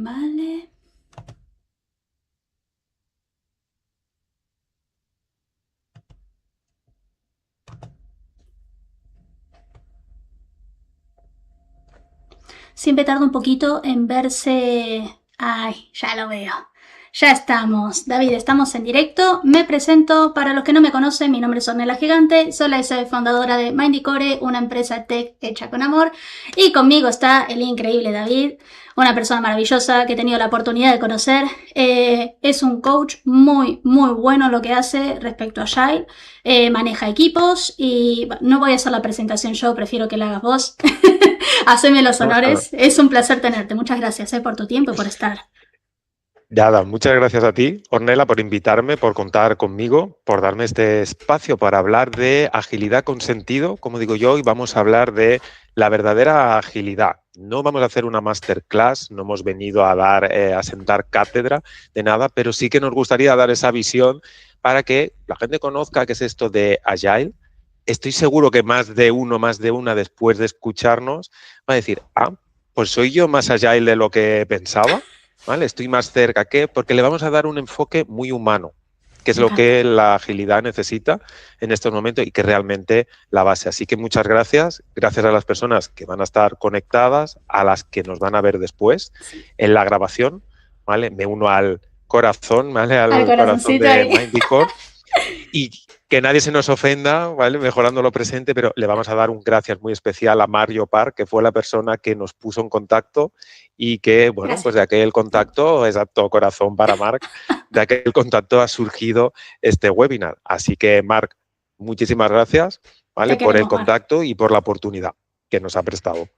Vale. Siempre tarda un poquito en verse... Ay, ya lo veo. Ya estamos. David, estamos en directo. Me presento. Para los que no me conocen, mi nombre es Ornella Gigante. Soy la fundadora de Mindycore, una empresa tech hecha con amor. Y conmigo está el increíble David, una persona maravillosa que he tenido la oportunidad de conocer. Es un coach muy, muy bueno en lo que hace respecto a Agile. Maneja equipos y bueno, no voy a hacer la presentación yo, prefiero que la hagas vos. Haceme los No, honores. Es un placer tenerte. Muchas gracias por tu tiempo y por estar. nada, muchas gracias a ti, Ornella, por invitarme, por contar conmigo, por darme este espacio para hablar de agilidad con sentido, como digo yo, y vamos a hablar de la verdadera agilidad. No vamos a hacer una masterclass, no hemos venido a dar, a sentar cátedra de nada, pero sí que nos gustaría dar esa visión para que la gente conozca qué es esto de Agile. Estoy seguro que más de uno, más de una, después de escucharnos, va a decir, pues soy yo más Agile de lo que pensaba. ¿Vale? Estoy más cerca que, porque le vamos a dar un enfoque muy humano, que es Me lo encanta. que la agilidad necesita en estos momentos y que realmente la base. Así que muchas gracias, gracias a las personas que van a estar conectadas, a las que nos van a ver después Sí. en la grabación, ¿vale? Me uno al corazón, ¿vale? Al Al corazón corazoncito de ahí. Mindycore y que nadie se nos ofenda, ¿vale? Mejorando lo presente, pero le vamos a dar un gracias muy especial a Mario Park, que fue la persona que nos puso en contacto y que, bueno, pues Gracias. de aquel contacto, exacto, corazón para Marc, de aquel contacto ha surgido este webinar. Así que, Marc, muchísimas gracias, ¿vale? Te Por el queremos, Mar. contacto y por la oportunidad que nos ha prestado.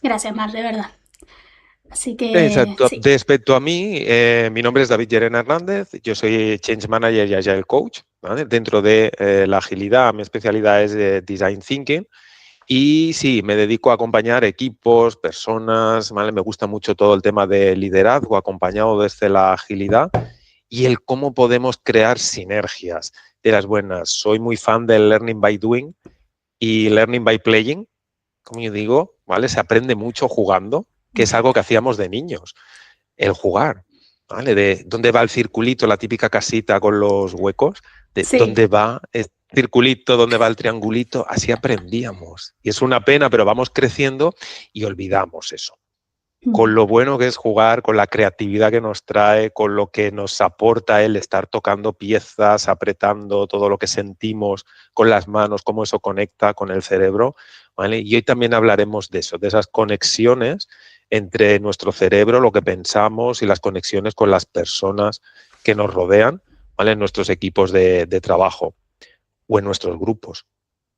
Gracias, Mar, de verdad. Así que Exacto. sí. Respecto a mí, mi nombre es David Llerena Hernández, yo soy Change Manager y Agile Coach, ¿vale? Dentro de la agilidad, mi especialidad es de Design Thinking y sí, me dedico a acompañar equipos, personas, ¿vale? Me gusta mucho todo el tema de liderazgo acompañado desde la agilidad y el cómo podemos crear sinergias de las buenas. Soy muy fan del Learning by Doing y Learning by Playing, como yo digo, ¿vale? Se aprende mucho jugando, Me que es algo que encanta. hacíamos de niños, el jugar, ¿vale? De dónde va el circulito, la típica casita con los huecos, de Sí. dónde va el circulito, dónde va el triangulito, así aprendíamos. Y es una pena, pero vamos creciendo y olvidamos eso. Con lo bueno que es jugar, con la creatividad que nos trae, con lo que nos aporta el estar tocando piezas, apretando todo lo que sentimos con las manos, cómo eso conecta con el cerebro, ¿vale? Y hoy también hablaremos de eso, de esas conexiones entre nuestro cerebro, lo que pensamos y las conexiones con las personas que nos rodean, ¿vale? En nuestros equipos de trabajo o en nuestros grupos.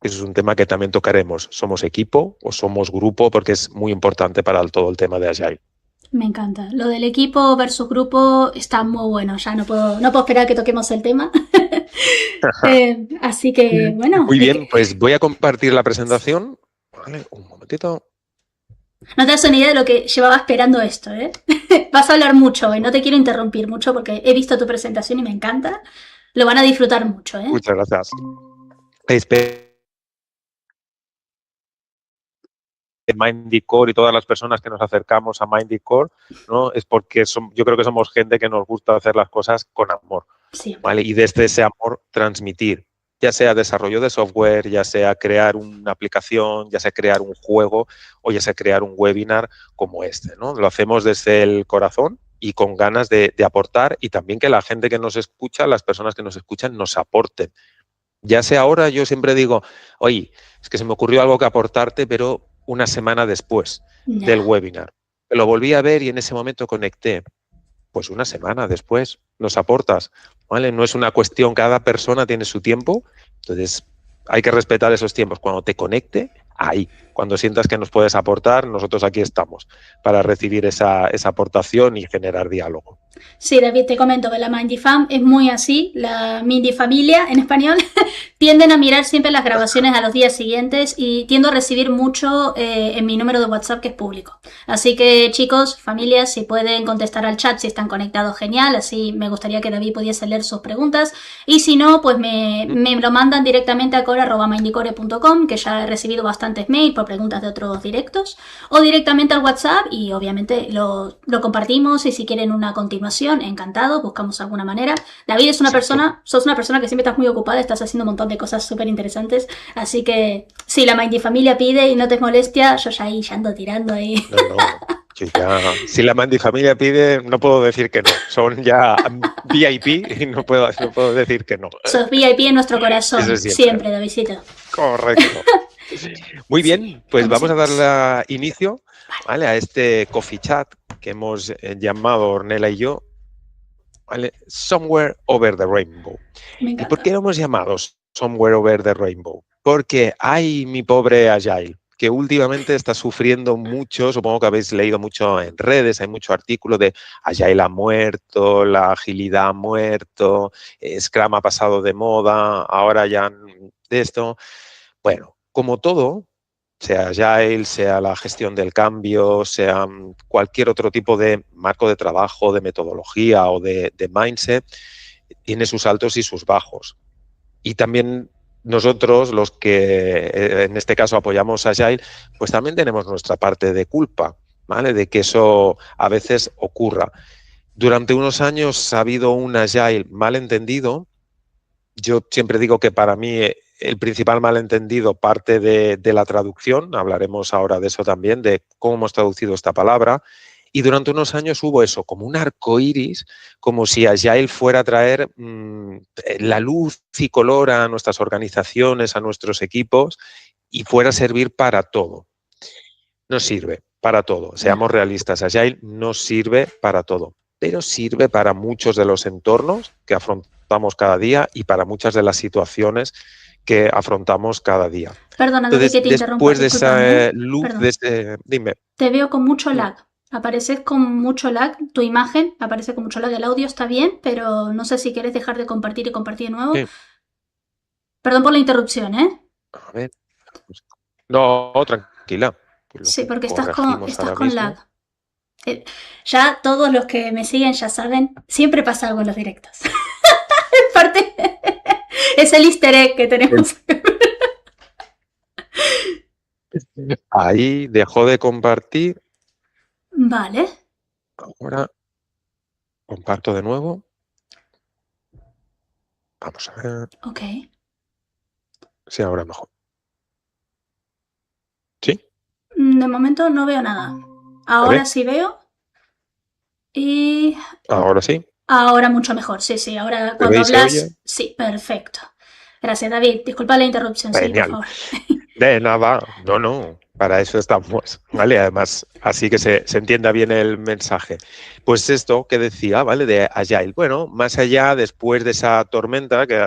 Eso es un tema que también tocaremos. ¿Somos equipo o somos grupo? Porque es muy importante para todo el tema de Agile. Me encanta. Lo del equipo versus grupo está muy bueno. Ya no puedo esperar que toquemos el tema. Así que, bueno, Muy bien, pues voy a compartir la presentación. Vale, un momentito. no te das una idea de lo que llevaba esperando esto, ¿eh? Vas a hablar mucho y no te quiero interrumpir mucho porque he visto tu presentación y me encanta. Lo van a disfrutar mucho, ¿eh? Muchas gracias. Espero que Mindycore y todas las personas que nos acercamos a Mindycore, ¿no? Es porque yo creo que somos gente que nos gusta hacer las cosas con amor, Siempre. ¿vale? Y desde ese amor transmitir, ya sea desarrollo de software, ya sea crear una aplicación, ya sea crear un juego o ya sea crear un webinar como este, ¿no? Lo hacemos desde el corazón y con ganas de aportar y también que la gente que nos escucha, las personas que nos escuchan, nos aporten. Ya sea ahora, yo siempre digo, oye, es que se me ocurrió algo que aportarte, pero una semana después del Ya. webinar. Lo volví a ver y en ese momento conecté. Pues una semana después nos aportas, ¿vale? No es una cuestión, cada persona tiene su tiempo, entonces hay que respetar esos tiempos. Cuando te conecte, ahí. Cuando sientas que nos puedes aportar, nosotros aquí estamos para recibir esa aportación y generar diálogo. Sí, David, te comento que la Mindy Fam es muy así, la Mindy Familia en español, tienden a mirar siempre las grabaciones a los días siguientes y tiendo a recibir mucho en mi número de WhatsApp que es público. Así que chicos, familias, si pueden contestar al chat si están conectados, genial, así me gustaría que David pudiese leer sus preguntas y si no, pues me lo mandan directamente a core.mindycore.com, que ya he recibido bastantes mails tengo preguntas de otros directos, o directamente al WhatsApp y obviamente lo compartimos y si quieren una continuación, encantado, buscamos alguna manera. David es una persona, sos una persona que siempre estás muy ocupada, estás haciendo un montón de cosas súper interesantes, así que si la Mindy Familia pide y no te molestia, yo ya ahí ya ando tirando ahí. No. Si la Mindy Familia pide, no puedo decir que no. Son ya VIP y no puedo decir que no. Sos VIP en nuestro corazón, siempre, Davidcito. Correcto. Muy bien, pues vamos a darle inicio, ¿vale? A este coffee chat que hemos llamado Ornella y yo, ¿vale? Somewhere Over the Rainbow. ¿Y por qué lo hemos llamado Somewhere Over the Rainbow? Porque hay mi pobre Agile, que últimamente está sufriendo mucho, supongo que habéis leído mucho en redes, hay mucho artículo de Agile ha muerto, la agilidad ha muerto, Scrum ha pasado de moda, ahora ya de esto. Bueno, como todo, sea Agile, sea la gestión del cambio, sea cualquier otro tipo de marco de trabajo, de metodología o de mindset, tiene sus altos y sus bajos. Y también nosotros, los que en este caso apoyamos Agile, pues también tenemos nuestra parte de culpa, ¿vale? De que eso a veces ocurra. Durante unos años ha habido un Agile mal entendido. Yo siempre digo que para mí el principal malentendido parte de la traducción, hablaremos ahora de eso también, de cómo hemos traducido esta palabra, y durante unos años hubo eso, como un arco iris, como si Agile fuera a traer la luz y color a nuestras organizaciones, a nuestros equipos, y fuera a servir para todo. No sirve para todo, seamos realistas, Agile no sirve para todo, pero sirve para muchos de los entornos que afrontamos cada día y para muchas de las situaciones que afrontamos cada día. Perdona, David, que te interrumpa. Después de esa luz, dime. Te veo con mucho lag. Apareces con mucho lag. Tu imagen aparece con mucho lag. El audio está bien, pero no sé si quieres dejar de compartir y compartir de nuevo. Sí. Perdón por la interrupción, ¿eh? A ver. No, tranquila. Sí, porque estás con lag. Ya todos los que me siguen ya saben, siempre pasa algo en los directos. Parte, es el easter egg que tenemos. Ahí dejó de compartir. Vale. Ahora comparto de nuevo. Vamos a ver. Ok. Sí, ahora mejor. ¿Sí? De momento no veo nada. Ahora sí veo. Y... Ahora sí. Ahora mucho mejor, sí. Ahora cuando hablas... Sí, perfecto. Gracias, David. Disculpa la interrupción, genial. Sí, por favor. De nada, no. Para eso estamos, ¿vale? Además, así que se entienda bien el mensaje. Pues esto que decía, ¿vale? De Agile. Bueno, más allá, después de esa tormenta que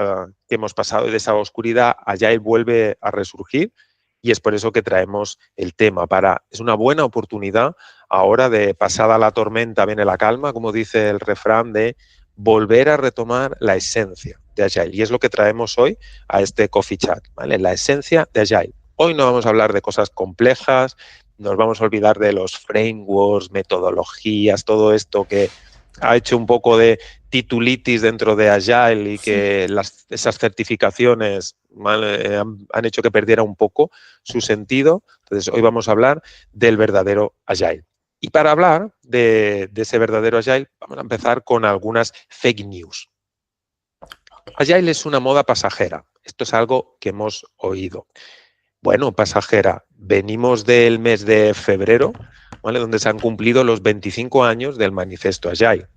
hemos pasado y de esa oscuridad, Agile vuelve a resurgir y es por eso que traemos el tema. Es una buena oportunidad ahora de pasada la tormenta viene la calma, como dice el refrán, de volver a retomar la esencia de Agile. Y es lo que traemos hoy a este Coffee Chat, ¿vale? La esencia de Agile. Hoy no vamos a hablar de cosas complejas, nos vamos a olvidar de los frameworks, metodologías, todo esto que ha hecho un poco de titulitis dentro de Agile y que esas certificaciones han hecho que perdiera un poco su sentido. Entonces, hoy vamos a hablar del verdadero Agile. Y para hablar de ese verdadero Agile, vamos a empezar con algunas fake news. Agile es una moda pasajera. Esto es algo que hemos oído. Bueno, pasajera. Venimos del mes de febrero, ¿vale? Donde se han cumplido los 25 años del manifiesto Agile.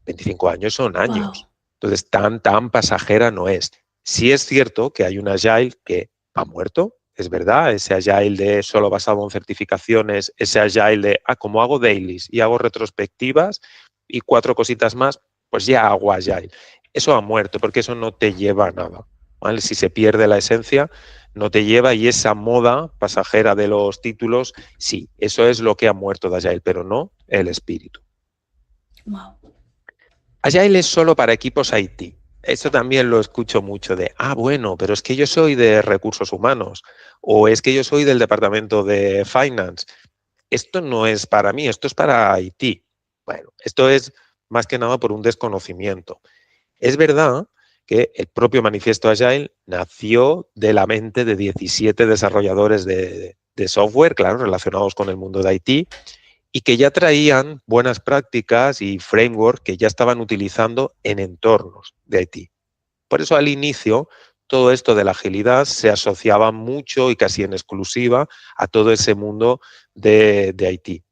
25 años son años. Wow. Entonces, tan pasajera no es. Sí es cierto que hay un Agile que ha muerto, es verdad, ese Agile de solo basado en certificaciones, ese Agile de, como hago dailies y hago retrospectivas y 4 cositas más, pues ya hago Agile. Eso ha muerto porque eso no te lleva a nada, ¿vale? Si se pierde la esencia, no te lleva y esa moda pasajera de los títulos, sí, eso es lo que ha muerto de Agile, pero no el espíritu. Wow. Agile es solo para equipos IT. Eso también lo escucho mucho de, bueno, pero es que yo soy de recursos humanos o es que yo soy del departamento de finance. Esto no es para mí, esto es para IT. Bueno, esto es más que nada por un desconocimiento. Es verdad que el propio manifiesto Agile nació de la mente de 17 desarrolladores de software, claro, relacionados con el mundo de IT, y que ya traían buenas prácticas y frameworks que ya estaban utilizando en entornos de IT. Por eso al inicio todo esto de la agilidad se asociaba mucho y casi en exclusiva a todo ese mundo de IT.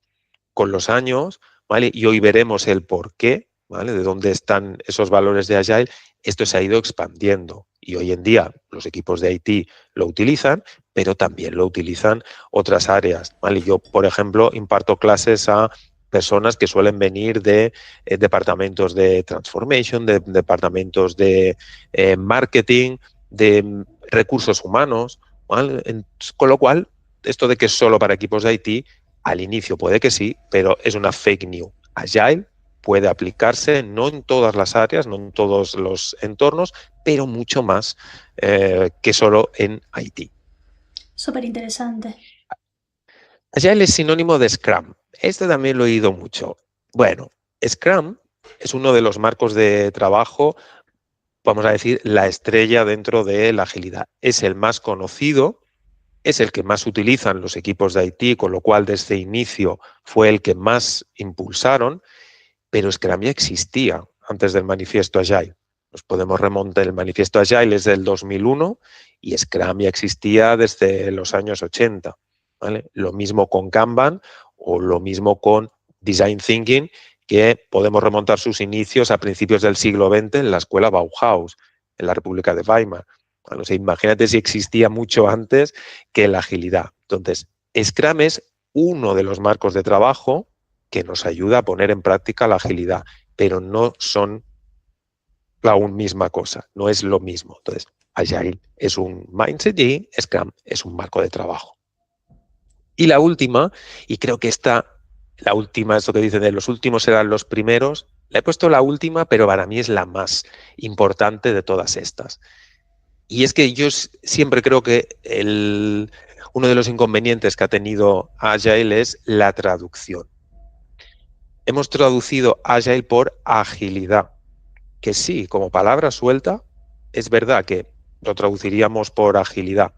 Con los años, ¿vale? Y hoy veremos el por qué, ¿vale? De dónde están esos valores de Agile, esto se ha ido expandiendo. Y hoy en día los equipos de IT lo utilizan, pero también lo utilizan otras áreas, ¿vale? Yo, por ejemplo, imparto clases a personas que suelen venir de departamentos de transformation, de departamentos de marketing, de recursos humanos, ¿vale? Con lo cual, esto de que es solo para equipos de IT, al inicio puede que sí, pero es una fake news. Agile puede aplicarse no en todas las áreas, no en todos los entornos, pero mucho más que solo en IT. Súper interesante. Agile es sinónimo de Scrum. Este también lo he oído mucho. Bueno, Scrum es uno de los marcos de trabajo, vamos a decir, la estrella dentro de la agilidad. Es el más conocido, es el que más utilizan los equipos de IT, con lo cual desde inicio fue el que más impulsaron, pero Scrum ya existía antes del manifiesto Agile. Nos podemos remontar, el manifiesto Agile es del 2001 y Scrum ya existía desde los años 80. ¿Vale? Lo mismo con Kanban o lo mismo con Design Thinking, que podemos remontar sus inicios a principios del siglo XX en la escuela Bauhaus, en la República de Weimar. Bueno, o sea, imagínate si existía mucho antes que la agilidad. Entonces, Scrum es uno de los marcos de trabajo que nos ayuda a poner en práctica la agilidad, pero no son la misma cosa, no es lo mismo. Entonces, Agile es un mindset y Scrum es un marco de trabajo. Y la última, y creo que la última, esto que dicen de los últimos serán los primeros, la he puesto la última, pero para mí es la más importante de todas estas. Y es que yo siempre creo que uno de los inconvenientes que ha tenido Agile es la traducción. Hemos traducido Agile por agilidad, que sí, como palabra suelta, es verdad que lo traduciríamos por agilidad.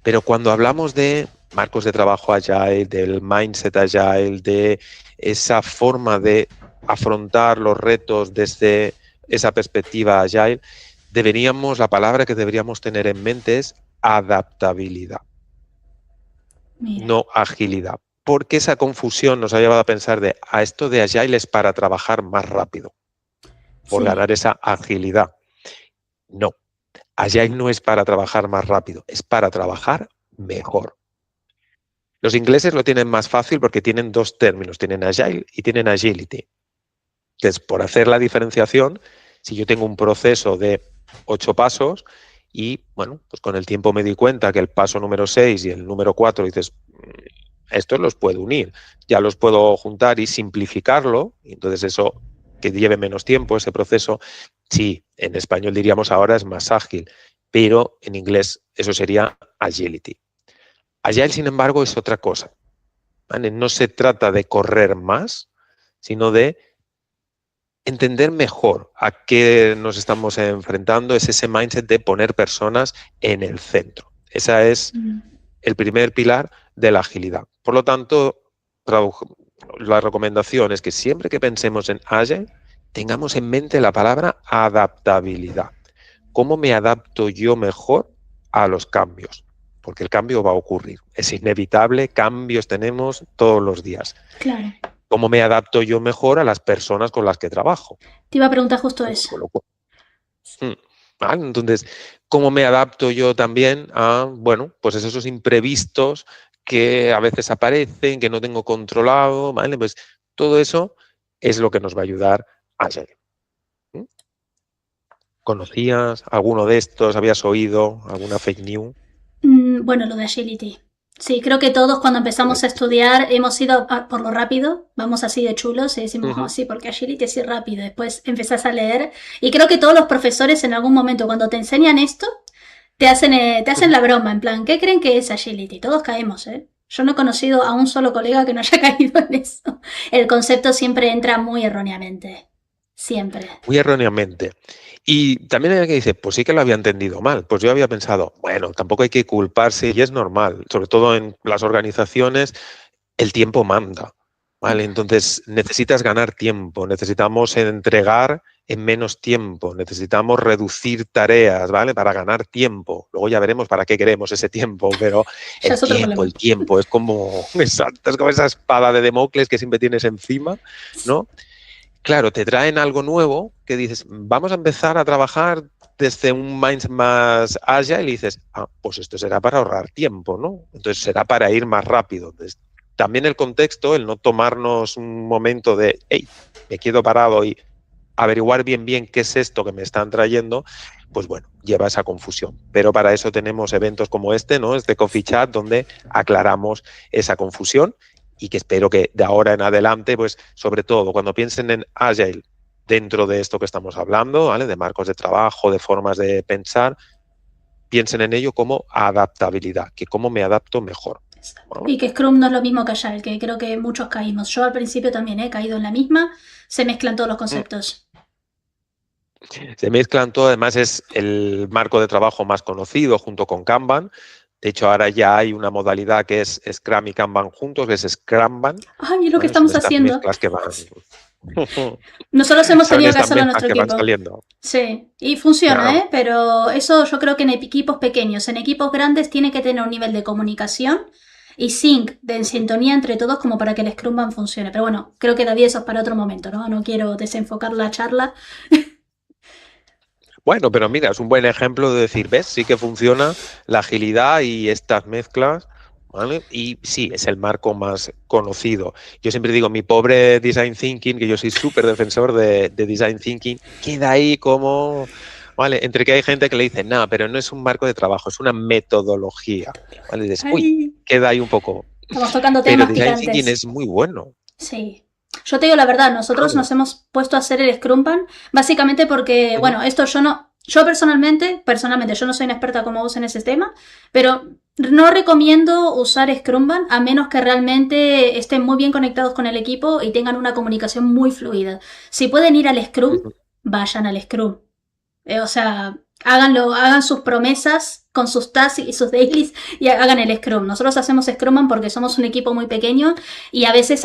Pero cuando hablamos de marcos de trabajo Agile, del mindset Agile, de esa forma de afrontar los retos desde esa perspectiva Agile, la palabra que deberíamos tener en mente es adaptabilidad, Mira. no agilidad. Porque esa confusión nos ha llevado a pensar esto de Agile es para trabajar más rápido, por ganar esa agilidad. No, Agile no es para trabajar más rápido, es para trabajar mejor. Los ingleses lo tienen más fácil porque tienen dos términos, tienen Agile y tienen Agility. Entonces, por hacer la diferenciación, si yo tengo un proceso de 8 pasos y, bueno, pues con el tiempo me di cuenta que el paso número 6 y el número 4 dices, estos los puedo unir, ya los puedo juntar y simplificarlo, y entonces eso que lleve menos tiempo, ese proceso, sí, en español diríamos ahora es más ágil, pero en inglés eso sería Agility. Agile, sin embargo, es otra cosa, ¿vale? No se trata de correr más, sino de entender mejor a qué nos estamos enfrentando, es ese mindset de poner personas en el centro. Ese es el primer pilar de la agilidad. Por lo tanto, la recomendación es que siempre que pensemos en Agile, tengamos en mente la palabra adaptabilidad. ¿Cómo me adapto yo mejor a los cambios? Porque el cambio va a ocurrir. Es inevitable, cambios tenemos todos los días. Claro. ¿Cómo me adapto yo mejor a las personas con las que trabajo? Te iba a preguntar justo eso. ¿Vale? Entonces, ¿cómo me adapto yo también a, bueno, pues esos imprevistos que a veces aparecen, que no tengo controlado, ¿vale? Pues todo eso es lo que nos va a ayudar a Agile. ¿Conocías alguno de estos? ¿Habías oído alguna fake news? Bueno, lo de Agility. Sí, creo que todos cuando empezamos a estudiar hemos ido por lo rápido, vamos así de chulos y decimos, oh, sí, porque Agility es ir rápido. Después empezás a leer y creo que todos los profesores en algún momento cuando te enseñan esto, te hacen la broma, en plan, ¿qué creen que es Agility? Todos caemos, ¿eh? Yo no he conocido a un solo colega que no haya caído en eso. El concepto siempre entra muy erróneamente. Siempre. muy erróneamente. Y también hay alguien que dice, pues sí que lo había entendido mal. Pues yo había pensado, bueno, tampoco hay que culparse y es normal, sobre todo en las organizaciones, el tiempo manda, ¿vale? Entonces necesitas ganar tiempo, necesitamos entregar en menos tiempo, necesitamos reducir tareas, ¿vale? Para ganar tiempo. Luego ya veremos para qué queremos ese tiempo, pero Ya es otro problema. el tiempo es como, exacto, es como esa espada de Damocles que siempre tienes encima, ¿no? Claro, te traen algo nuevo que dices, vamos a empezar a trabajar desde un mind más agile y dices, ah, pues esto será para ahorrar tiempo, ¿no? Entonces será para ir más rápido. Entonces, también el contexto, el no tomarnos un momento de, hey, me quedo parado y averiguar bien qué es esto que me están trayendo, pues bueno, lleva esa confusión. Pero para eso tenemos eventos como este, ¿no? Este Coffee Chat, donde aclaramos esa confusión y que espero que de ahora en adelante, pues sobre todo cuando piensen en Agile dentro de esto que estamos hablando, ¿vale? De marcos de trabajo, de formas de pensar, piensen en ello como adaptabilidad, que cómo me adapto mejor. ¿Vale? Y que Scrum no es lo mismo que Agile, que creo que muchos caímos. Yo al principio también he caído en la misma, se mezclan todos los conceptos. Se mezclan todo, además es el marco de trabajo más conocido junto con Kanban. De hecho, ahora ya hay una modalidad que es Scrum y Kanban juntos, que es Scrumban. Ay, es lo que ¿Vale? Son estamos estas haciendo. mezclas que van. Nosotros hemos Son tenido que estas hacerlo en mezclas nuestro que van equipo. saliendo. Sí, y funciona, Claro. ¿eh? Pero eso yo creo que en equipos pequeños, en equipos grandes tiene que tener un nivel de comunicación y sync, de sintonía entre todos como para que el Scrumban funcione. Pero bueno, creo que David eso es para otro momento, ¿no? No quiero desenfocar la charla. Bueno, pero mira, es un buen ejemplo de decir, ¿ves? Sí que funciona la agilidad y estas mezclas, ¿vale? Y sí, es el marco más conocido. Yo siempre digo, mi pobre design thinking, que yo soy súper defensor de design thinking, queda ahí como, ¿vale? Entre que hay gente que le dice, no, pero no es un marco de trabajo, es una metodología, ¿vale? Y dices, uy, Ay, queda ahí un poco. estamos tocando Pero temas design thinking picantes. es muy bueno. Sí. Yo te digo la verdad, nosotros Vale. nos hemos puesto a hacer el Scrumban básicamente porque, bueno, esto yo no, yo personalmente, yo no soy una experta como vos en ese tema, pero no recomiendo usar Scrumban a menos que realmente estén muy bien conectados con el equipo y tengan una comunicación muy fluida. Si pueden ir al Scrum, vayan al Scrum. O sea, háganlo, hagan sus promesas con sus tasks y sus dailies y hagan el Scrum. Nosotros hacemos Scrumman porque somos un equipo muy pequeño y a veces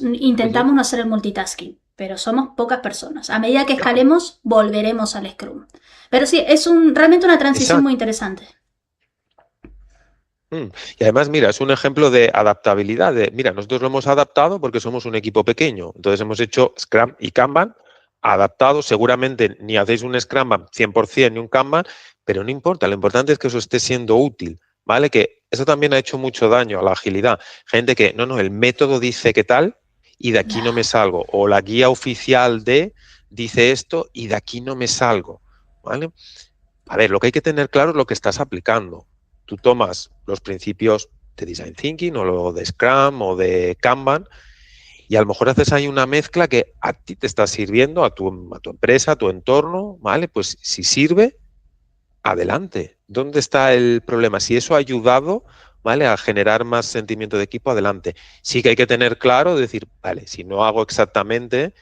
intentamos no hacer el multitasking, pero somos pocas personas. A medida que Claro. escalemos, volveremos al Scrum. Pero sí, es realmente una transición muy Exacto. interesante. Y además, mira, es un ejemplo de adaptabilidad. Mira, nosotros lo hemos adaptado porque somos un equipo pequeño. Entonces hemos hecho Scrum y Kanban adaptados. Seguramente ni hacéis un Scrum 100% ni un Kanban, pero no importa. Lo importante es que eso esté siendo útil, ¿vale? Que eso también ha hecho mucho daño a la agilidad. Gente que, no, el método dice que tal y de aquí no me salgo. O la guía oficial dice esto y de aquí no me salgo, ¿vale? A ver, lo que hay que tener claro es lo que estás aplicando. Tú tomas los principios de Design Thinking o lo de Scrum o de Kanban y a lo mejor haces ahí una mezcla que a ti te está sirviendo, a tu empresa, a tu entorno, ¿vale? Pues si sirve, adelante. ¿Dónde está el problema? Si eso ha ayudado, ¿vale? A generar más sentimiento de equipo, adelante. Sí que hay que tener claro, decir, vale, si no hago exactamente,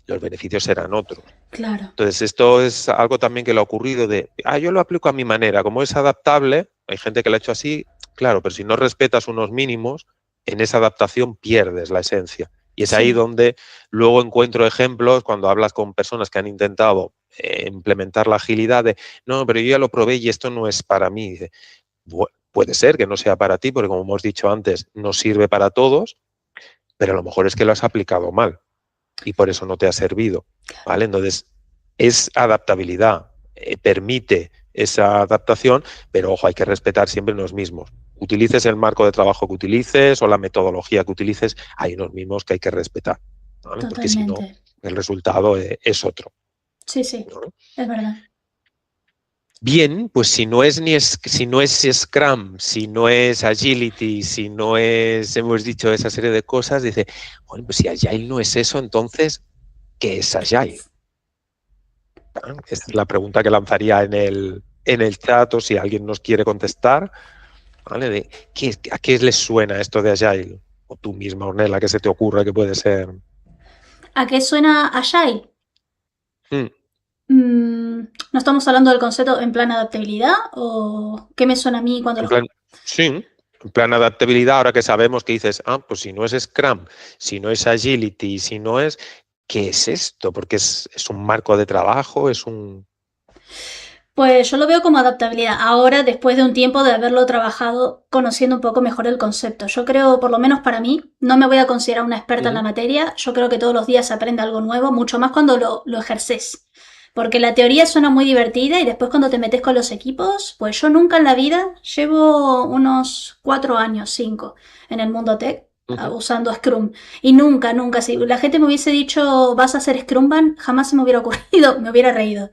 los beneficios serán otros. Claro. Entonces, esto es algo también que le ha ocurrido de, yo lo aplico a mi manera, como es adaptable, hay gente que lo ha hecho así, claro, pero si no respetas unos mínimos, en esa adaptación pierdes la esencia. Y es ahí Sí. donde luego encuentro ejemplos cuando hablas con personas que han intentado implementar la agilidad de, no, pero yo ya lo probé y esto no es para mí. Dice, puede ser que no sea para ti, porque como hemos dicho antes, no sirve para todos, pero a lo mejor es que lo has aplicado mal y por eso no te ha servido, ¿vale? Entonces, es adaptabilidad, permite esa adaptación, pero ojo, hay que respetar siempre los mismos. Utilices el marco de trabajo que utilices o la metodología que utilices, hay unos mismos que hay que respetar, ¿vale? Porque si no, Totalmente. el resultado es otro, Sí, sí, ¿no? es verdad. Bien, pues si no es si no es Scrum, si no es Agility, si no es, hemos dicho esa serie de cosas, dice, bueno, pues si Agile no es eso, entonces, ¿qué es Agile? Esta es la pregunta que lanzaría en el chat o si alguien nos quiere contestar, ¿vale? ¿A qué les suena esto de Agile? O tú misma, Ornella, ¿qué se te ocurre que puede ser? ¿A qué suena Agile? Mm. ¿No estamos hablando del concepto en plan adaptabilidad? ¿O qué me suena a mí cuando En lo... plan, sí, en plan adaptabilidad, ahora que sabemos que dices, pues si no es Scrum, si no es Agility, si no es, ¿qué es esto? Porque es un marco de trabajo, es un... Pues yo lo veo como adaptabilidad. Ahora, después de un tiempo de haberlo trabajado, conociendo un poco mejor el concepto. Yo creo, por lo menos para mí, no me voy a considerar una experta en la Ujú, materia. Yo creo que todos los días se aprende algo nuevo, mucho más cuando lo ejerces. Porque la teoría suena muy divertida y después cuando te metes con los equipos, pues yo nunca en la vida llevo unos 4 años, 5, en el mundo tech ujú. usando Scrum. Y nunca, nunca, si la gente me hubiese dicho vas a hacer Scrumban, jamás se me hubiera ocurrido, me hubiera reído.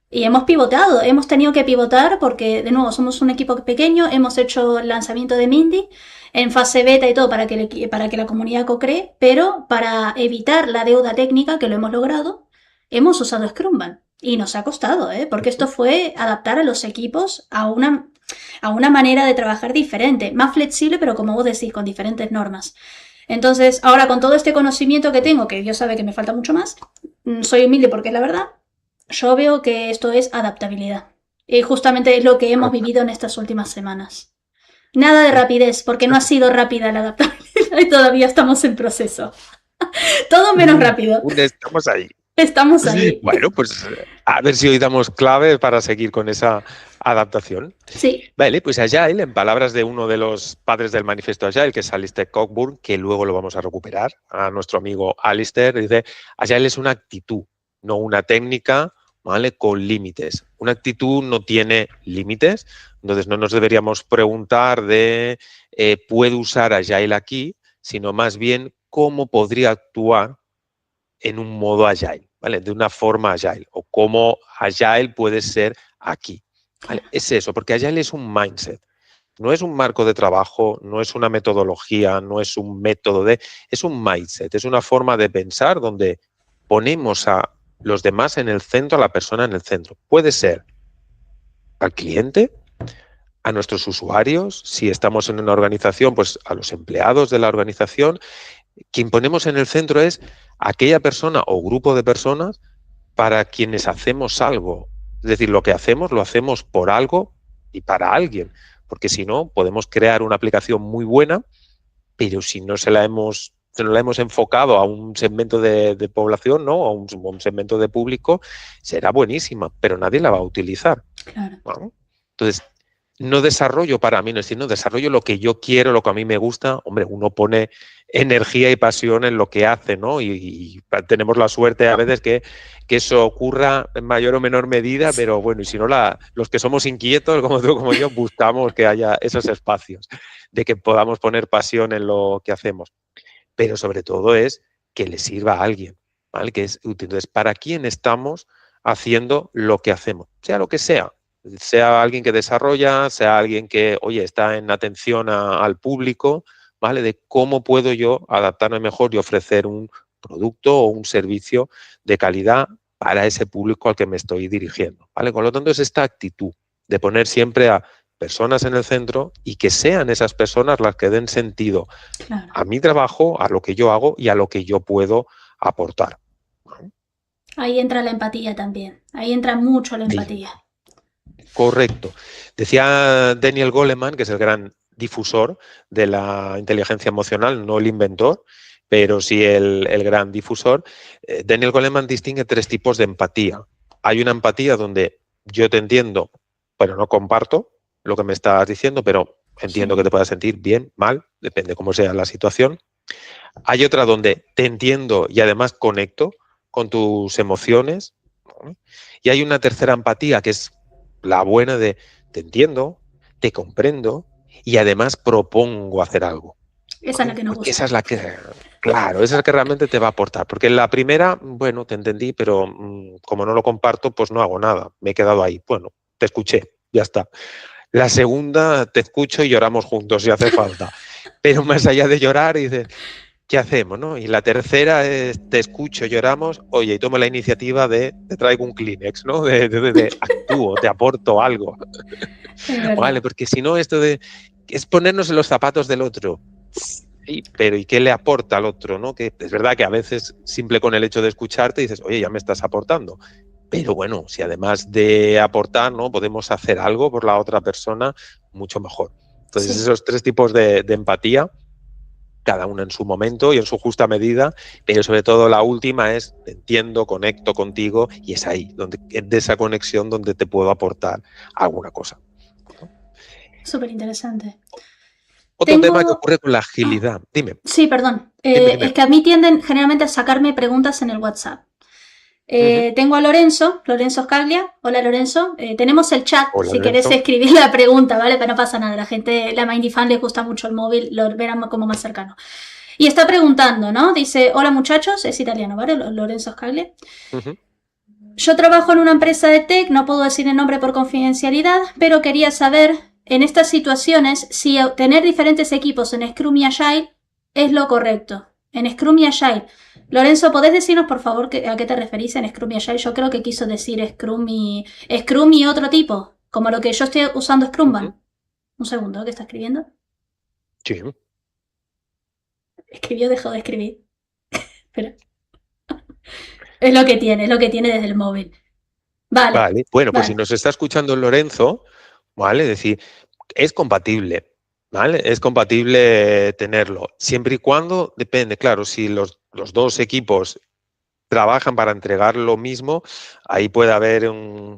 Y hemos pivotado, hemos tenido que pivotar porque, de nuevo, somos un equipo pequeño, hemos hecho el lanzamiento de Mindy en fase beta y todo para que la comunidad co-cree, pero para evitar la deuda técnica, que lo hemos logrado, hemos usado Scrumban. Y nos ha costado, porque esto fue adaptar a los equipos a una manera de trabajar diferente, más flexible, pero como vos decís, con diferentes normas. Entonces, ahora con todo este conocimiento que tengo, que Dios sabe que me falta mucho más, soy humilde porque es la verdad, yo veo que esto es adaptabilidad. Y justamente es lo que hemos vivido en estas últimas semanas. Nada de rapidez, porque no ha sido rápida la adaptabilidad y todavía estamos en proceso. Todo menos rápido. Estamos ahí. Estamos ahí. Bueno, pues a ver si hoy damos clave para seguir con esa adaptación. Sí. Vale, pues Agile, en palabras de uno de los padres del manifiesto Agile, que es Alistair Cockburn, que luego lo vamos a recuperar, a nuestro amigo Alistair, dice, Agile es una actitud, no una técnica, ¿vale? Con límites. Una actitud no tiene límites, entonces no nos deberíamos preguntar de, ¿puedo usar Agile aquí? Sino más bien, ¿cómo podría actuar en un modo Agile, ¿vale? De una forma Agile, o cómo Agile puede ser aquí, ¿vale? Es eso, porque Agile es un mindset, no es un marco de trabajo, no es una metodología, no es un método es un mindset, es una forma de pensar donde ponemos a los demás en el centro, a la persona en el centro. Puede ser al cliente, a nuestros usuarios, si estamos en una organización, pues a los empleados de la organización. Quien ponemos en el centro es aquella persona o grupo de personas para quienes hacemos algo. Es decir, lo que hacemos lo hacemos por algo y para alguien, porque si no, podemos crear una aplicación muy buena, pero si no se no la hemos enfocado a un segmento de población, ¿no? A un segmento de público, será buenísima, pero nadie la va a utilizar. Claro. ¿No? Entonces, no desarrollo para mí, no es decir, no desarrollo lo que yo quiero, lo que a mí me gusta. Hombre, uno pone energía y pasión en lo que hace, ¿no? Y tenemos la suerte a veces que eso ocurra en mayor o menor medida, pero bueno, y si no, los que somos inquietos, como tú, como yo, buscamos que haya esos espacios de que podamos poner pasión en lo que hacemos. Pero sobre todo es que le sirva a alguien, ¿vale? Que es útil. Entonces, ¿para quién estamos haciendo lo que hacemos? Sea lo que sea alguien que desarrolla, sea alguien que, oye, está en atención al público, ¿vale? De cómo puedo yo adaptarme mejor y ofrecer un producto o un servicio de calidad para ese público al que me estoy dirigiendo, ¿vale? Con lo tanto, es esta actitud de poner siempre a personas en el centro y que sean esas personas las que den sentido Claro. a mi trabajo, a lo que yo hago y a lo que yo puedo aportar. Ahí entra la empatía también. Ahí entra mucho la Ahí. empatía. Correcto. Decía Daniel Goleman, que es el gran difusor de la inteligencia emocional, no el inventor, pero sí el gran difusor. Daniel Goleman distingue 3 tipos de empatía. Hay una empatía donde yo te entiendo, pero no comparto lo que me estás diciendo, pero entiendo Sí. que te puedas sentir bien, mal, depende cómo sea la situación. Hay otra donde te entiendo y además conecto con tus emociones, ¿no? Y hay una tercera empatía que es la buena de te entiendo, te comprendo y además propongo hacer algo. Esa es la ¿Vale? que nos Porque gusta. esa es la que, claro, esa es la que realmente te va a aportar. Porque en la primera, bueno, te entendí, pero como no lo comparto, pues no hago nada. Me he quedado ahí. Bueno, te escuché, ya está. La segunda, te escucho y lloramos juntos si hace falta. Pero más allá de llorar, dices, ¿qué hacemos? ¿No? Y la tercera es, te escucho, lloramos, oye, y tomo la iniciativa de, te traigo un Kleenex, ¿no? De actúo, te aporto algo. Es verdad. Vale, porque si no, esto de, es ponernos en los zapatos del otro. Pero ¿y qué le aporta al otro, ¿no? Que es verdad que a veces, simple con el hecho de escucharte, dices, oye, ya me estás aportando. Pero bueno, si además de aportar, ¿no? Podemos hacer algo por la otra persona, mucho mejor. Entonces, Sí. esos 3 tipos de empatía, cada uno en su momento y en su justa medida, pero sobre todo la última es entiendo, conecto contigo y es ahí, de esa conexión donde te puedo aportar alguna cosa. Súper interesante. Otro tema que ocurre con la agilidad. Dime. Sí, perdón. Dime. Es que a mí tienden generalmente a sacarme preguntas en el WhatsApp. Tengo a Lorenzo Scaglia. Hola Lorenzo. Tenemos el chat. Hola, si Lorenzo. querés escribir la pregunta, ¿vale? Pero no pasa nada. La gente, la Mindyfan les gusta mucho el móvil, lo verán como más cercano. Y está preguntando, ¿no? Dice, hola muchachos, es italiano, ¿vale? Lorenzo Scaglia. Yo trabajo en una empresa de tech, no puedo decir el nombre por confidencialidad, pero quería saber, en estas situaciones, si tener diferentes equipos en Scrum y Agile es lo correcto. En Scrum y Agile. Lorenzo, ¿podés decirnos por favor a qué te referís en Scrum y Agile? Yo creo que quiso decir Scrum y otro tipo, como lo que yo estoy usando Scrumban. Un segundo, ¿qué está escribiendo? Sí. Escribió, dejó de escribir. Espera. Es lo que tiene desde el móvil. Vale. Bueno, pues si nos está escuchando Lorenzo, ¿vale? Es decir, es compatible, ¿vale? Es compatible tenerlo, siempre y cuando, depende, claro, si los 2 equipos trabajan para entregar lo mismo, ahí puede haber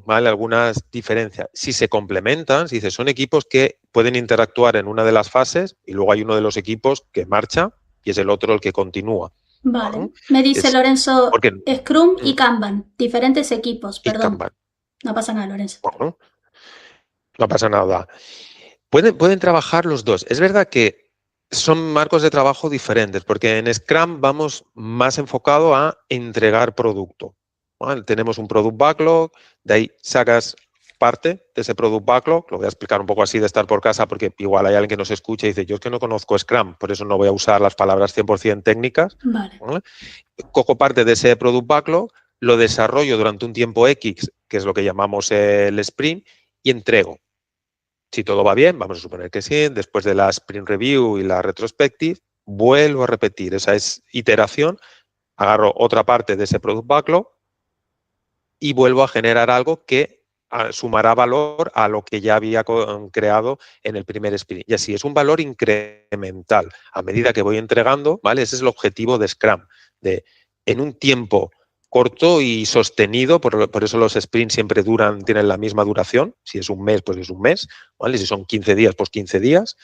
¿vale? Algunas diferencias. Si se complementan, si son equipos que pueden interactuar en una de las fases y luego hay uno de los equipos que marcha y es el otro el que continúa. Vale. ¿No? Me dice Lorenzo, Scrum y Kanban, diferentes equipos, perdón. Kanban. No pasa nada, Lorenzo. Bueno, no pasa nada. Pueden trabajar los 2. Es verdad que son marcos de trabajo diferentes, porque en Scrum vamos más enfocado a entregar producto. ¿Vale? Tenemos un product backlog, de ahí sacas parte de ese product backlog, lo voy a explicar un poco así de estar por casa, porque igual hay alguien que nos escucha y dice, yo es que no conozco Scrum, por eso no voy a usar las palabras 100% técnicas. Vale. ¿Vale? Cojo parte de ese product backlog, lo desarrollo durante un tiempo X, que es lo que llamamos el sprint, y entrego. Si todo va bien, vamos a suponer que sí, después de la sprint review y la retrospective, vuelvo a repetir esa iteración, agarro otra parte de ese product backlog y vuelvo a generar algo que sumará valor a lo que ya había creado en el primer sprint. Y así es un valor incremental. A medida que voy entregando, ¿vale? Ese es el objetivo de Scrum, de en un tiempo corto y sostenido, por eso los sprints siempre tienen la misma duración. Si es un mes, pues es un mes, ¿vale? Si son 15 días, pues 15 días.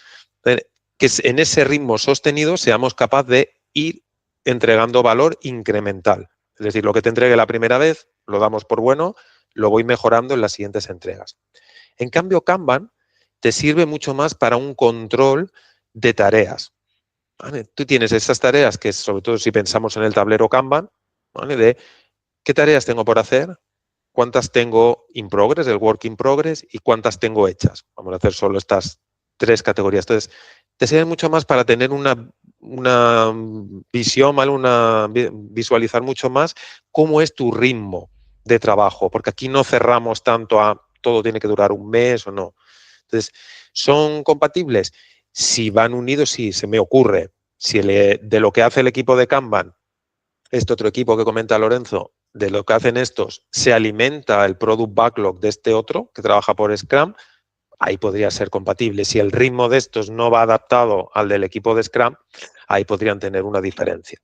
Que en ese ritmo sostenido seamos capaces de ir entregando valor incremental. Es decir, lo que te entregue la primera vez, lo damos por bueno, lo voy mejorando en las siguientes entregas. En cambio, Kanban te sirve mucho más para un control de tareas. ¿Vale? Tú tienes esas tareas que, sobre todo si pensamos en el tablero Kanban, ¿vale? De qué tareas tengo por hacer, cuántas tengo in progress, el work in progress, y cuántas tengo hechas. Vamos a hacer solo estas 3 categorías. Entonces, te sirve mucho más para tener una visión, ¿vale? Visualizar mucho más cómo es tu ritmo de trabajo, porque aquí no cerramos tanto a todo tiene que durar un mes o no. Entonces, ¿son compatibles? Si van unidos, sí, se me ocurre. Si de lo que hace el equipo de Kanban, este otro equipo que comenta Lorenzo, de lo que hacen estos, se alimenta el product backlog de este otro que trabaja por Scrum, ahí podría ser compatible. Si el ritmo de estos no va adaptado al del equipo de Scrum, ahí podrían tener una diferencia.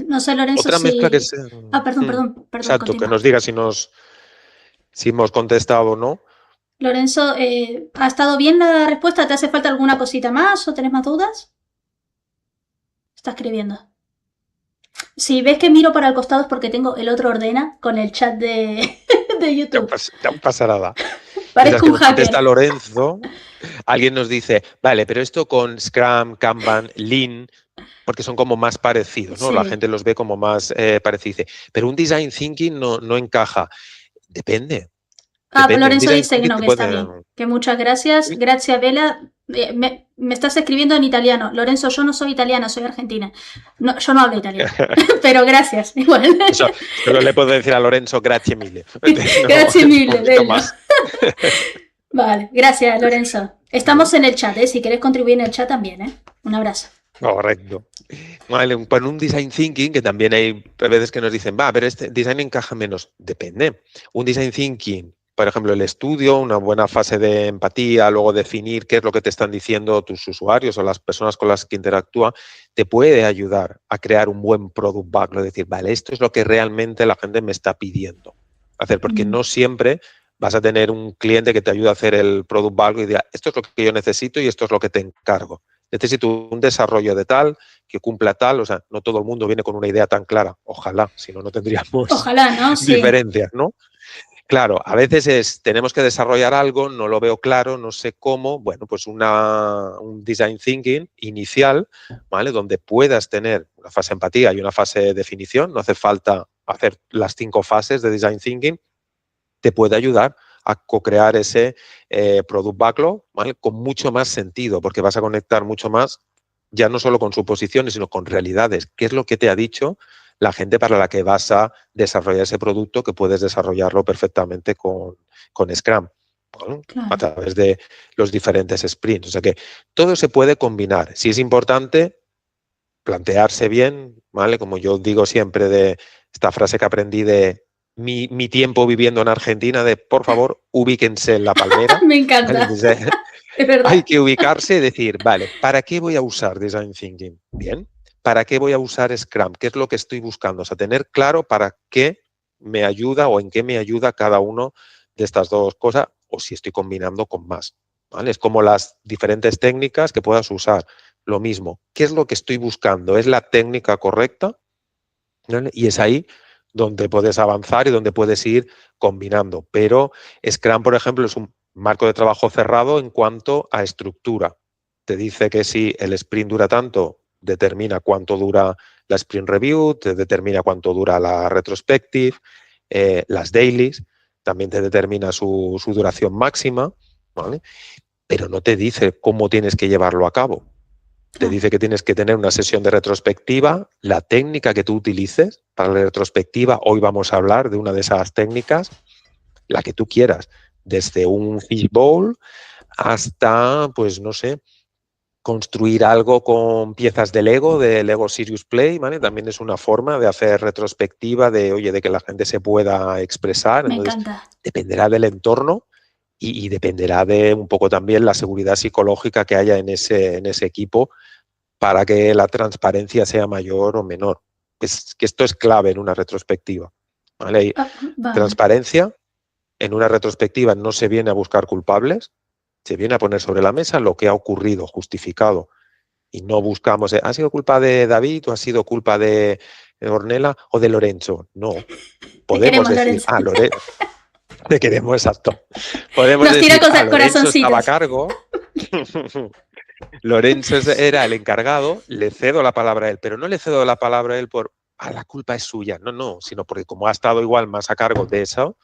No sé, Lorenzo, otra mezcla que sea... perdón. Exacto, continúa. que nos diga si hemos contestado o no. Lorenzo, ¿ha estado bien la respuesta? ¿Te hace falta alguna cosita más o tenés más dudas? Está escribiendo. Si ves que miro para el costado es porque tengo el otro ordena con el chat de YouTube. No pasa nada. Parezco un hacker. Contesta Lorenzo, alguien nos dice, vale, pero esto con Scrum, Kanban, Lean, porque son como más parecidos, ¿no? Sí. La gente los ve como más parecidos. Pero un design thinking no encaja. Depende. Pues Lorenzo dice que no, que está bien. Que muchas gracias. ¿Sí? Gracias, Vela. Me estás escribiendo en italiano. Lorenzo, yo no soy italiana, soy argentina. No, yo no hablo italiano. Pero gracias, igual. Solo le puedo decir a Lorenzo, grazie mille. Grazie mille, Vela. Vale, gracias, Lorenzo. Estamos en el chat, ¿eh? Si querés contribuir en el chat también, ¿eh? Un abrazo. Correcto. Vale, con un design thinking, que también hay veces que nos dicen, va, pero este design encaja menos. Depende. Un design thinking, por ejemplo, el estudio, una buena fase de empatía, luego definir qué es lo que te están diciendo tus usuarios o las personas con las que interactúa, te puede ayudar a crear un buen product backlog, es decir, vale, esto es lo que realmente la gente me está pidiendo hacer, porque no siempre vas a tener un cliente que te ayude a hacer el product backlog y diga, esto es lo que yo necesito y esto es lo que te encargo. Necesito un desarrollo de tal, que cumpla tal, o sea, no todo el mundo viene con una idea tan clara, ojalá, si no, no tendríamos Ojalá, ¿no? Sí. diferencias, ¿no? Claro, a veces tenemos que desarrollar algo, no lo veo claro, no sé cómo, bueno, pues un design thinking inicial, ¿vale? Donde puedas tener una fase de empatía y una fase de definición, no hace falta hacer las 5 fases de design thinking, te puede ayudar a co-crear ese product backlog, ¿vale? Con mucho más sentido, porque vas a conectar mucho más, ya no solo con suposiciones, sino con realidades. ¿Qué es lo que te ha dicho la gente para la que vas a desarrollar ese producto, que puedes desarrollarlo perfectamente con Scrum, ¿no? Claro. A través de los diferentes sprints? O sea que todo se puede combinar. Sí es importante plantearse bien, ¿vale? Como yo digo siempre, de esta frase que aprendí de mi tiempo viviendo en Argentina, de por favor, ubíquense en la palmera. Me encanta. ¿Vale? Es verdad. Hay que ubicarse y decir, vale, ¿para qué voy a usar Design Thinking? Bien. ¿Para qué voy a usar Scrum? ¿Qué es lo que estoy buscando? O sea, tener claro para qué me ayuda o en qué me ayuda cada uno de estas dos cosas, o si estoy combinando con más, ¿vale? Es como las diferentes técnicas que puedas usar. Lo mismo, ¿qué es lo que estoy buscando? ¿Es la técnica correcta? ¿Vale? Y es ahí donde puedes avanzar y donde puedes ir combinando. Pero Scrum, por ejemplo, es un marco de trabajo cerrado en cuanto a estructura. Te dice que si el sprint dura tanto, determina cuánto dura la sprint review, te determina cuánto dura la retrospective, las dailies, también te determina su duración máxima, ¿vale? Pero no te dice cómo tienes que llevarlo a cabo. Te dice que tienes que tener una sesión de retrospectiva, la técnica que tú utilices para la retrospectiva. Hoy vamos a hablar de una de esas técnicas, la que tú quieras, desde un fishbowl hasta, pues no sé, construir algo con piezas de Lego Serious Play, ¿vale? También es una forma de hacer retrospectiva de, oye, de que la gente se pueda expresar. Me Entonces, encanta. dependerá del entorno y dependerá de un poco también la seguridad psicológica que haya en ese equipo para que la transparencia sea mayor o menor. Es que esto es clave en una retrospectiva, ¿vale? Hay Vale. transparencia. En una retrospectiva no se viene a buscar culpables, se viene a poner sobre la mesa lo que ha ocurrido, justificado. Y no buscamos, ¿ha sido culpa de David o ha sido culpa de Ornella o de Lorenzo? No. Te Podemos queremos, decir, Lorenzo. te queremos, exacto. Podemos Nos tira decir, Lorenzo estaba a corazoncitos. cargo. Lorenzo era el encargado, le cedo la palabra a él, pero no le cedo la palabra a él por, la culpa es suya, no, sino porque como ha estado igual más a cargo de eso,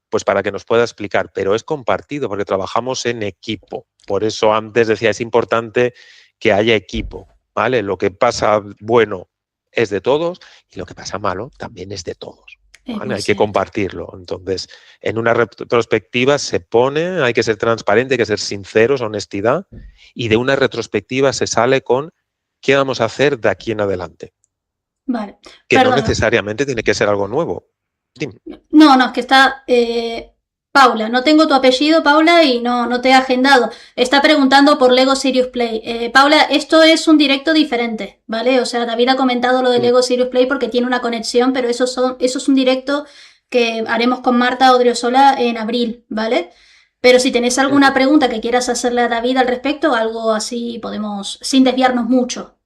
pues para que nos pueda explicar, pero es compartido porque trabajamos en equipo. Por eso antes decía, es importante que haya equipo, ¿vale? Lo que pasa bueno es de todos y lo que pasa malo también es de todos. ¿Vale? Hay que compartirlo. Entonces, en una retrospectiva se pone, hay que ser transparente, hay que ser sinceros, honestidad, y de una retrospectiva se sale con qué vamos a hacer de aquí en adelante. Vale. Que Perdón. no necesariamente tiene que ser algo nuevo. Dime. No, es que está Paula. No tengo tu apellido, Paula, y no te he agendado. Está preguntando por Lego Serious Play. Paula, esto es un directo diferente, ¿vale? O sea, David ha comentado lo de Lego Serious Play porque tiene una conexión, pero eso es un directo que haremos con Marta Odriozola en abril, ¿vale? Pero si tenés alguna pregunta que quieras hacerle a David al respecto, algo así podemos, sin desviarnos mucho,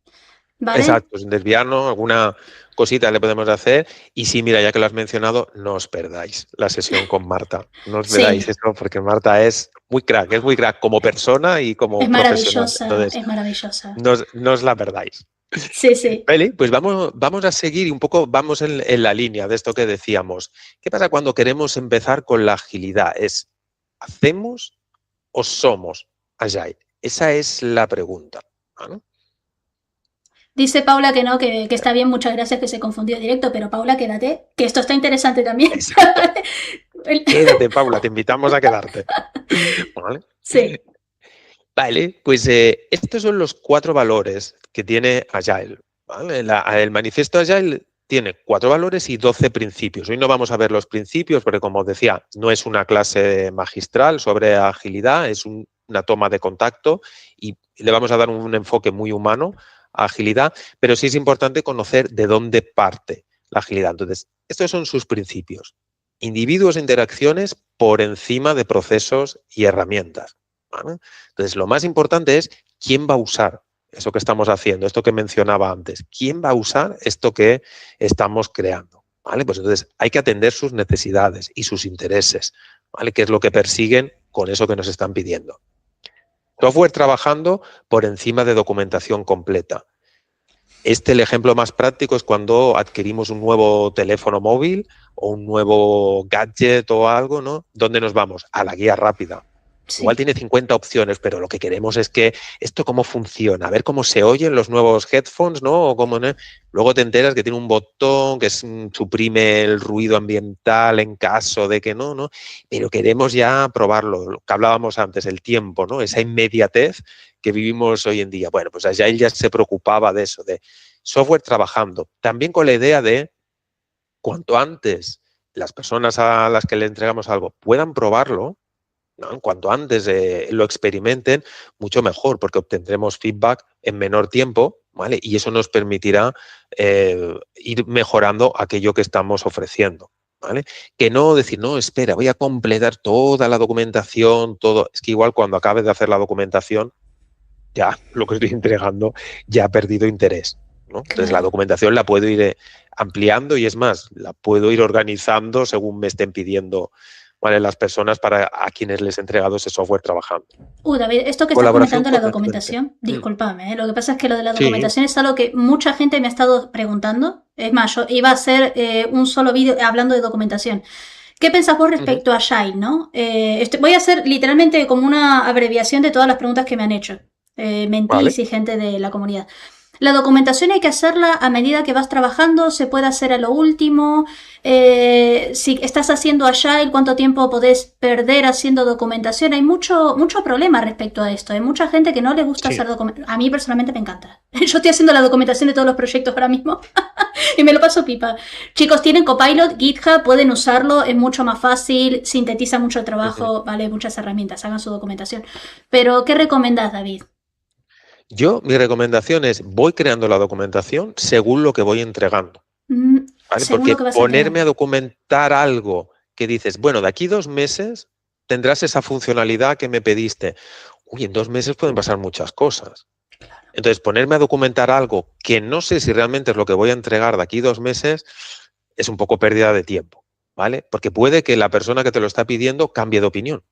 ¿vale? Exacto, sin desviarnos, alguna cosita le podemos hacer. Y sí, mira, ya que lo has mencionado, no os perdáis la sesión con Marta. No os perdáis esto porque Marta es muy crack como persona y como profesional. Entonces, es maravillosa. No os la perdáis. Sí. Vale, pues vamos a seguir y un poco vamos en la línea de esto que decíamos. ¿Qué pasa cuando queremos empezar con la agilidad? ¿Es hacemos o somos agile? Esa es la pregunta, ¿no? Dice Paula que no, que está bien, muchas gracias, que se confundió directo, pero Paula, quédate, que esto está interesante también. Exacto. Quédate, Paula, te invitamos a quedarte. ¿Vale? Sí. Vale, pues estos son los 4 valores que tiene Agile. ¿Vale? El manifiesto Agile tiene 4 valores y 12 principios. Hoy no vamos a ver los principios porque, como os decía, no es una clase magistral sobre agilidad, es una toma de contacto y le vamos a dar un enfoque muy humano a agilidad, pero sí es importante conocer de dónde parte la agilidad. Entonces, estos son sus principios. Individuos e interacciones por encima de procesos y herramientas. ¿Vale? Entonces, lo más importante es quién va a usar eso que estamos haciendo, esto que mencionaba antes. ¿Quién va a usar esto que estamos creando? ¿Vale? Pues entonces hay que atender sus necesidades y sus intereses, ¿vale? ¿Qué es lo que persiguen con eso que nos están pidiendo? Software trabajando por encima de documentación completa. El ejemplo más práctico es cuando adquirimos un nuevo teléfono móvil o un nuevo gadget o algo, ¿no? ¿Dónde nos vamos? A la guía rápida. Sí. Igual tiene 50 opciones, pero lo que queremos es que esto cómo funciona, a ver cómo se oyen los nuevos headphones, ¿no? O cómo, ¿no? Luego te enteras que tiene un botón que suprime el ruido ambiental en caso de que no, ¿no? Pero queremos ya probarlo, lo que hablábamos antes, el tiempo, ¿no? Esa inmediatez que vivimos hoy en día. Bueno, pues Agile ya se preocupaba de eso, de software trabajando. También con la idea de cuanto antes las personas a las que le entregamos algo puedan probarlo, ¿no? Cuanto antes lo experimenten, mucho mejor, porque obtendremos feedback en menor tiempo, ¿vale? Y eso nos permitirá ir mejorando aquello que estamos ofreciendo, ¿vale? Que no decir, no, espera, voy a completar toda la documentación, todo. Es que igual cuando acabe de hacer la documentación, ya lo que estoy entregando ya ha perdido interés, ¿no? Entonces la documentación la puedo ir ampliando y es más, la puedo ir organizando según me estén pidiendo, ¿vale? Las personas a quienes les he entregado ese software trabajando. David, esto que estás comentando, la documentación, discúlpame, lo que pasa es que lo de la documentación es algo que mucha gente me ha estado preguntando. Es más, yo iba a hacer un solo vídeo hablando de documentación. ¿Qué pensás vos respecto a Agile, no? Voy a hacer literalmente como una abreviación de todas las preguntas que me han hecho. Mentís y gente de la comunidad. La documentación hay que hacerla a medida que vas trabajando, se puede hacer a lo último. Si estás haciendo Agile, ¿cuánto tiempo podés perder haciendo documentación? Hay mucho problema respecto a esto. Hay mucha gente que no le gusta hacer documentación. A mí personalmente me encanta. Yo estoy haciendo la documentación de todos los proyectos ahora mismo y me lo paso pipa. Chicos, tienen Copilot, GitHub, pueden usarlo, es mucho más fácil, sintetiza mucho el trabajo, vale, muchas herramientas, hagan su documentación. Pero, ¿qué recomendás, David? Mi recomendación es, voy creando la documentación según lo que voy entregando. ¿Vale? Porque ponerme a documentar algo que dices, bueno, de aquí 2 meses tendrás esa funcionalidad que me pediste. Uy, en 2 meses pueden pasar muchas cosas. Entonces, ponerme a documentar algo que no sé si realmente es lo que voy a entregar de aquí 2 meses es un poco pérdida de tiempo, ¿vale? Porque puede que la persona que te lo está pidiendo cambie de opinión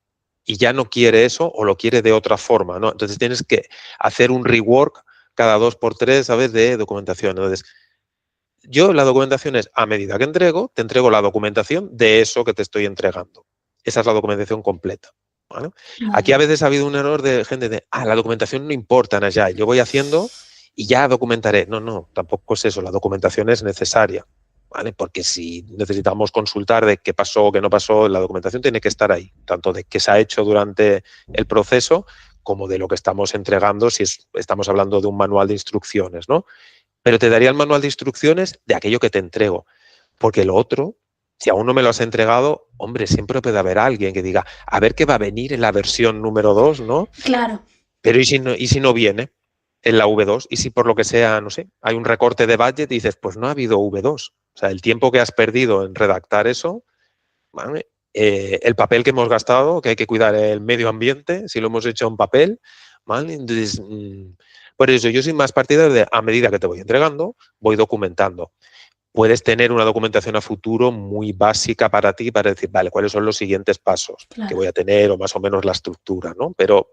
y ya no quiere eso o lo quiere de otra forma, ¿no? Entonces tienes que hacer un rework cada 2x3, ¿sabes? De documentación. Entonces, yo la documentación es, a medida que te entrego la documentación de eso que te estoy entregando. Esa es la documentación completa, ¿vale? Aquí a veces ha habido un error de gente de, la documentación no importa en Agile, yo voy haciendo y ya documentaré. No, tampoco es eso, la documentación es necesaria, ¿vale? Porque si necesitamos consultar de qué pasó o qué no pasó, la documentación tiene que estar ahí, tanto de qué se ha hecho durante el proceso como de lo que estamos entregando si estamos hablando de un manual de instrucciones, ¿no? Pero te daría el manual de instrucciones de aquello que te entrego, porque lo otro, si aún no me lo has entregado, hombre, siempre puede haber alguien que diga, a ver qué va a venir en la versión número 2, ¿no? Claro. Pero ¿y si no viene en la V2? Y si por lo que sea, no sé, hay un recorte de budget y dices, pues no ha habido V2. O sea, el tiempo que has perdido en redactar eso, ¿vale? El papel que hemos gastado, que hay que cuidar el medio ambiente, si lo hemos hecho en papel, ¿vale? Entonces, por eso yo soy más partidario de, a medida que te voy entregando, voy documentando. Puedes tener una documentación a futuro muy básica para ti, para decir, vale, ¿cuáles son los siguientes pasos que voy a tener o más o menos la estructura, ¿no? Pero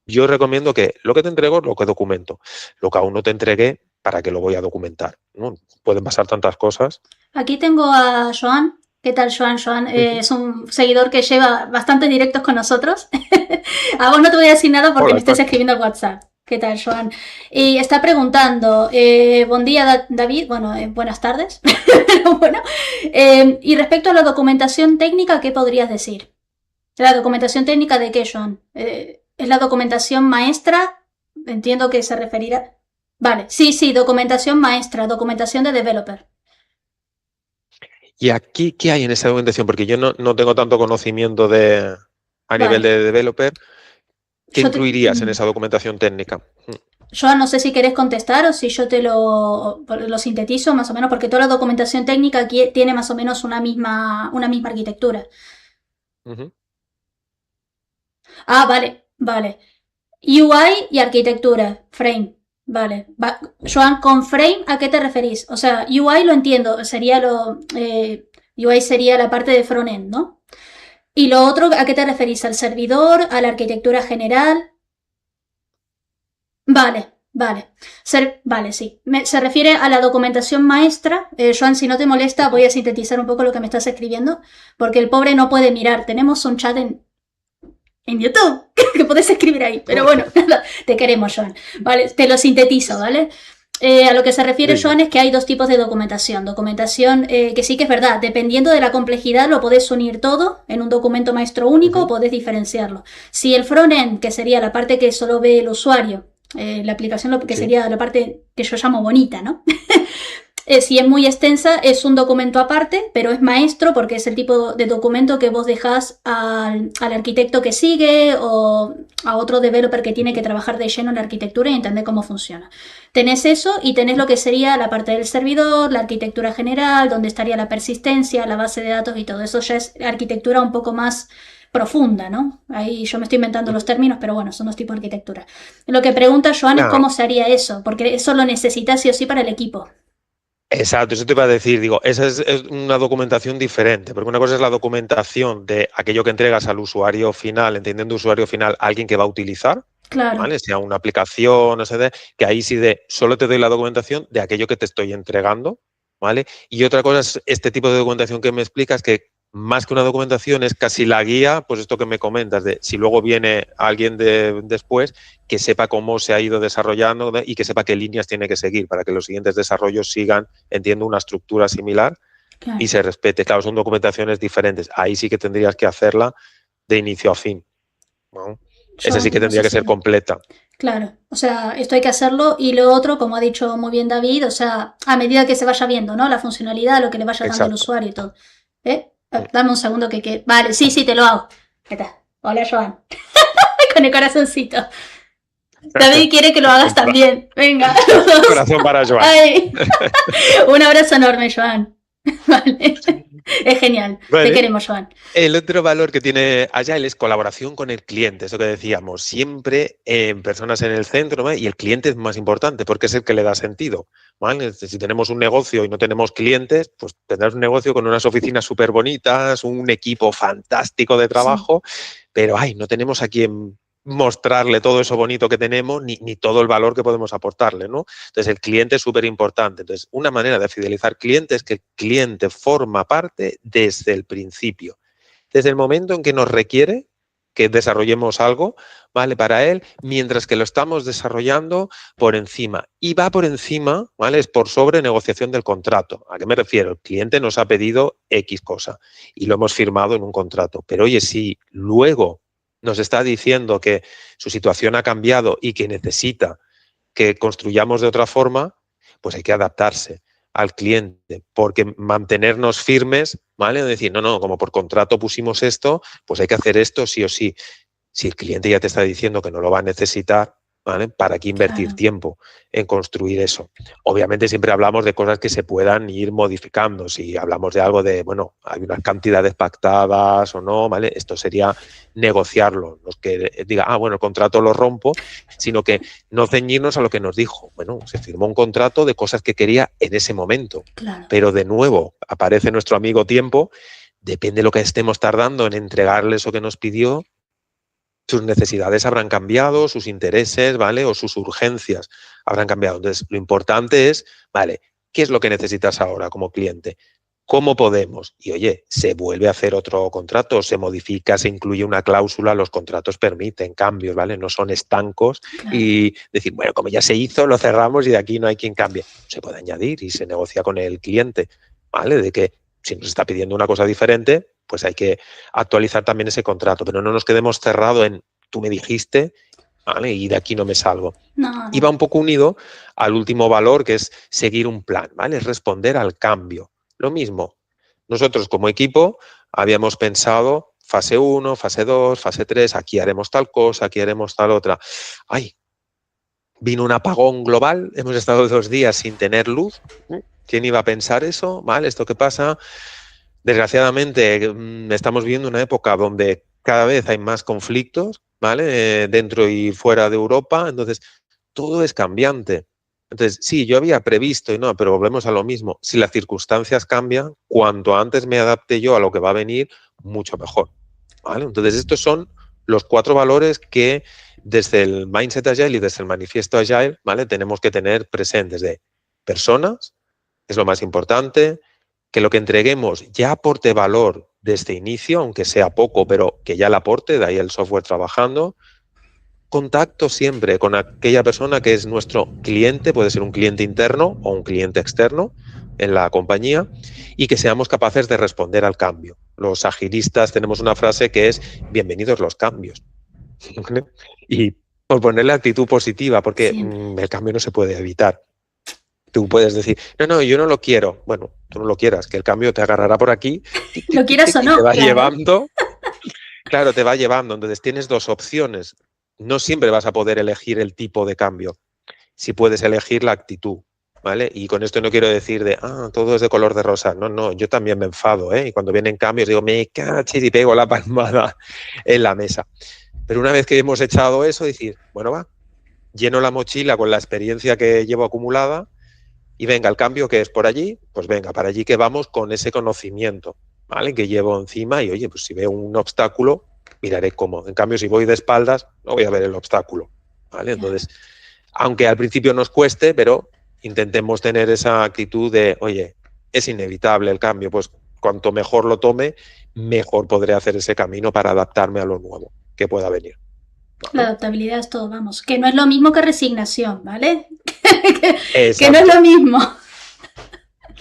yo recomiendo que lo que te entrego es lo que documento. Lo que aún no te entregué, ¿para qué lo voy a documentar? ¿No? Pueden pasar tantas cosas. Aquí tengo a Joan. ¿Qué tal, Joan? Joan es un seguidor que lleva bastantes directos con nosotros. A vos no te voy a decir nada porque me estés escribiendo al WhatsApp. ¿Qué tal, Joan? Y está preguntando, buen día, David. Bueno, buenas tardes. Bueno, y respecto a la documentación técnica, ¿qué podrías decir? ¿La documentación técnica de qué, Joan? es la documentación maestra, entiendo que se referirá... Vale, sí, documentación maestra, documentación de developer. ¿Y aquí qué hay en esa documentación? Porque yo no tengo tanto conocimiento a nivel Vale. de developer. ¿Qué Yo incluirías en esa documentación técnica? Yo no sé si querés contestar o si yo te lo sintetizo más o menos, porque toda la documentación técnica aquí tiene más o menos una misma arquitectura. Ujú. Ah, vale. UI y arquitectura, frame. Vale. Joan, con frame, ¿a qué te referís? O sea, UI lo entiendo, UI sería la parte de frontend, ¿no? Y lo otro, ¿a qué te referís? ¿Al servidor? ¿A la arquitectura general? Vale. Vale, sí. Se refiere a la documentación maestra. Joan, si no te molesta, voy a sintetizar un poco lo que me estás escribiendo, porque el pobre no puede mirar. Tenemos un chat en YouTube que podés escribir ahí, pero bueno, te queremos, Joan. Vale, te lo sintetizo, ¿vale? A lo que se refiere, Joan, es que hay dos tipos de documentación. Documentación que sí que es verdad, dependiendo de la complejidad, lo podés unir todo en un documento maestro único o podés diferenciarlo. Si el frontend, que sería la parte que solo ve el usuario, la aplicación que sería la parte que yo llamo bonita, ¿no? Si es muy extensa, es un documento aparte, pero es maestro porque es el tipo de documento que vos dejás al arquitecto que sigue o a otro developer que tiene que trabajar de lleno en la arquitectura y entender cómo funciona. Tenés eso y tenés lo que sería la parte del servidor, la arquitectura general, donde estaría la persistencia, la base de datos y todo eso ya es arquitectura un poco más profunda, ¿no? Ahí yo me estoy inventando los términos, pero bueno, son dos tipos de arquitectura. Lo que pregunta Joan es Claro, cómo se haría eso, porque eso lo necesitas sí o sí para el equipo. exacto, eso te iba a decir, digo, esa es una documentación diferente, porque una cosa es la documentación de aquello que entregas al usuario final, entendiendo usuario final, alguien que va a utilizar, Claro. ¿vale? Sea una aplicación, no sé, que ahí sí solo te doy la documentación de aquello que te estoy entregando, ¿vale? Y otra cosa es este tipo de documentación que me explicas, que más que una documentación es casi la guía, pues esto que me comentas, de si luego viene alguien después, que sepa cómo se ha ido desarrollando y que sepa qué líneas tiene que seguir para que los siguientes desarrollos sigan, entiendo, una estructura similar y Claro. se respete. Claro, son documentaciones diferentes. Ahí sí que tendrías que hacerla de inicio a fin, ¿no? Esa Yo sí que no sé tendría que ser si. completa. Claro. O sea, esto hay que hacerlo. Y lo otro, como ha dicho muy bien David, o sea, a medida que se vaya viendo, ¿no? La funcionalidad, lo que le vaya dando el Exacto. usuario y todo. ¿Eh? Dame un segundo que. Vale, sí, te lo hago. Ahí está. Hola, Joan. Con el corazoncito. David quiere que lo hagas también. Venga, los dos. Corazón para Joan. Ay. Un abrazo enorme, Joan. Vale. Es genial. Te Vale. queremos, Joan. El otro valor que tiene Agile es colaboración con el cliente, eso que decíamos, siempre en personas en el centro, ¿vale? Y el cliente es más importante porque es el que le da sentido, ¿vale? Si tenemos un negocio y no tenemos clientes, pues tendrás un negocio con unas oficinas súper bonitas, un equipo fantástico de Sí, trabajo, pero no tenemos a quien mostrarle todo eso bonito que tenemos ni todo el valor que podemos aportarle, ¿no? Entonces, el cliente es súper importante. Entonces, una manera de fidelizar clientes es que el cliente forma parte desde el principio. Desde el momento en que nos requiere que desarrollemos algo, ¿vale? Para él, mientras que lo estamos desarrollando por encima. Y va por encima, ¿vale? Es por sobre negociación del contrato. ¿A qué me refiero? El cliente nos ha pedido X cosa y lo hemos firmado en un contrato. Pero oye, si luego nos está diciendo que su situación ha cambiado y que necesita que construyamos de otra forma, pues hay que adaptarse al cliente, porque mantenernos firmes, ¿vale? Decir, no, como por contrato pusimos esto, pues hay que hacer esto sí o sí. Si el cliente ya te está diciendo que no lo va a necesitar, ¿vale? ¿Para qué invertir claro. tiempo en construir eso? Obviamente siempre hablamos de cosas que se puedan ir modificando. Si hablamos de algo de, bueno, hay unas cantidades pactadas o no, ¿vale? Esto sería negociarlo. No es que diga, bueno, el contrato lo rompo, sino que no ceñirnos a lo que nos dijo. Bueno, se firmó un contrato de cosas que quería en ese momento. Claro. Pero de nuevo, aparece nuestro amigo tiempo, depende de lo que estemos tardando en entregarle eso que nos pidió, sus necesidades habrán cambiado, sus intereses, ¿vale? O sus urgencias habrán cambiado. Entonces, lo importante es, ¿vale? ¿Qué es lo que necesitas ahora como cliente? ¿Cómo podemos? Y oye, se vuelve a hacer otro contrato, se modifica, se incluye una cláusula, los contratos permiten cambios, ¿vale? No son estancos Claro. y decir, bueno, como ya se hizo, lo cerramos y de aquí no hay quien cambie. Se puede añadir y se negocia con el cliente, ¿vale? De que si nos está pidiendo una cosa diferente, pues hay que actualizar también ese contrato, pero no nos quedemos cerrados en tú me dijiste, ¿vale? Y de aquí no me salgo. No. Y va un poco unido al último valor, que es seguir un plan, ¿vale? Es responder al cambio. Lo mismo, nosotros como equipo habíamos pensado fase 1, fase 2, fase 3, aquí haremos tal cosa, aquí haremos tal otra. ¡Ay! Vino un apagón global, hemos estado 2 días sin tener luz. ¿Quién iba a pensar eso? ¿Vale? ¿Esto qué pasa? Desgraciadamente, estamos viviendo una época donde cada vez hay más conflictos, ¿vale? Dentro y fuera de Europa, entonces todo es cambiante. Entonces, sí, yo había previsto, y no, pero volvemos a lo mismo. Si las circunstancias cambian, cuanto antes me adapte yo a lo que va a venir, mucho mejor, ¿vale? Entonces, estos son los 4 valores que desde el Mindset Agile y desde el Manifiesto Agile, ¿vale? Tenemos que tener presentes de personas, es lo más importante, que lo que entreguemos ya aporte valor desde inicio, aunque sea poco, pero que ya le aporte, de ahí el software trabajando. Contacto siempre con aquella persona que es nuestro cliente, puede ser un cliente interno o un cliente externo en la compañía, y que seamos capaces de responder al cambio. Los agilistas tenemos una frase que es bienvenidos los cambios. Y por ponerle actitud positiva, porque el cambio no se puede evitar. Tú puedes decir, no, yo no lo quiero. Bueno, tú no lo quieras, que el cambio te agarrará por aquí. Lo quieras o no. Te va llevando. Claro, te va llevando. Entonces tienes 2 opciones. No siempre vas a poder elegir el tipo de cambio. Si puedes elegir la actitud, ¿vale? Y con esto no quiero decir de, todo es de color de rosa. No, yo también me enfado, ¿eh? Y cuando vienen cambios digo, me cachis y pego la palmada en la mesa. Pero una vez que hemos echado eso, decir, bueno, va, lleno la mochila con la experiencia que llevo acumulada y venga, el cambio que es por allí, pues venga, para allí que vamos con ese conocimiento, ¿vale? Que llevo encima y, oye, pues si veo un obstáculo, miraré cómo. En cambio, si voy de espaldas, no voy a ver el obstáculo, ¿vale? Entonces, aunque al principio nos cueste, pero intentemos tener esa actitud de, oye, es inevitable el cambio, pues cuanto mejor lo tome, mejor podré hacer ese camino para adaptarme a lo nuevo que pueda venir. ¿Vale? La adaptabilidad es todo, vamos, que no es lo mismo que resignación, ¿vale? que no es lo mismo.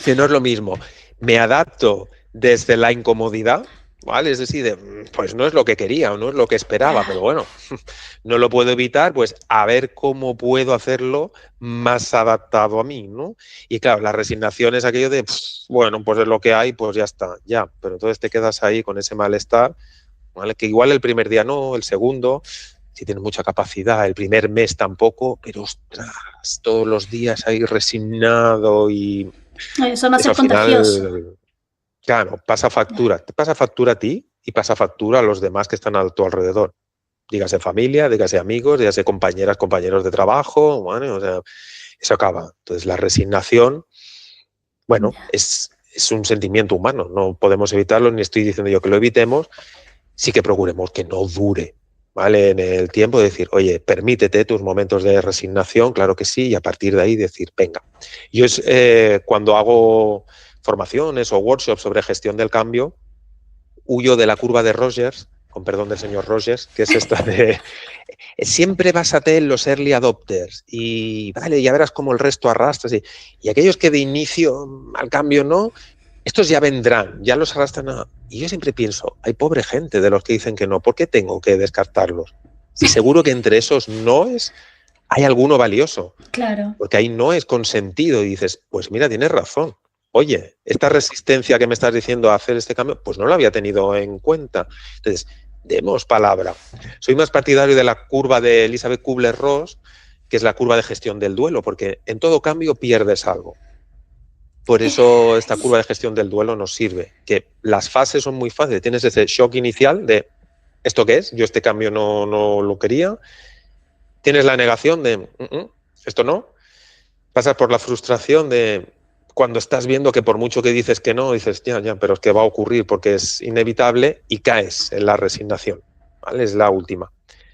Que no es lo mismo. Me adapto desde la incomodidad, ¿vale? Es decir, pues no es lo que quería o no es lo que esperaba, pero bueno, no lo puedo evitar, pues a ver cómo puedo hacerlo más adaptado a mí, ¿no? Y claro, la resignación es aquello de, bueno, pues es lo que hay, pues ya está, ya. Pero entonces te quedas ahí con ese malestar, ¿vale? Que igual el primer día no, el segundo, si tienes mucha capacidad, el primer mes tampoco, pero ostras, todos los días ahí resignado y... Eso va a ser contagioso. Claro, pasa factura. Te pasa factura a ti y pasa factura a los demás que están a tu alrededor. Dígase familia, dígase amigos, dígase compañeras, compañeros de trabajo, bueno, o sea, eso acaba. Entonces la resignación, bueno, es un sentimiento humano, no podemos evitarlo, ni estoy diciendo yo que lo evitemos, sí que procuremos que no dure, ¿vale? En el tiempo, decir, oye, permítete tus momentos de resignación, claro que sí, y a partir de ahí decir, venga. Yo es cuando hago formaciones o workshops sobre gestión del cambio, huyo de la curva de Rogers, con perdón del señor Rogers, que es esta de siempre básate en los early adopters y vale, ya verás cómo el resto arrastras y aquellos que de inicio al cambio no, estos ya vendrán, ya los arrastran a... Y yo siempre pienso, hay pobre gente de los que dicen que no, ¿por qué tengo que descartarlos? Si seguro que entre esos noes hay alguno valioso. Claro. Porque ahí no es consentido y dices, pues mira, tienes razón. Oye, esta resistencia que me estás diciendo a hacer este cambio, pues no lo había tenido en cuenta. Entonces, demos palabra. Soy más partidario de la curva de Elizabeth Kubler-Ross, que es la curva de gestión del duelo, porque en todo cambio pierdes algo. Por eso esta curva de gestión del duelo nos sirve, que las fases son muy fáciles. Tienes ese shock inicial de, ¿esto qué es? Yo este cambio no lo quería. Tienes la negación de, esto no. Pasas por la frustración de cuando estás viendo que por mucho que dices que no, dices, ya, pero es que va a ocurrir porque es inevitable y caes en la resignación, ¿vale? Es la última.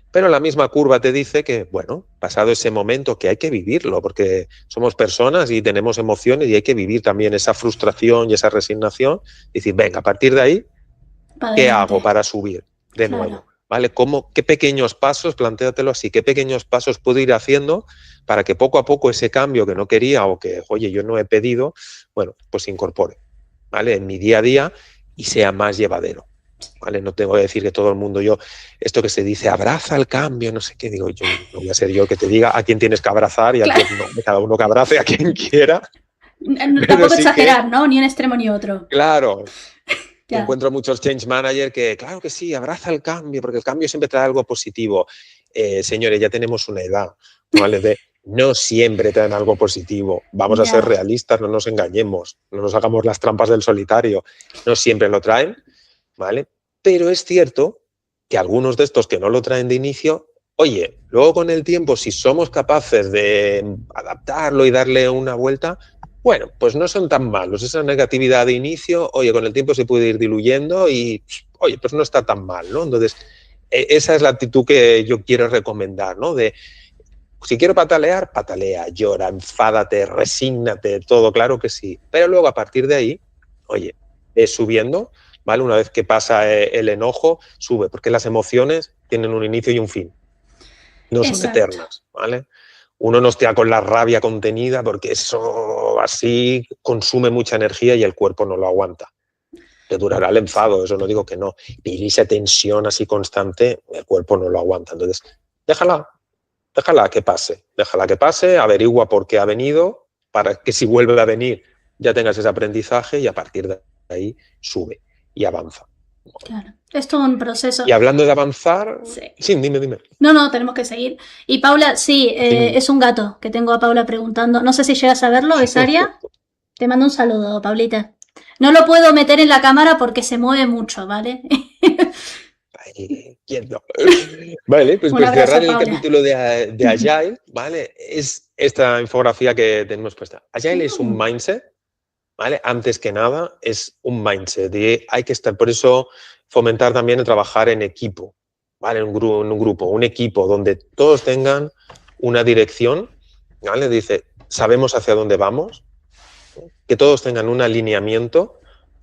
Pero la misma curva te dice que, bueno, pasado ese momento que hay que vivirlo, porque somos personas y tenemos emociones y hay que vivir también esa frustración y esa resignación y decir, venga, a partir de ahí, ¿qué hago para subir de nuevo? ¿Vale? ¿Qué pequeños pasos, plantéatelo así, qué pequeños pasos puedo ir haciendo para que poco a poco ese cambio que no quería o que, oye, yo no he pedido, bueno, pues se incorpore, ¿vale? En mi día a día y sea más llevadero. ¿vale? No tengo que decir que todo el mundo, esto que se dice, abraza el cambio, no sé qué, digo, yo no voy a ser yo el que te diga a quién tienes que abrazar y a quién no, cada uno que abrace a quien quiera. Tampoco sí exagerar, ¿no? Ni un extremo ni otro. Claro. Encuentro muchos change managers que, claro que sí, abraza el cambio, porque el cambio siempre trae algo positivo. Señores, ya tenemos una edad, ¿vale? No siempre traen algo positivo. Vamos a ser realistas, no nos engañemos, no nos hagamos las trampas del solitario. No siempre lo traen, ¿vale? Pero es cierto que algunos de estos que no lo traen de inicio, oye, luego con el tiempo, si somos capaces de adaptarlo y darle una vuelta, bueno, pues no son tan malos. Esa negatividad de inicio, oye, con el tiempo se puede ir diluyendo y, oye, pues no está tan mal, ¿no? Entonces, esa es la actitud que yo quiero recomendar, ¿no? De, si quiero patalear, patalea, llora, enfádate, resígnate, todo, claro que sí. Pero luego, a partir de ahí, oye, subiendo, ¿vale? Una vez que pasa el enojo, sube, porque las emociones tienen un inicio y un fin. No son eternas, ¿vale? Uno no esté con la rabia contenida porque eso así consume mucha energía y el cuerpo no lo aguanta. Te durará el enfado, eso no digo que no. Pero esa tensión así constante, el cuerpo no lo aguanta. Entonces, déjala que pase, averigua por qué ha venido, para que si vuelve a venir ya tengas ese aprendizaje y a partir de ahí sube y avanza. Claro, es todo un proceso. Y hablando de avanzar, sí, dime. No, tenemos que seguir. Y Paula, sí, es un gato que tengo a Paula preguntando. No sé si llegas a verlo, ¿es Aria? Te mando un saludo, Paulita. No lo puedo meter en la cámara porque se mueve mucho, ¿vale? Ay, ¿quién no? Vale, pues cerrar el capítulo de Agile, ¿vale? Es esta infografía que tenemos puesta. Agile es un mindset, ¿vale? Antes que nada, es un mindset. Y hay que estar, por eso, fomentar también el trabajar en equipo, ¿vale? En un grupo, un equipo donde todos tengan una dirección, ¿vale? Dice, sabemos hacia dónde vamos, que todos tengan un alineamiento.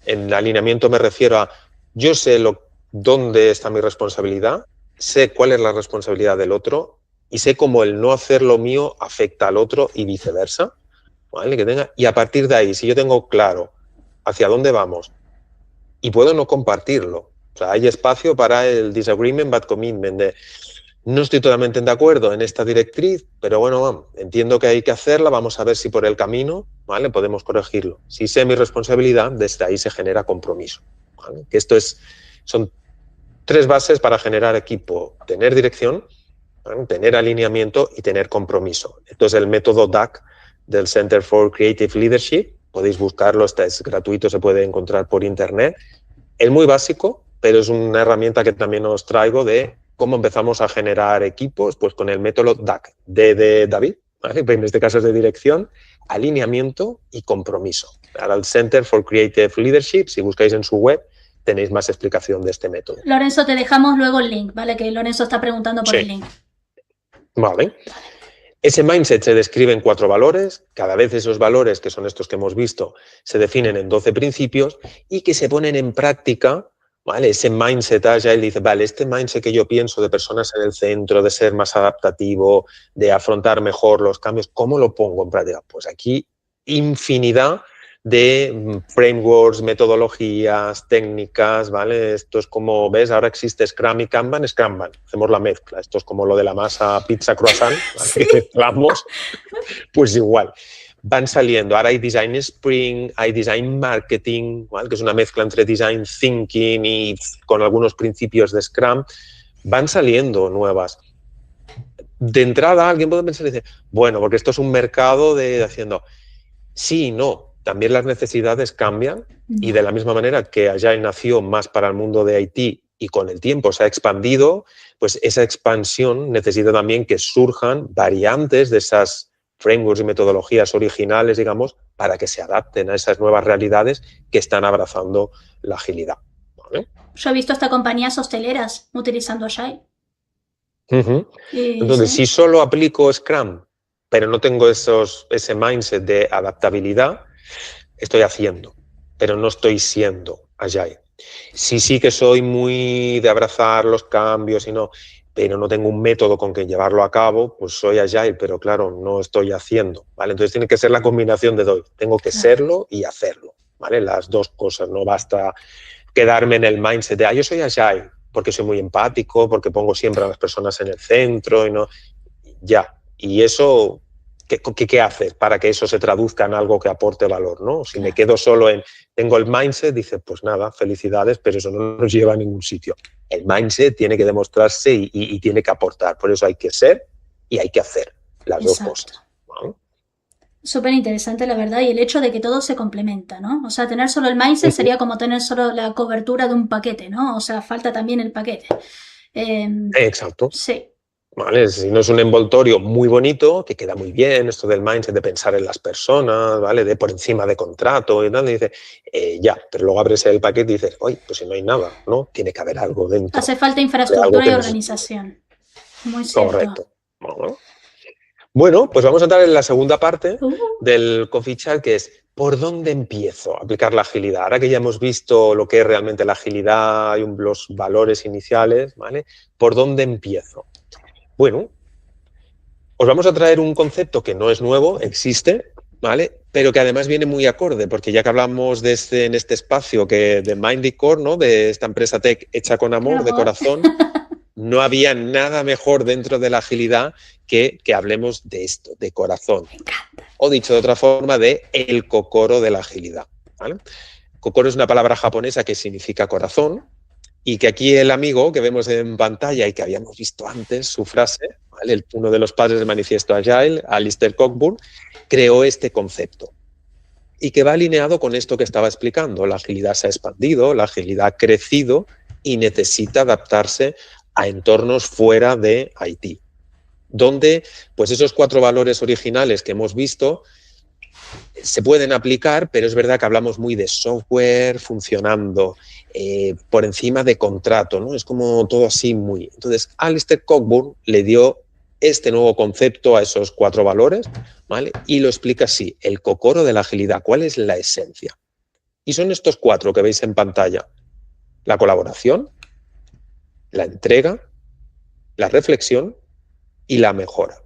En el alineamiento me refiero a, yo sé dónde está mi responsabilidad, sé cuál es la responsabilidad del otro y sé cómo el no hacer lo mío afecta al otro y viceversa, ¿vale? Y a partir de ahí, si yo tengo claro hacia dónde vamos y puedo no compartirlo, o sea, hay espacio para el disagreement but commitment, de no estoy totalmente de acuerdo en esta directriz, pero bueno, entiendo que hay que hacerla, vamos a ver si por el camino, ¿vale? Podemos corregirlo. Si sé mi responsabilidad, desde ahí se genera compromiso, ¿vale? Que son 3 bases para generar equipo: tener dirección, ¿vale? Tener alineamiento y tener compromiso. Esto es el método DAC del Center for Creative Leadership. Podéis buscarlo, es gratuito, se puede encontrar por internet. Es muy básico, pero es una herramienta que también os traigo de cómo empezamos a generar equipos, pues con el método DAC, D de David, ¿vale? En este caso es de dirección, alineamiento y compromiso. Ahora el Center for Creative Leadership, si buscáis en su web, tenéis más explicación de este método. Lorenzo, te dejamos luego el link, ¿vale? Que Lorenzo está preguntando por el link. Vale. Ese mindset se describe en 4 valores. Cada vez esos valores, que son estos que hemos visto, se definen en 12 principios y que se ponen en práctica, ¿vale? Ese mindset Agile dice, vale, este mindset que yo pienso de personas en el centro, de ser más adaptativo, de afrontar mejor los cambios, ¿cómo lo pongo en práctica? Pues aquí infinidad de frameworks, metodologías, técnicas, ¿vale? Esto es como, ¿ves? Ahora existe Scrum y Kanban, hacemos la mezcla. Esto es como lo de la masa pizza croissant, ¿vale? Sí. Mezclamos, pues igual. Van saliendo, ahora hay Design Sprint, hay Design Marketing, ¿vale? Que es una mezcla entre Design Thinking y con algunos principios de Scrum. Van saliendo nuevas. De entrada, alguien puede pensar y decir, bueno, porque esto es un mercado de haciendo... Sí y no. También las necesidades cambian y de la misma manera que Agile nació más para el mundo de IT y con el tiempo se ha expandido, pues esa expansión necesita también que surjan variantes de esas frameworks y metodologías originales, digamos, para que se adapten a esas nuevas realidades que están abrazando la agilidad, ¿vale? Yo he visto hasta compañías hosteleras utilizando Agile. Entonces, si solo aplico Scrum, pero no tengo ese mindset de adaptabilidad, estoy haciendo, pero no estoy siendo Agile. Sí que soy muy de abrazar los cambios, pero no tengo un método con que llevarlo a cabo, pues soy Agile, pero claro, no estoy haciendo, ¿vale? Entonces tiene que ser la combinación de dos. Tengo que serlo y hacerlo, ¿vale? Las dos cosas, no basta quedarme en el mindset de, yo soy agile, porque soy muy empático, porque pongo siempre a las personas en el centro, y no, ya. Y eso, ¿qué haces para que eso se traduzca en algo que aporte valor, ¿no? Si me quedo solo en, tengo el mindset, dices, pues nada, felicidades, pero eso no nos lleva a ningún sitio. El mindset tiene que demostrarse y tiene que aportar. Por eso hay que ser y hay que hacer las dos cosas, ¿no? Súper interesante, la verdad, y el hecho de que todo se complementa, ¿no? O sea, tener solo el mindset sería como tener solo la cobertura de un paquete, ¿no? O sea, falta también el paquete. Exacto. Sí. ¿Vale? Si no es un envoltorio muy bonito, que queda muy bien, esto del mindset de pensar en las personas, ¿vale? De por encima de contrato y tal, y dices, ya, pero luego abres el paquete y dices, oye, pues si no hay nada, ¿no? Tiene que haber algo dentro. Hace falta infraestructura y organización. Muy cierto. Correcto. Bueno, pues vamos a entrar en la segunda parte del Coffee Chat, que es ¿por dónde empiezo a aplicar la agilidad? Ahora que ya hemos visto lo que es realmente la agilidad y los valores iniciales, ¿vale? ¿Por dónde empiezo? Bueno, os vamos a traer un concepto que no es nuevo, existe, ¿vale? Pero que además viene muy acorde, porque ya que hablamos de en este espacio de Mindy Core, ¿no? De esta empresa tech hecha con amor, de corazón, no había nada mejor dentro de la agilidad que hablemos de esto, de corazón. Me encanta. O dicho de otra forma, de el kokoro de la agilidad, ¿vale? Kokoro es una palabra japonesa que significa corazón, y que aquí el amigo que vemos en pantalla y que habíamos visto antes, su frase, ¿vale? Uno de los padres del manifiesto Agile, Alistair Cockburn, creó este concepto y que va alineado con esto que estaba explicando. La agilidad se ha expandido, la agilidad ha crecido y necesita adaptarse a entornos fuera de IT, donde pues esos 4 valores originales que hemos visto se pueden aplicar, pero es verdad que hablamos muy de software funcionando por encima de contrato, ¿no? Es como todo así muy... Entonces, Alistair Cockburn le dio este nuevo concepto a esos 4 valores, ¿vale? Y lo explica así, el kokoro de la agilidad, ¿cuál es la esencia? Y son estos 4 que veis en pantalla: la colaboración, la entrega, la reflexión y la mejora.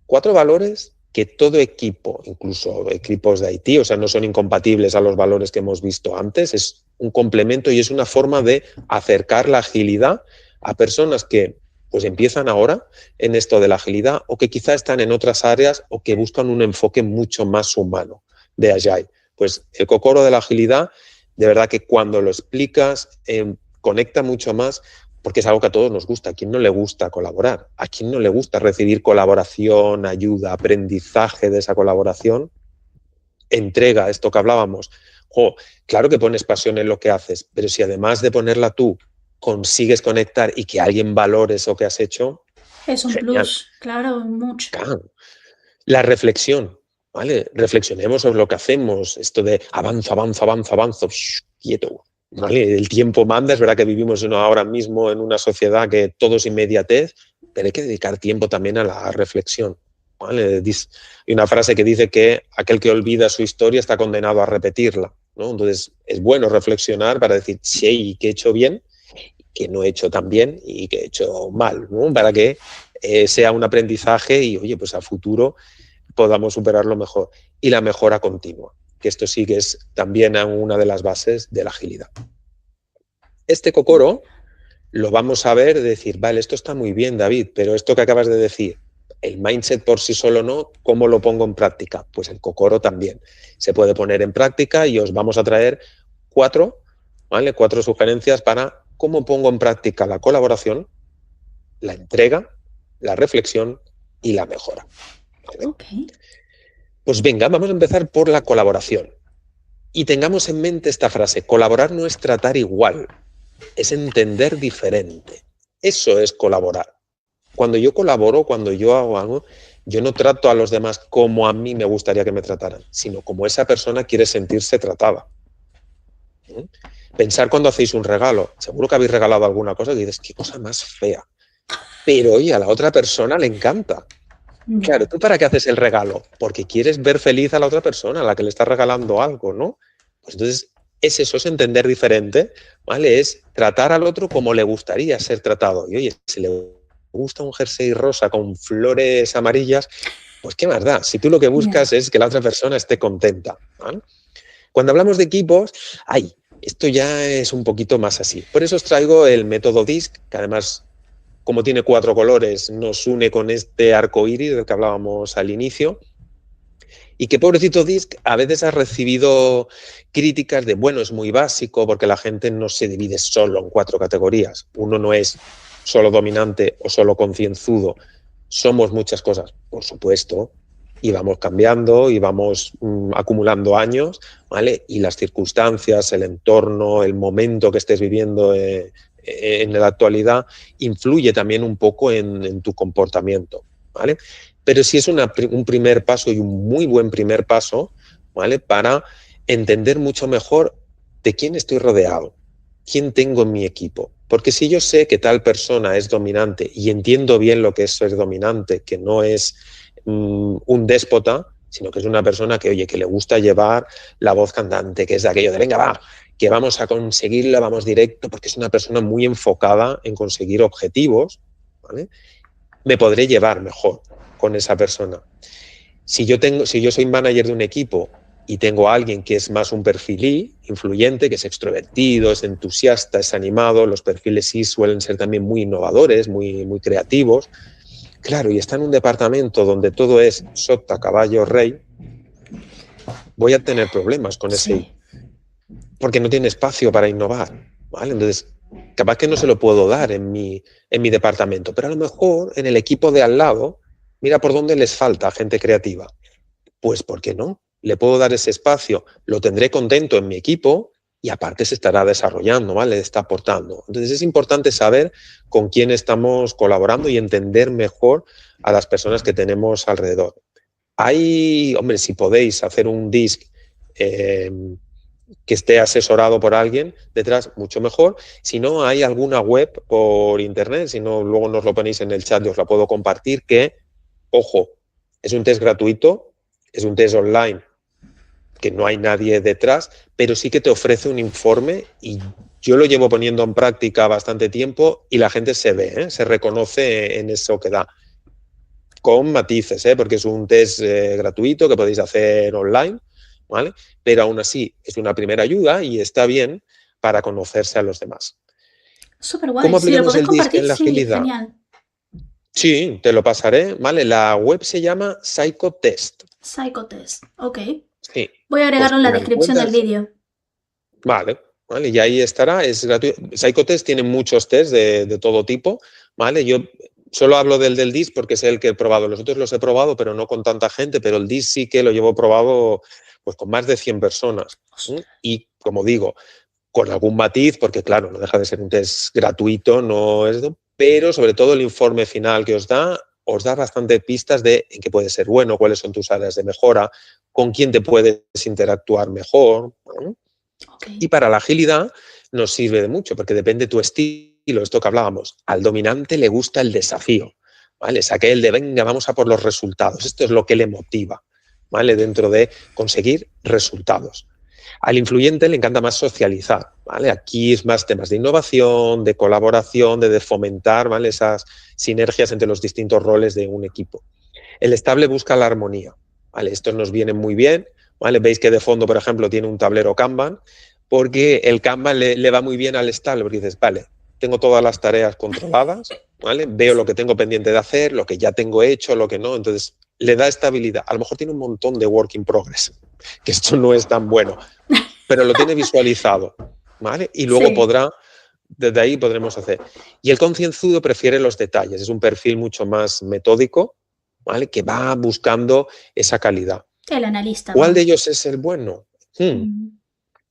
4 valores que todo equipo, incluso equipos de IT, o sea, no son incompatibles a los valores que hemos visto antes, es un complemento y es una forma de acercar la agilidad a personas que pues empiezan ahora en esto de la agilidad o que quizá están en otras áreas o que buscan un enfoque mucho más humano de Agile. Pues el kokoro de la agilidad, de verdad que cuando lo explicas, conecta mucho más, porque es algo que a todos nos gusta. ¿A quién no le gusta colaborar? ¿A quién no le gusta recibir colaboración, ayuda, aprendizaje de esa colaboración? Entrega, esto que hablábamos. Claro que pones pasión en lo que haces, pero si además de ponerla tú consigues conectar y que alguien valore eso que has hecho, es un genial. Plus, claro, mucho. Claro. La reflexión, ¿vale? Reflexionemos sobre lo que hacemos, esto de avanzo, quieto. ¿Vale? El tiempo manda, es verdad que vivimos ahora mismo en una sociedad que todo es inmediatez, pero hay que dedicar tiempo también a la reflexión, ¿vale? Hay una frase que dice que aquel que olvida su historia está condenado a repetirla, ¿no? Entonces es bueno reflexionar para decir, sí, ¿qué he hecho bien? ¿Qué no he hecho tan bien? ¿Y qué he hecho mal? ¿No? Para que sea un aprendizaje y, oye, pues a futuro podamos superarlo mejor. Y la mejora continua, que esto sí que es también una de las bases de la agilidad. Este kokoro lo vamos a ver, decir, vale, esto está muy bien, David, pero esto que acabas de decir, el mindset por sí solo no, ¿cómo lo pongo en práctica? Pues el kokoro también se puede poner en práctica y os vamos a traer 4, ¿vale? 4 sugerencias para cómo pongo en práctica la colaboración, la entrega, la reflexión y la mejora. ¿Vale? Okay. Pues venga, vamos a empezar por la colaboración. Y tengamos en mente esta frase: colaborar no es tratar igual, es entender diferente. Eso es colaborar. Cuando yo colaboro, cuando yo hago algo, yo no trato a los demás como a mí me gustaría que me trataran, sino como esa persona quiere sentirse tratada. Pensar cuando hacéis un regalo. Seguro que habéis regalado alguna cosa y dices, qué cosa más fea. Pero oye, a la otra persona le encanta. Claro, ¿tú para qué haces el regalo? Porque quieres ver feliz a la otra persona, a la que le estás regalando algo, ¿no? Pues entonces es eso, es entender diferente, ¿vale? Es tratar al otro como le gustaría ser tratado. Y oye, si le gusta un jersey rosa con flores amarillas, pues qué más da. Si tú lo que buscas es que la otra persona esté contenta, ¿vale? Cuando hablamos de equipos, Esto ya es un poquito más así. Por eso os traigo el método DISC, que además, como tiene 4 colores, nos une con este arco iris del que hablábamos al inicio. Y que pobrecito DISC a veces ha recibido críticas de, bueno, es muy básico porque la gente no se divide solo en 4 categorías. Uno no es solo dominante o solo concienzudo. Somos muchas cosas, por supuesto, y vamos cambiando y vamos acumulando años, ¿vale? Y las circunstancias, el entorno, el momento que estés viviendo en la actualidad influye también un poco en tu comportamiento, ¿vale? Pero sí es un primer paso y un muy buen primer paso, ¿vale? Para entender mucho mejor de quién estoy rodeado, quién tengo en mi equipo. Porque si yo sé que tal persona es dominante y entiendo bien lo que es ser dominante, que no es un déspota, sino que es una persona que, oye, que le gusta llevar la voz cantante, que es de aquello de, venga, va, que vamos a conseguirla, vamos directo, porque es una persona muy enfocada en conseguir objetivos, ¿vale? Me podré llevar mejor con esa persona. Si yo soy manager de un equipo y tengo a alguien que es más un perfil influyente, que es extrovertido, es entusiasta, es animado, los perfiles I suelen ser también muy innovadores, muy creativos. Claro, y está en un departamento donde todo es sota, caballo, rey, voy a tener problemas con ese I, porque no tiene espacio para innovar, ¿vale? Entonces, capaz que no se lo puedo dar en mi departamento, pero a lo mejor en el equipo de al lado, mira por dónde les falta gente creativa. Pues, ¿por qué no? Le puedo dar ese espacio, lo tendré contento en mi equipo y aparte se estará desarrollando, ¿vale? Está aportando. Entonces es importante saber con quién estamos colaborando y entender mejor a las personas que tenemos alrededor. Hay, hombre, si podéis hacer un DISC que esté asesorado por alguien detrás, mucho mejor. Si no, hay alguna web por internet, si no, luego nos lo ponéis en el chat y os la puedo compartir, que, ojo, es un test gratuito, es un test online, que no hay nadie detrás, pero sí que te ofrece un informe y yo lo llevo poniendo en práctica bastante tiempo y la gente se ve, se reconoce en eso que da. Con matices, porque es un test gratuito que podéis hacer online, ¿vale? Pero aún así es una primera ayuda y está bien para conocerse a los demás. Súper guay. ¿Cómo Si lo aplicamos podés el DISC compartir, en la sí, agilidad? genial. Sí, te lo pasaré, ¿vale? La web se llama Psychotest. Psychotest, ok. Sí. Voy a Pues agregarlo en la la descripción del encuentras. vídeo. Vale, ¿vale? Y ahí estará, es gratuito. Psychotest tiene muchos tests de todo tipo, ¿vale? Yo solo hablo del DISC porque es el que he probado. Los otros los he probado, pero no con tanta gente, pero el DISC sí que lo llevo probado pues con más de 100 personas. Y, como digo, con algún matiz, porque claro, no deja de ser un test gratuito, no es, pero sobre todo el informe final que os da bastante pistas de en qué puede ser bueno, cuáles son tus áreas de mejora, con quién te puedes interactuar mejor, ¿no? Okay. Y para la agilidad nos sirve de mucho, porque depende de tu estilo, esto que hablábamos. Al dominante le gusta el desafío, ¿vale? Es aquel de, venga, vamos a por los resultados. Esto es lo que le motiva, ¿vale? Dentro de conseguir resultados. Al influyente le encanta más socializar, ¿vale? Aquí es más temas de innovación, de colaboración, de fomentar, ¿vale? Esas sinergias entre los distintos roles de un equipo. El estable busca la armonía, ¿vale? Esto nos viene muy bien, ¿vale? Veis que de fondo, por ejemplo, tiene un tablero Kanban, porque el Kanban le va muy bien al estable, porque dices, vale, tengo todas las tareas controladas, ¿vale? Veo lo que tengo pendiente de hacer, lo que ya tengo hecho, lo que no, entonces le da estabilidad. A lo mejor tiene un montón de work in progress, que esto no es tan bueno, pero lo tiene visualizado, ¿vale? Y luego podrá, desde ahí podremos hacer. Y el concienzudo prefiere los detalles, es un perfil mucho más metódico, ¿vale? Que va buscando esa calidad. El analista. ¿Cuál de ellos es el bueno?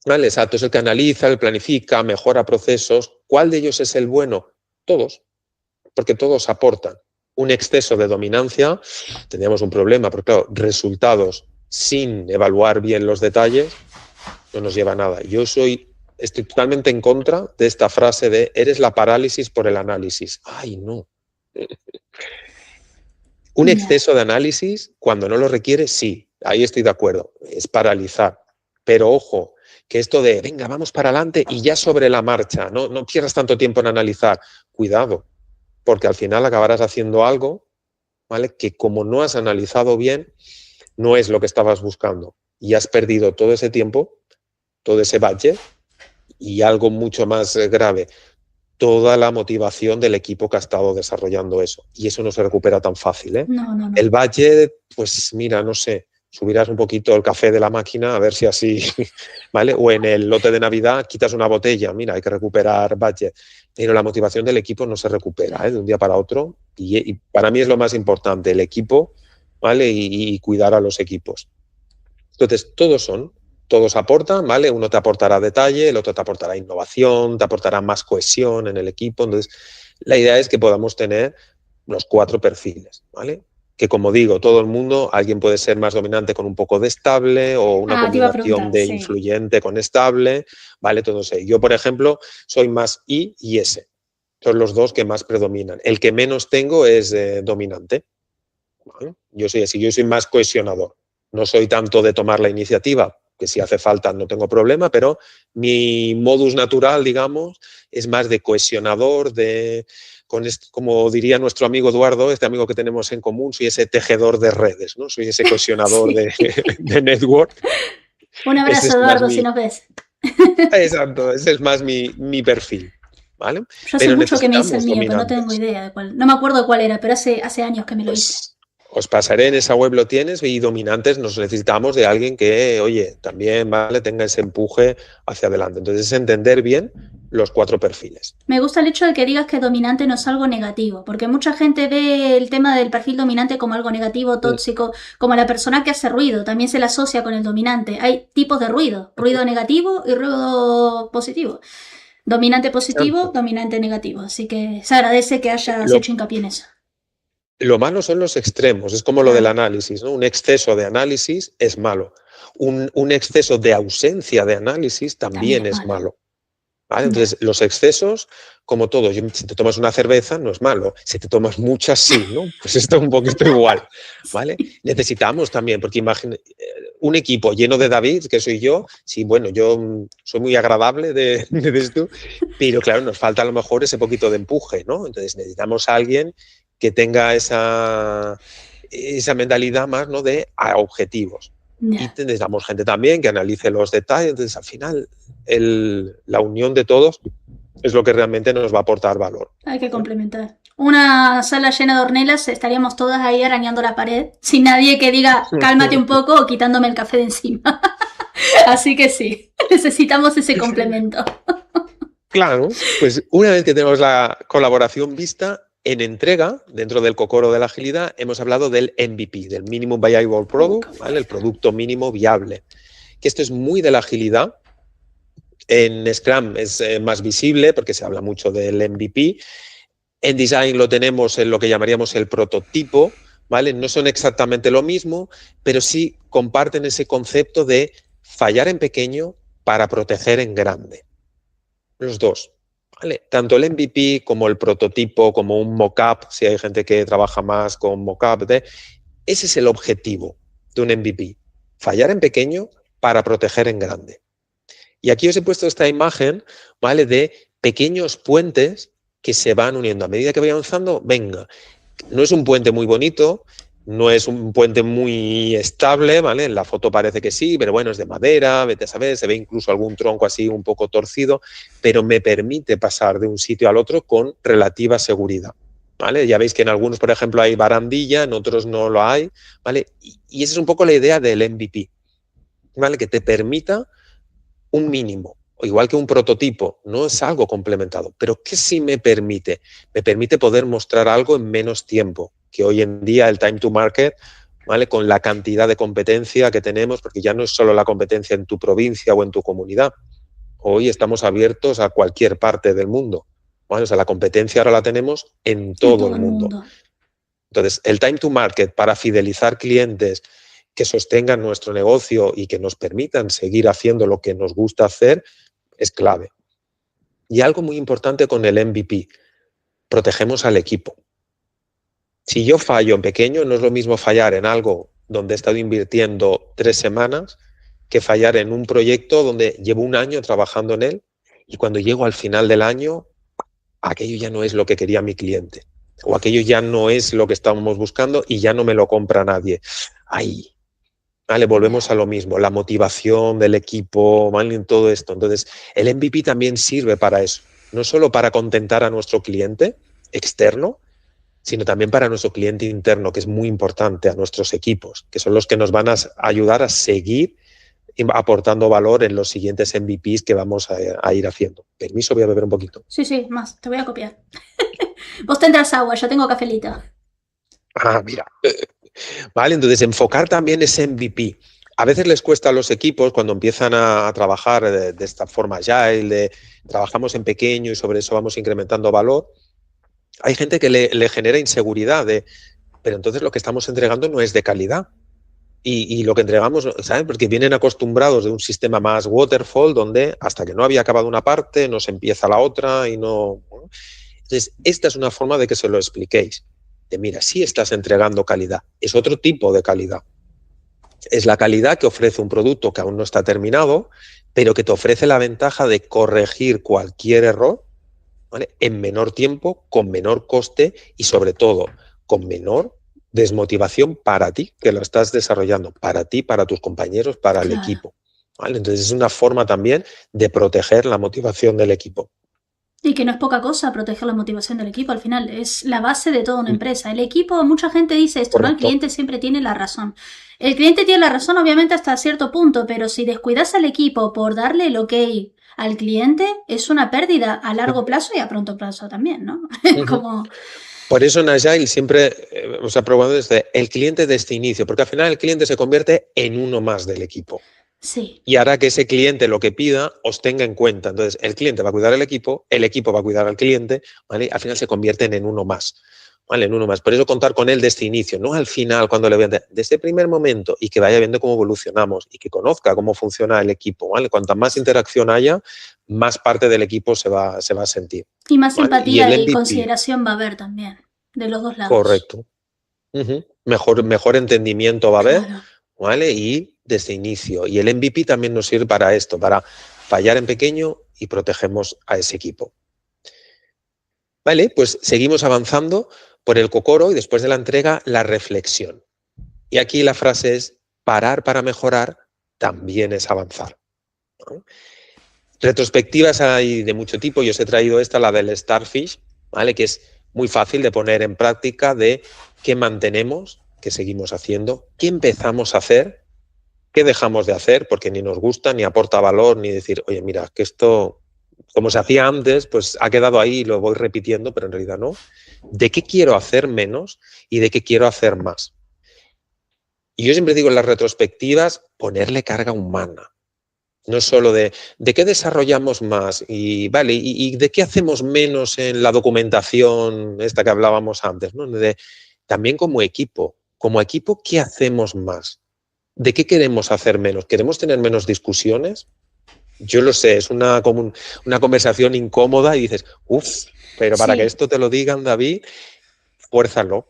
¿Vale? Exacto, es el que analiza, el planifica, mejora procesos. ¿Cuál de ellos es el bueno? Todos, porque todos aportan. Un exceso de dominancia, tendríamos un problema, porque claro, resultados sin evaluar bien los detalles no nos lleva a nada. Estoy totalmente en contra de esta frase de eres la parálisis por el análisis. ¡Ay, no! Un exceso de análisis, cuando no lo requiere, sí, ahí estoy de acuerdo, es paralizar. Pero ojo, que esto de, venga, vamos para adelante y ya sobre la marcha, no pierdas tanto tiempo en analizar. Cuidado, porque al final acabarás haciendo algo, ¿vale? Que como no has analizado bien, no es lo que estabas buscando. Y has perdido todo ese tiempo, todo ese budget, y algo mucho más grave, toda la motivación del equipo que ha estado desarrollando eso. Y eso no se recupera tan fácil, ¿eh? No, no, no. El budget, pues mira, no sé, subirás un poquito el café de la máquina a ver si así, ¿vale? O en el lote de Navidad quitas una botella, mira, hay que recuperar budget. Pero la motivación del equipo no se recupera, ¿eh? De un día para otro. Y para mí es lo más importante, el equipo, ¿vale? Y cuidar a los equipos. Entonces, todos aportan, ¿vale? Uno te aportará detalle, el otro te aportará innovación, te aportará más cohesión en el equipo. Entonces, la idea es que podamos tener los 4 perfiles, ¿vale? Que como digo, todo el mundo, alguien puede ser más dominante con un poco de estable o una Te iba a combinación preguntar, de sí. influyente con estable, ¿vale? Todo eso. Yo, por ejemplo, soy más I y S. Son los 2 que más predominan. El que menos tengo es dominante, ¿vale? Yo soy así, yo soy más cohesionador. No soy tanto de tomar la iniciativa, que si hace falta no tengo problema, pero mi modus natural, digamos, es más de cohesionador, como diría nuestro amigo Eduardo, este amigo que tenemos en común, soy ese tejedor de redes, ¿no? Soy ese cohesionador Sí. de network. Un Ese abrazo, es más Eduardo, si nos ves. exacto, ese es más mi perfil, ¿vale? Yo hace Pero mucho que me hice el necesitamos mío, pero no tengo dominantes. idea de cuál. No me acuerdo de cuál era, pero hace años que me lo hice. Pues os pasaré, en esa web lo tienes, y dominantes nos necesitamos de alguien que, oye, también, ¿vale?, tenga ese empuje hacia adelante. Entonces es entender bien los 4 perfiles. Me gusta el hecho de que digas que dominante no es algo negativo, porque mucha gente ve el tema del perfil dominante como algo negativo, tóxico, como la persona que hace ruido, también se le asocia con el dominante. Hay tipos de ruido negativo y ruido positivo. Dominante positivo, dominante negativo. Así que se agradece que hayas hecho hincapié en eso. Lo malo son los extremos, es como lo del análisis, ¿no? Un exceso de análisis es malo. Un exceso de ausencia de análisis también es malo. ¿Vale? Entonces, los excesos, como todo, si te tomas una cerveza, no es malo. Si te tomas muchas, sí, ¿no? Pues esto es un poquito igual, ¿vale? Necesitamos también, porque imagina, un equipo lleno de David, que soy yo, sí, bueno, yo soy muy agradable de esto, pero claro, nos falta a lo mejor ese poquito de empuje, ¿no? Entonces, necesitamos a alguien que tenga esa mentalidad más, ¿no?, de objetivos. Y necesitamos gente también que analice los detalles. Entonces, al final, la unión de todos es lo que realmente nos va a aportar valor. Hay que complementar. Una sala llena de hornelas, estaríamos todas ahí arañando la pared, sin nadie que diga, cálmate un poco, o quitándome el café de encima. Así que sí, necesitamos ese complemento. Claro, pues una vez que tenemos la colaboración vista, en entrega, dentro del cocoro de la agilidad, hemos hablado del MVP, del Minimum Viable Product, ¿vale? El producto mínimo viable. Que esto es muy de la agilidad. En Scrum es más visible porque se habla mucho del MVP. En Design lo tenemos en lo que llamaríamos el prototipo, ¿vale? No son exactamente lo mismo, pero sí comparten ese concepto de fallar en pequeño para proteger en grande. Los dos. ¿Vale? Tanto el MVP como el prototipo, como un mock-up, si hay gente que trabaja más con mock-up, ese es el objetivo de un MVP. Fallar en pequeño para proteger en grande. Y aquí os he puesto esta imagen, ¿vale?, de pequeños puentes que se van uniendo. A medida que voy avanzando, venga, no es un puente muy bonito, no es un puente muy estable, ¿vale? En la foto parece que sí, pero bueno, es de madera, vete a saber, se ve incluso algún tronco así un poco torcido, pero me permite pasar de un sitio al otro con relativa seguridad, ¿vale? Ya veis que en algunos, por ejemplo, hay barandilla, en otros no lo hay, ¿vale? Y esa es un poco la idea del MVP, ¿vale? Que te permita un mínimo, o igual que un prototipo, no es algo complementado, pero ¿qué sí me permite? Me permite poder mostrar algo en menos tiempo, que hoy en día el time to market, ¿vale?, con la cantidad de competencia que tenemos, porque ya no es solo la competencia en tu provincia o en tu comunidad, hoy estamos abiertos a cualquier parte del mundo, ¿vale? O sea, la competencia ahora la tenemos en todo el mundo. Entonces, el time to market para fidelizar clientes que sostengan nuestro negocio y que nos permitan seguir haciendo lo que nos gusta hacer es clave. Y algo muy importante con el MVP, protegemos al equipo. Si yo fallo en pequeño, no es lo mismo fallar en algo donde he estado invirtiendo 3 semanas que fallar en un proyecto donde llevo un año trabajando en él y cuando llego al final del año, aquello ya no es lo que quería mi cliente o aquello ya no es lo que estábamos buscando y ya no me lo compra nadie. ¡Ay! ¿vale? Volvemos a lo mismo, la motivación del equipo, ¿vale? En todo esto. Entonces, el MVP también sirve para eso, no solo para contentar a nuestro cliente externo, sino también para nuestro cliente interno, que es muy importante, a nuestros equipos, que son los que nos van a ayudar a seguir aportando valor en los siguientes MVPs que vamos a ir haciendo. Permiso, voy a beber un poquito. Sí, más, te voy a copiar. Vos tendrás agua, yo tengo cafelito. Ah, mira. Vale, entonces enfocar también ese MVP. A veces les cuesta a los equipos cuando empiezan a trabajar de esta forma agile, trabajamos en pequeño y sobre eso vamos incrementando valor. Hay gente que le genera inseguridad pero entonces lo que estamos entregando no es de calidad. Y lo que entregamos, ¿saben? Porque vienen acostumbrados de un sistema más waterfall, donde hasta que no había acabado una parte, no se empieza la otra y no... ¿no? Entonces, esta es una forma de que se lo expliquéis. De mira, sí estás entregando calidad, es otro tipo de calidad. Es la calidad que ofrece un producto que aún no está terminado, pero que te ofrece la ventaja de corregir cualquier error, ¿vale? En menor tiempo, con menor coste y sobre todo con menor desmotivación para ti, que lo estás desarrollando, para ti, para tus compañeros, para el equipo. ¿Vale? Entonces es una forma también de proteger la motivación del equipo. Y que no es poca cosa proteger la motivación del equipo, al final es la base de toda una empresa. El equipo, mucha gente dice esto, ¿no? El cliente siempre tiene la razón. El cliente tiene la razón obviamente hasta cierto punto, pero si descuidas al equipo por darle el ok al cliente, es una pérdida a largo plazo y a pronto plazo también, ¿no? Como... Por eso en Agile siempre hemos aprobado desde el cliente desde inicio, porque al final el cliente se convierte en uno más del equipo. Sí. Y hará que ese cliente lo que pida os tenga en cuenta. Entonces, el cliente va a cuidar al equipo, el equipo va a cuidar al cliente, ¿vale? Al final se convierten en uno más, ¿vale? En uno más. Por eso contar con él desde inicio, no al final cuando le vean, desde el primer momento y que vaya viendo cómo evolucionamos y que conozca cómo funciona el equipo, ¿vale? Cuanta más interacción haya, más parte del equipo se va a sentir. Y más ¿vale? empatía Y y consideración va a haber también, de los dos lados. Correcto. Mejor entendimiento va a haber, ¿vale? Y desde inicio. Y el MVP también nos sirve para esto, para fallar en pequeño y protegemos a ese equipo. Vale, pues seguimos avanzando por el Kokoro y después de la entrega, la reflexión. Y aquí la frase es, parar para mejorar también es avanzar. ¿no? Retrospectivas hay de mucho tipo, yo os he traído esta, la del Starfish, ¿vale? Que es muy fácil de poner en práctica de qué mantenemos, qué seguimos haciendo, qué empezamos a hacer, qué dejamos de hacer porque ni nos gusta, ni aporta valor, ni decir, oye, mira, que esto, como se hacía antes, pues ha quedado ahí y lo voy repitiendo, pero en realidad no. ¿De qué quiero hacer menos y de qué quiero hacer más? Y yo siempre digo en las retrospectivas, ponerle carga humana. No solo de qué desarrollamos más y, vale, y de qué hacemos menos en la documentación esta que hablábamos antes, ¿no? También como equipo, ¿qué hacemos más? ¿De qué queremos hacer menos? ¿Queremos tener menos discusiones? Yo lo sé, es una conversación incómoda y dices, pero para que esto te lo digan, David, fuérzalo.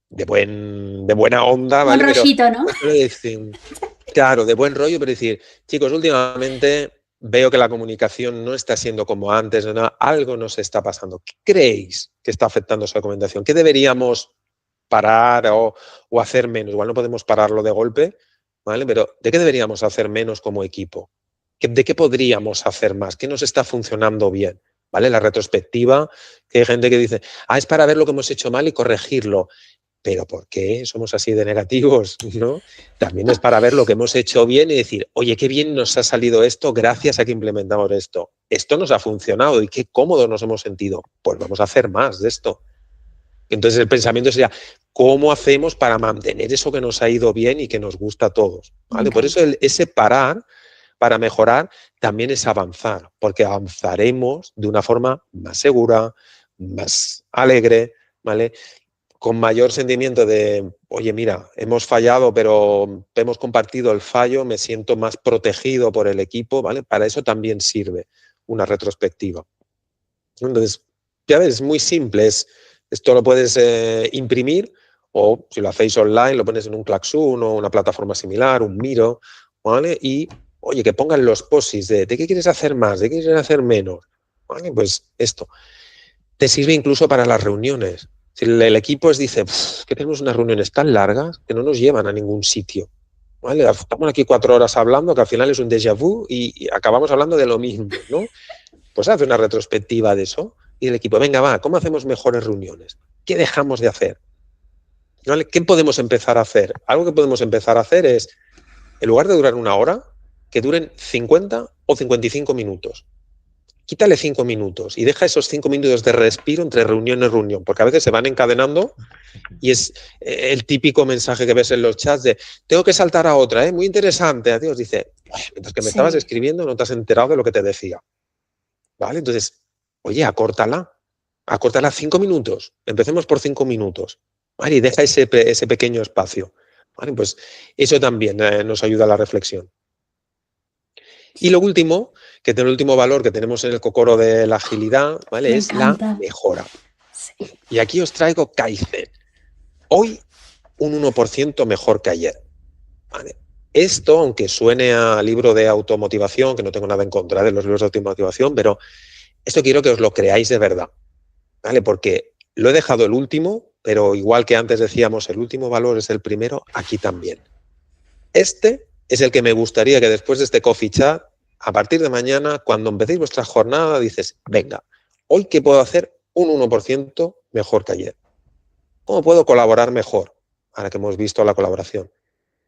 De buena onda, buen ¿vale? rollito, pero, ¿no? Claro, de buen rollo, pero decir, chicos, últimamente veo que la comunicación no está siendo como antes, ¿no? Algo nos está pasando. ¿Qué creéis que está afectando esa documentación? ¿Qué deberíamos parar o hacer menos? Igual no podemos pararlo de golpe, ¿vale? Pero ¿de qué deberíamos hacer menos como equipo? ¿De qué podríamos hacer más? ¿Qué nos está funcionando bien? ¿Vale? La retrospectiva, que hay gente que dice, es para ver lo que hemos hecho mal y corregirlo. ¿Pero por qué somos así de negativos? ¿no? También es para ver lo que hemos hecho bien y decir, oye, qué bien nos ha salido esto gracias a que implementamos esto. Esto nos ha funcionado y qué cómodos nos hemos sentido. Pues vamos a hacer más de esto. Entonces el pensamiento sería, ¿cómo hacemos para mantener eso que nos ha ido bien y que nos gusta a todos? ¿Vale? Por eso ese parar para mejorar también es avanzar, porque avanzaremos de una forma más segura, más alegre, ¿vale? Con mayor sentimiento de, oye, mira, hemos fallado, pero hemos compartido el fallo, me siento más protegido por el equipo, ¿vale? Para eso también sirve una retrospectiva. Entonces, ya ves, es muy simple, esto lo puedes imprimir o si lo hacéis online, lo pones en un Klaxoon o una plataforma similar, un Miro, ¿vale? Y, oye, que pongan los posits de qué quieres hacer más, de qué quieres hacer menos, ¿vale? Pues esto. Te sirve incluso para las reuniones. Si el equipo dice que tenemos unas reuniones tan largas que no nos llevan a ningún sitio, ¿vale? Estamos aquí 4 horas hablando, que al final es un déjà vu y acabamos hablando de lo mismo, ¿no? Pues hace una retrospectiva de eso y el equipo, venga, va, ¿cómo hacemos mejores reuniones? ¿Qué dejamos de hacer? ¿Vale? ¿Qué podemos empezar a hacer? Algo que podemos empezar a hacer es, en lugar de durar 1 hora, que duren 50 o 55 minutos. Quítale 5 minutos y deja esos 5 minutos de respiro entre reunión y reunión, porque a veces se van encadenando y es el típico mensaje que ves en los chats de tengo que saltar a otra, muy interesante. A Dios dice, mientras que me estabas escribiendo no te has enterado de lo que te decía. ¿Vale? Entonces, oye, acórtala 5 minutos. Empecemos por 5 minutos. ¿Vale? Y deja ese pequeño espacio. ¿Vale? Pues eso también nos ayuda a la reflexión. Y lo último, que el último valor que tenemos en el cocoro de la agilidad, ¿vale? Es la mejora. Sí. Y aquí os traigo Kaizen. Hoy un 1% mejor que ayer. ¿Vale? Esto, aunque suene a libro de automotivación, que no tengo nada en contra de los libros de automotivación, pero esto quiero que os lo creáis de verdad, ¿vale? Porque lo he dejado el último, pero igual que antes decíamos, el último valor es el primero, aquí también. Este es el que me gustaría que después de este coffee chat, a partir de mañana, cuando empecéis vuestra jornada, dices, venga, ¿hoy qué puedo hacer un 1% mejor que ayer? ¿Cómo puedo colaborar mejor? Ahora que hemos visto la colaboración.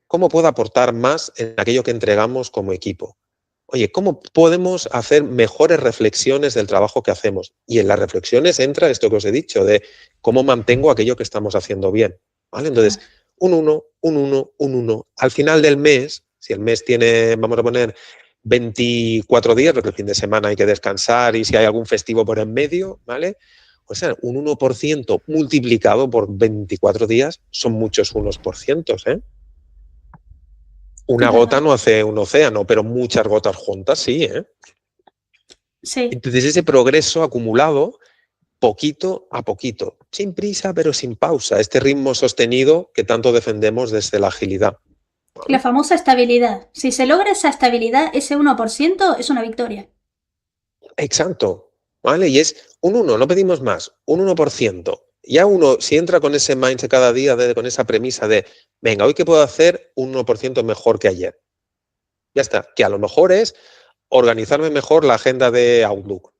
¿Cómo puedo aportar más en aquello que entregamos como equipo? Oye, ¿cómo podemos hacer mejores reflexiones del trabajo que hacemos? Y en las reflexiones entra esto que os he dicho, de cómo mantengo aquello que estamos haciendo bien. ¿Vale? Entonces, un 1, un 1, un 1. Al final del mes, si el mes tiene, vamos a poner, 24 días, porque el fin de semana hay que descansar y si hay algún festivo por en medio, ¿vale? O sea, un 1% multiplicado por 24 días son muchos unos por cientos, ¿eh? Una gota no hace un océano, pero muchas gotas juntas sí, ¿eh? Sí. Entonces ese progreso acumulado, poquito a poquito, sin prisa pero sin pausa, este ritmo sostenido que tanto defendemos desde la agilidad. ¿Vale? La famosa estabilidad. Si se logra esa estabilidad, ese 1% es una victoria. Exacto, ¿vale? Y es un 1, no pedimos más, un 1%. Ya uno, si entra con ese mindset cada día, con esa premisa de, venga, ¿hoy qué puedo hacer? Un 1% mejor que ayer. Ya está, que a lo mejor es organizarme mejor la agenda de Outlook,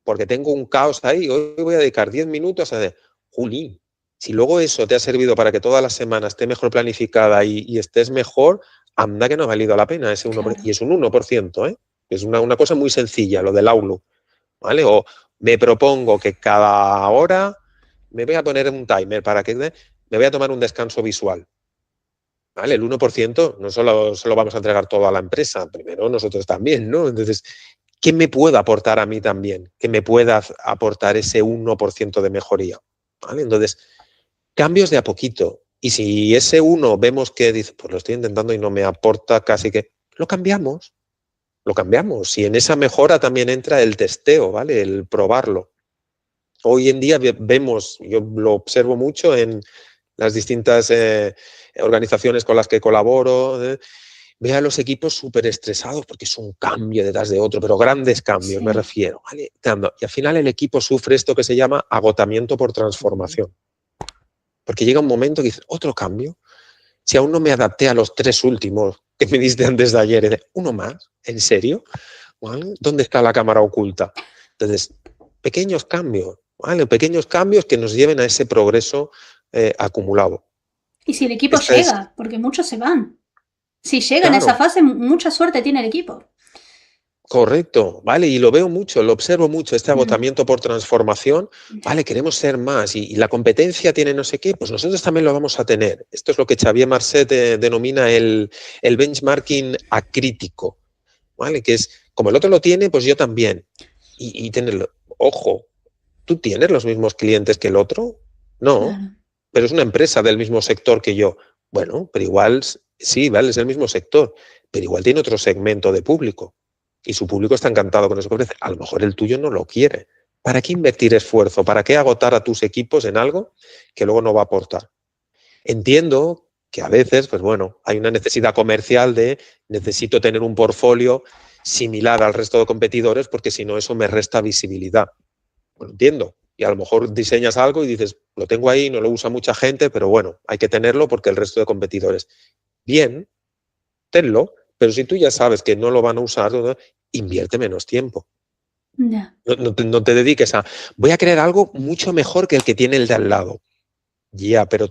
porque tengo un caos ahí, hoy voy a dedicar 10 minutos a decir, Juli, si luego eso te ha servido para que toda la semana esté mejor planificada y estés mejor, anda que no ha valido la pena ese 1%, claro. Y es un 1%, ¿eh? Es una cosa muy sencilla, lo del Outlook, ¿vale? O me propongo que cada hora me voy a poner un timer para que me voy a tomar un descanso visual. ¿Vale? El 1% no solo vamos a entregar todo a la empresa, primero nosotros también, ¿no? Entonces, ¿qué me puede aportar a mí también? ¿Qué me pueda aportar ese 1% de mejoría? ¿Vale? Entonces, cambios de a poquito. Y si ese 1 vemos que dice, pues lo estoy intentando y no me aporta casi que, lo cambiamos. Lo cambiamos. Y en esa mejora también entra el testeo, ¿vale? El probarlo. Hoy en día vemos, yo lo observo mucho en las distintas organizaciones con las que colaboro, ve a los equipos súper estresados porque es un cambio detrás de otro, pero grandes cambios, sí. Me refiero. ¿Vale? Y al final el equipo sufre esto que se llama agotamiento por transformación. Porque llega un momento que dice, ¿otro cambio? Si aún no me adapté a los 3 últimos que me diste antes de ayer, ¿uno más? ¿En serio? ¿Vale? ¿Dónde está la cámara oculta? Entonces, pequeños cambios, ¿vale? Pequeños cambios que nos lleven a ese progreso acumulado. Y si el equipo llega, porque muchos se van. Si llegan a esa fase, mucha suerte tiene el equipo. Correcto, ¿vale? Y lo veo mucho, lo observo mucho, este agotamiento por transformación, ¿vale? Queremos ser más y la competencia tiene no sé qué, pues nosotros también lo vamos a tener. Esto es lo que Xavier Marcet denomina el benchmarking acrítico, ¿vale? Que es, como el otro lo tiene, pues yo también. Y tenerlo, ojo, ¿tú tienes los mismos clientes que el otro? No, claro. Pero es una empresa del mismo sector que yo. Bueno, pero igual, sí, vale, es el mismo sector, pero igual tiene otro segmento de público. Y su público está encantado con eso que ofrece. A lo mejor el tuyo no lo quiere. ¿Para qué invertir esfuerzo? ¿Para qué agotar a tus equipos en algo que luego no va a aportar? Entiendo que a veces, pues bueno, hay una necesidad comercial de necesito tener un portfolio similar al resto de competidores porque si no eso me resta visibilidad. Bueno, entiendo. Y a lo mejor diseñas algo y dices, lo tengo ahí, no lo usa mucha gente, pero bueno, hay que tenerlo porque el resto de competidores. Bien, tenlo, pero si tú ya sabes que no lo van a usar, invierte menos tiempo. Ya. No te dediques a, voy a crear algo mucho mejor que el que tiene el de al lado. Ya, pero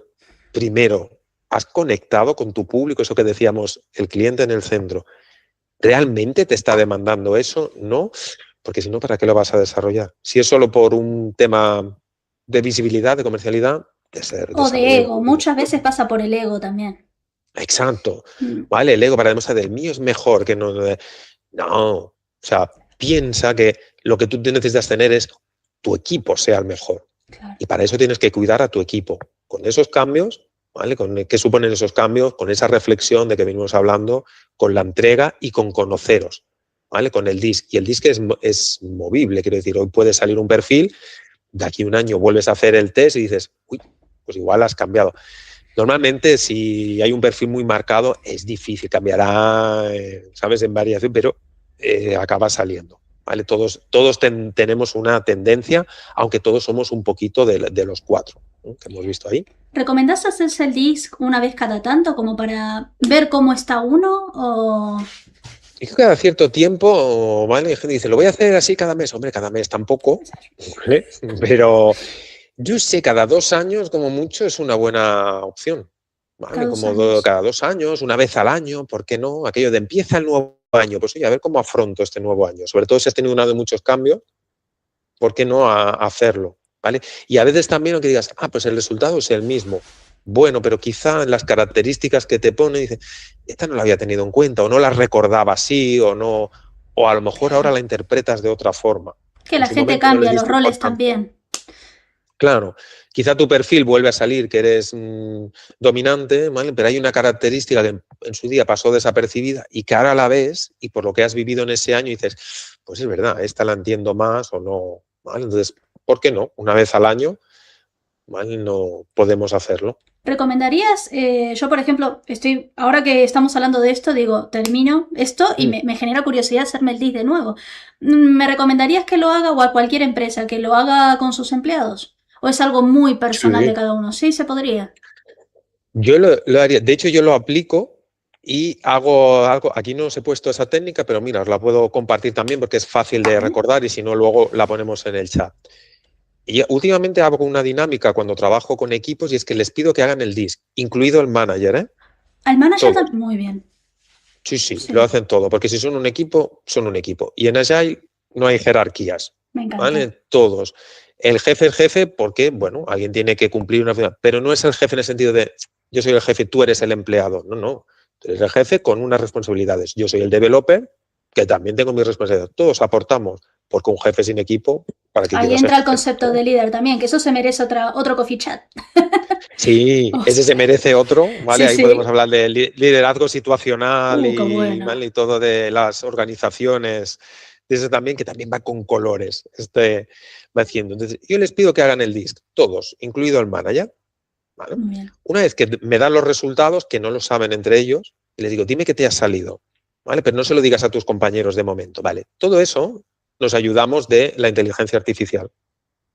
primero, ¿has conectado con tu público? Eso que decíamos, el cliente en el centro. ¿Realmente te está demandando eso? No, porque si no, ¿para qué lo vas a desarrollar? Si es solo por un tema de visibilidad, de comercialidad, O de desarrollo. ego, muchas veces pasa por el ego también. Exacto. Mm. Vale, el ego para demostrar el mío es mejor que no. No. O sea, piensa que lo que tú necesitas tener es tu equipo sea el mejor. Claro. Y para eso tienes que cuidar a tu equipo. Con esos cambios, ¿vale? ¿Qué suponen esos cambios? Con esa reflexión de que venimos hablando, con la entrega y con conoceros, ¿vale? Con el DISC. Y el DISC es movible, quiero decir, hoy puede salir un perfil, de aquí a un año vuelves a hacer el test y dices, uy, pues igual has cambiado. Normalmente, si hay un perfil muy marcado, es difícil, cambiará, ¿sabes?, en variación, pero acaba saliendo. ¿Vale? Todos tenemos una tendencia, aunque todos somos un poquito de los 4, ¿no?, que hemos visto ahí. ¿Recomendás hacerse el DISC una vez cada tanto como para ver cómo está uno o...? Y que cada cierto tiempo, ¿vale? Hay gente que dice, lo voy a hacer así cada mes. Hombre, cada mes tampoco, ¿vale? Pero yo sé, cada 2 años, como mucho, es una buena opción. ¿Vale? Cada 2 Como años. cada 2 años, una vez al año, ¿por qué no? Aquello de empieza el nuevo año, pues oye, a ver cómo afronto este nuevo año. Sobre todo si has tenido un año de muchos cambios, ¿por qué no hacerlo? ¿Vale? Y a veces también aunque digas, pues el resultado es el mismo. Bueno, pero quizá las características que te pone, dice, esta no la había tenido en cuenta, o no la recordaba así, o no, o a lo mejor ahora la interpretas de otra forma. Que En la su gente momento no le cambia, los diste roles importancia. también. Claro, quizá tu perfil vuelve a salir que eres dominante, ¿vale? Pero hay una característica que en su día pasó desapercibida y que ahora la ves y por lo que has vivido en ese año dices, pues es verdad, esta la entiendo más o no, ¿vale? Entonces, ¿por qué no? Una vez al año, ¿vale? No podemos hacerlo. ¿Recomendarías? Yo, por ejemplo, ahora que estamos hablando de esto, digo, termino esto y me genera curiosidad hacerme el DISC de nuevo. ¿Me recomendarías que lo haga o a cualquier empresa que lo haga con sus empleados? ¿O es algo muy personal de Sí. cada uno? Sí, se podría. Yo lo haría, de hecho yo lo aplico y hago algo, aquí no os he puesto esa técnica, pero mira, os la puedo compartir también porque es fácil de recordar y si no luego la ponemos en el chat. Y últimamente hago una dinámica cuando trabajo con equipos y es que les pido que hagan el DISC, incluido el manager, ¿eh? Al manager Todos. también. Muy bien. Sí, sí, Sí, lo hacen todo, porque si son un equipo, son un equipo. Y en Agile no hay jerarquías, me encanta. ¿vale? Todos. El jefe es jefe porque, bueno, alguien tiene que cumplir una función, pero no es el jefe en el sentido de yo soy el jefe, tú eres el empleado. No, no. Tú eres el jefe con unas responsabilidades. Yo soy el developer, que también tengo mis responsabilidades. Todos aportamos, porque un jefe sin equipo, ¿para qué Ahí quiero ser entra el jefe? concepto de líder también, que eso se merece otro coffee chat. Sí, Oh, ese se merece otro, ¿vale? sí, Ahí podemos sí. hablar de liderazgo situacional Qué ¿vale? bueno. Y todo de las organizaciones, de eso también, que también va con colores, va haciendo. Entonces, yo les pido que hagan el DISC, todos, incluido el manager, ¿vale? Muy bien. Una vez que me dan los resultados, que no lo saben entre ellos, les digo, dime qué te ha salido, ¿vale? Pero no se lo digas a tus compañeros de momento, ¿vale? Todo eso nos ayudamos de la inteligencia artificial.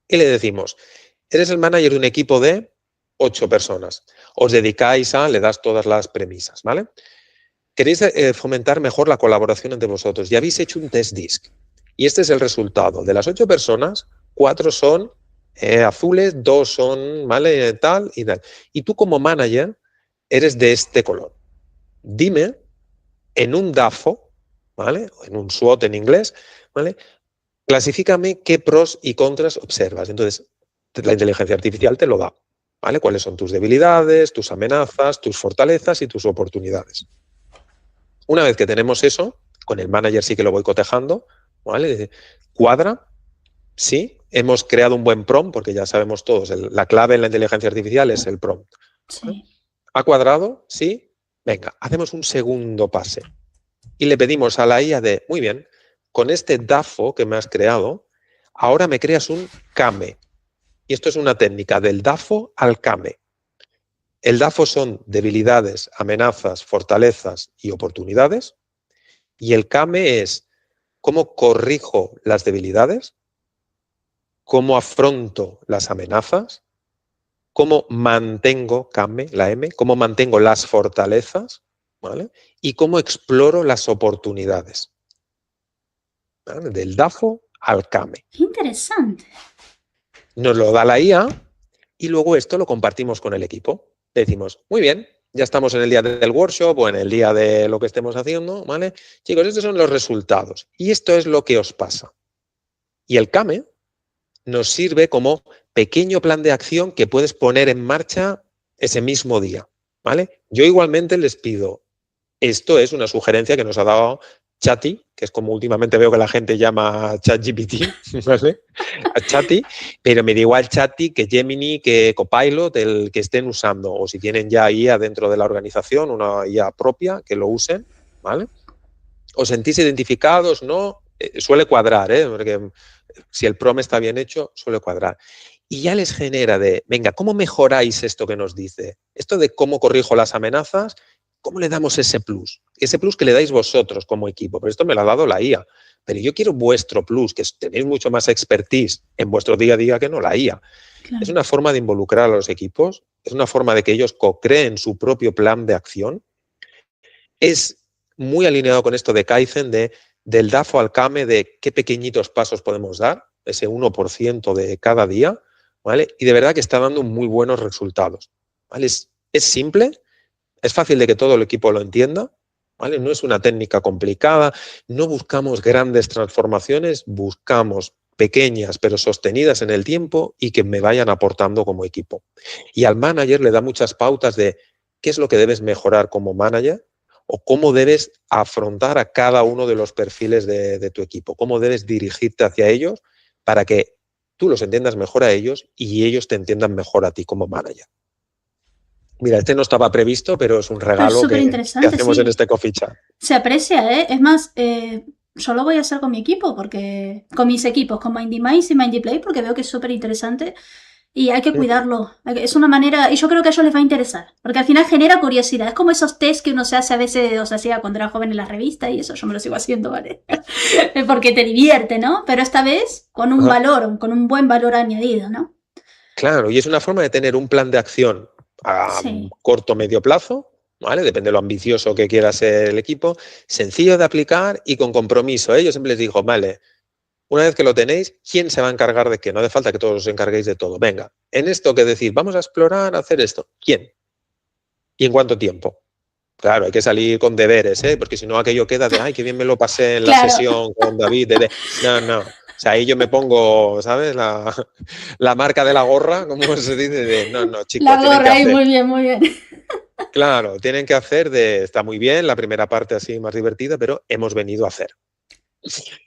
Y le decimos, eres el manager de un equipo de 8 personas. Os dedicáis le das todas las premisas, ¿vale? Queréis fomentar mejor la colaboración entre vosotros. Ya habéis hecho un test DISC. Y este es el resultado. De las 8 personas, 4 son azules, 2 son, ¿vale? Tal y tal. Y tú como manager eres de este color. Dime en un DAFO, ¿vale? O en un SWOT en inglés, ¿vale? Clasifícame qué pros y contras observas. Entonces, la inteligencia artificial te lo da, ¿vale? ¿Cuáles son tus debilidades, tus amenazas, tus fortalezas y tus oportunidades? Una vez que tenemos eso, con el manager sí que lo voy cotejando, ¿vale? Dice, ¿cuadra? Sí. Hemos creado un buen prompt, porque ya sabemos todos, la clave en la inteligencia artificial es el prompt. ¿Vale? Sí. ¿Ha cuadrado? Sí. Venga, hacemos un segundo pase. Y le pedimos a la IA de, muy bien, con este DAFO que me has creado, ahora me creas un CAME. Y esto es una técnica del DAFO al CAME. El DAFO son debilidades, amenazas, fortalezas y oportunidades. Y el CAME es cómo corrijo las debilidades, cómo afronto las amenazas, cómo mantengo, CAME, la M, cómo mantengo las fortalezas, ¿vale? y cómo exploro las oportunidades. ¿Vale? Del DAFO al CAME. Qué interesante. Nos lo da la IA y luego esto lo compartimos con el equipo. Decimos, muy bien, ya estamos en el día del workshop o en el día de lo que estemos haciendo, ¿vale? Chicos, estos son los resultados y esto es lo que os pasa. Y el CAME nos sirve como pequeño plan de acción que puedes poner en marcha ese mismo día, ¿vale? Yo igualmente les pido, esto es una sugerencia que nos ha dado Chatty, que es como últimamente veo que la gente llama ChatGPT, ¿vale? A Chatty, pero me da igual Chatty que Gemini, que Copilot, el que estén usando, o si tienen ya IA dentro de la organización, una IA propia, que lo usen, ¿vale? ¿Os sentís identificados? ¿No? Suele cuadrar, ¿eh? Porque si el prompt está bien hecho, suele cuadrar. Y ya les genera de, venga, ¿cómo mejoráis esto que nos dice? Esto de cómo corrijo las amenazas, ¿cómo le damos ese plus? Ese plus que le dais vosotros como equipo, pero esto me lo ha dado la IA. Pero yo quiero vuestro plus, que tenéis mucho más expertise en vuestro día a día que no la IA. Claro. Es una forma de involucrar a los equipos, es una forma de que ellos co-creen su propio plan de acción. Es muy alineado con esto de Kaizen, del DAFO al CAME, de qué pequeñitos pasos podemos dar, ese 1% de cada día, ¿vale? Y de verdad que está dando muy buenos resultados, ¿vale? Es simple, es fácil de que todo el equipo lo entienda, ¿vale? No es una técnica complicada, no buscamos grandes transformaciones, buscamos pequeñas pero sostenidas en el tiempo y que me vayan aportando como equipo. Y al manager le da muchas pautas de qué es lo que debes mejorar como manager o cómo debes afrontar a cada uno de los perfiles de tu equipo, cómo debes dirigirte hacia ellos para que tú los entiendas mejor a ellos y ellos te entiendan mejor a ti como manager. Mira, este no estaba previsto, pero es un regalo que hacemos sí. En este coffee chat. Se aprecia, ¿eh? Es más, yo lo voy a hacer con mi equipo, porque con mis equipos, con MindyMice y MindyPlay, porque veo que es súper interesante y hay que cuidarlo. Es una manera, y yo creo que a ellos les va a interesar, porque al final genera curiosidad. Es como esos test que uno se hace a veces, o se hacía cuando era joven en la revista y eso yo me lo sigo haciendo, ¿vale? Porque te divierte, ¿no? Pero esta vez con un valor, con un buen valor añadido, ¿no? Claro, y es una forma de tener un plan de acción a corto o medio plazo, ¿vale? Depende de lo ambicioso que quiera ser el equipo, sencillo de aplicar y con compromiso, ¿eh? Yo siempre les digo, vale, una vez que lo tenéis, ¿quién se va a encargar de qué? No hace falta que todos os encarguéis de todo. Venga, en esto que decís, vamos a explorar, a hacer esto. ¿Quién? ¿Y en cuánto tiempo? Claro, hay que salir con deberes, ¿eh? Porque si no aquello queda de, ay, qué bien me lo pasé en la sesión con David. No. O sea, ahí yo me pongo, ¿sabes? La marca de la gorra, como se dice, de no, chicos. La gorra, ahí, muy bien. Claro, tienen que hacer está muy bien, la primera parte así más divertida, pero hemos venido a hacer.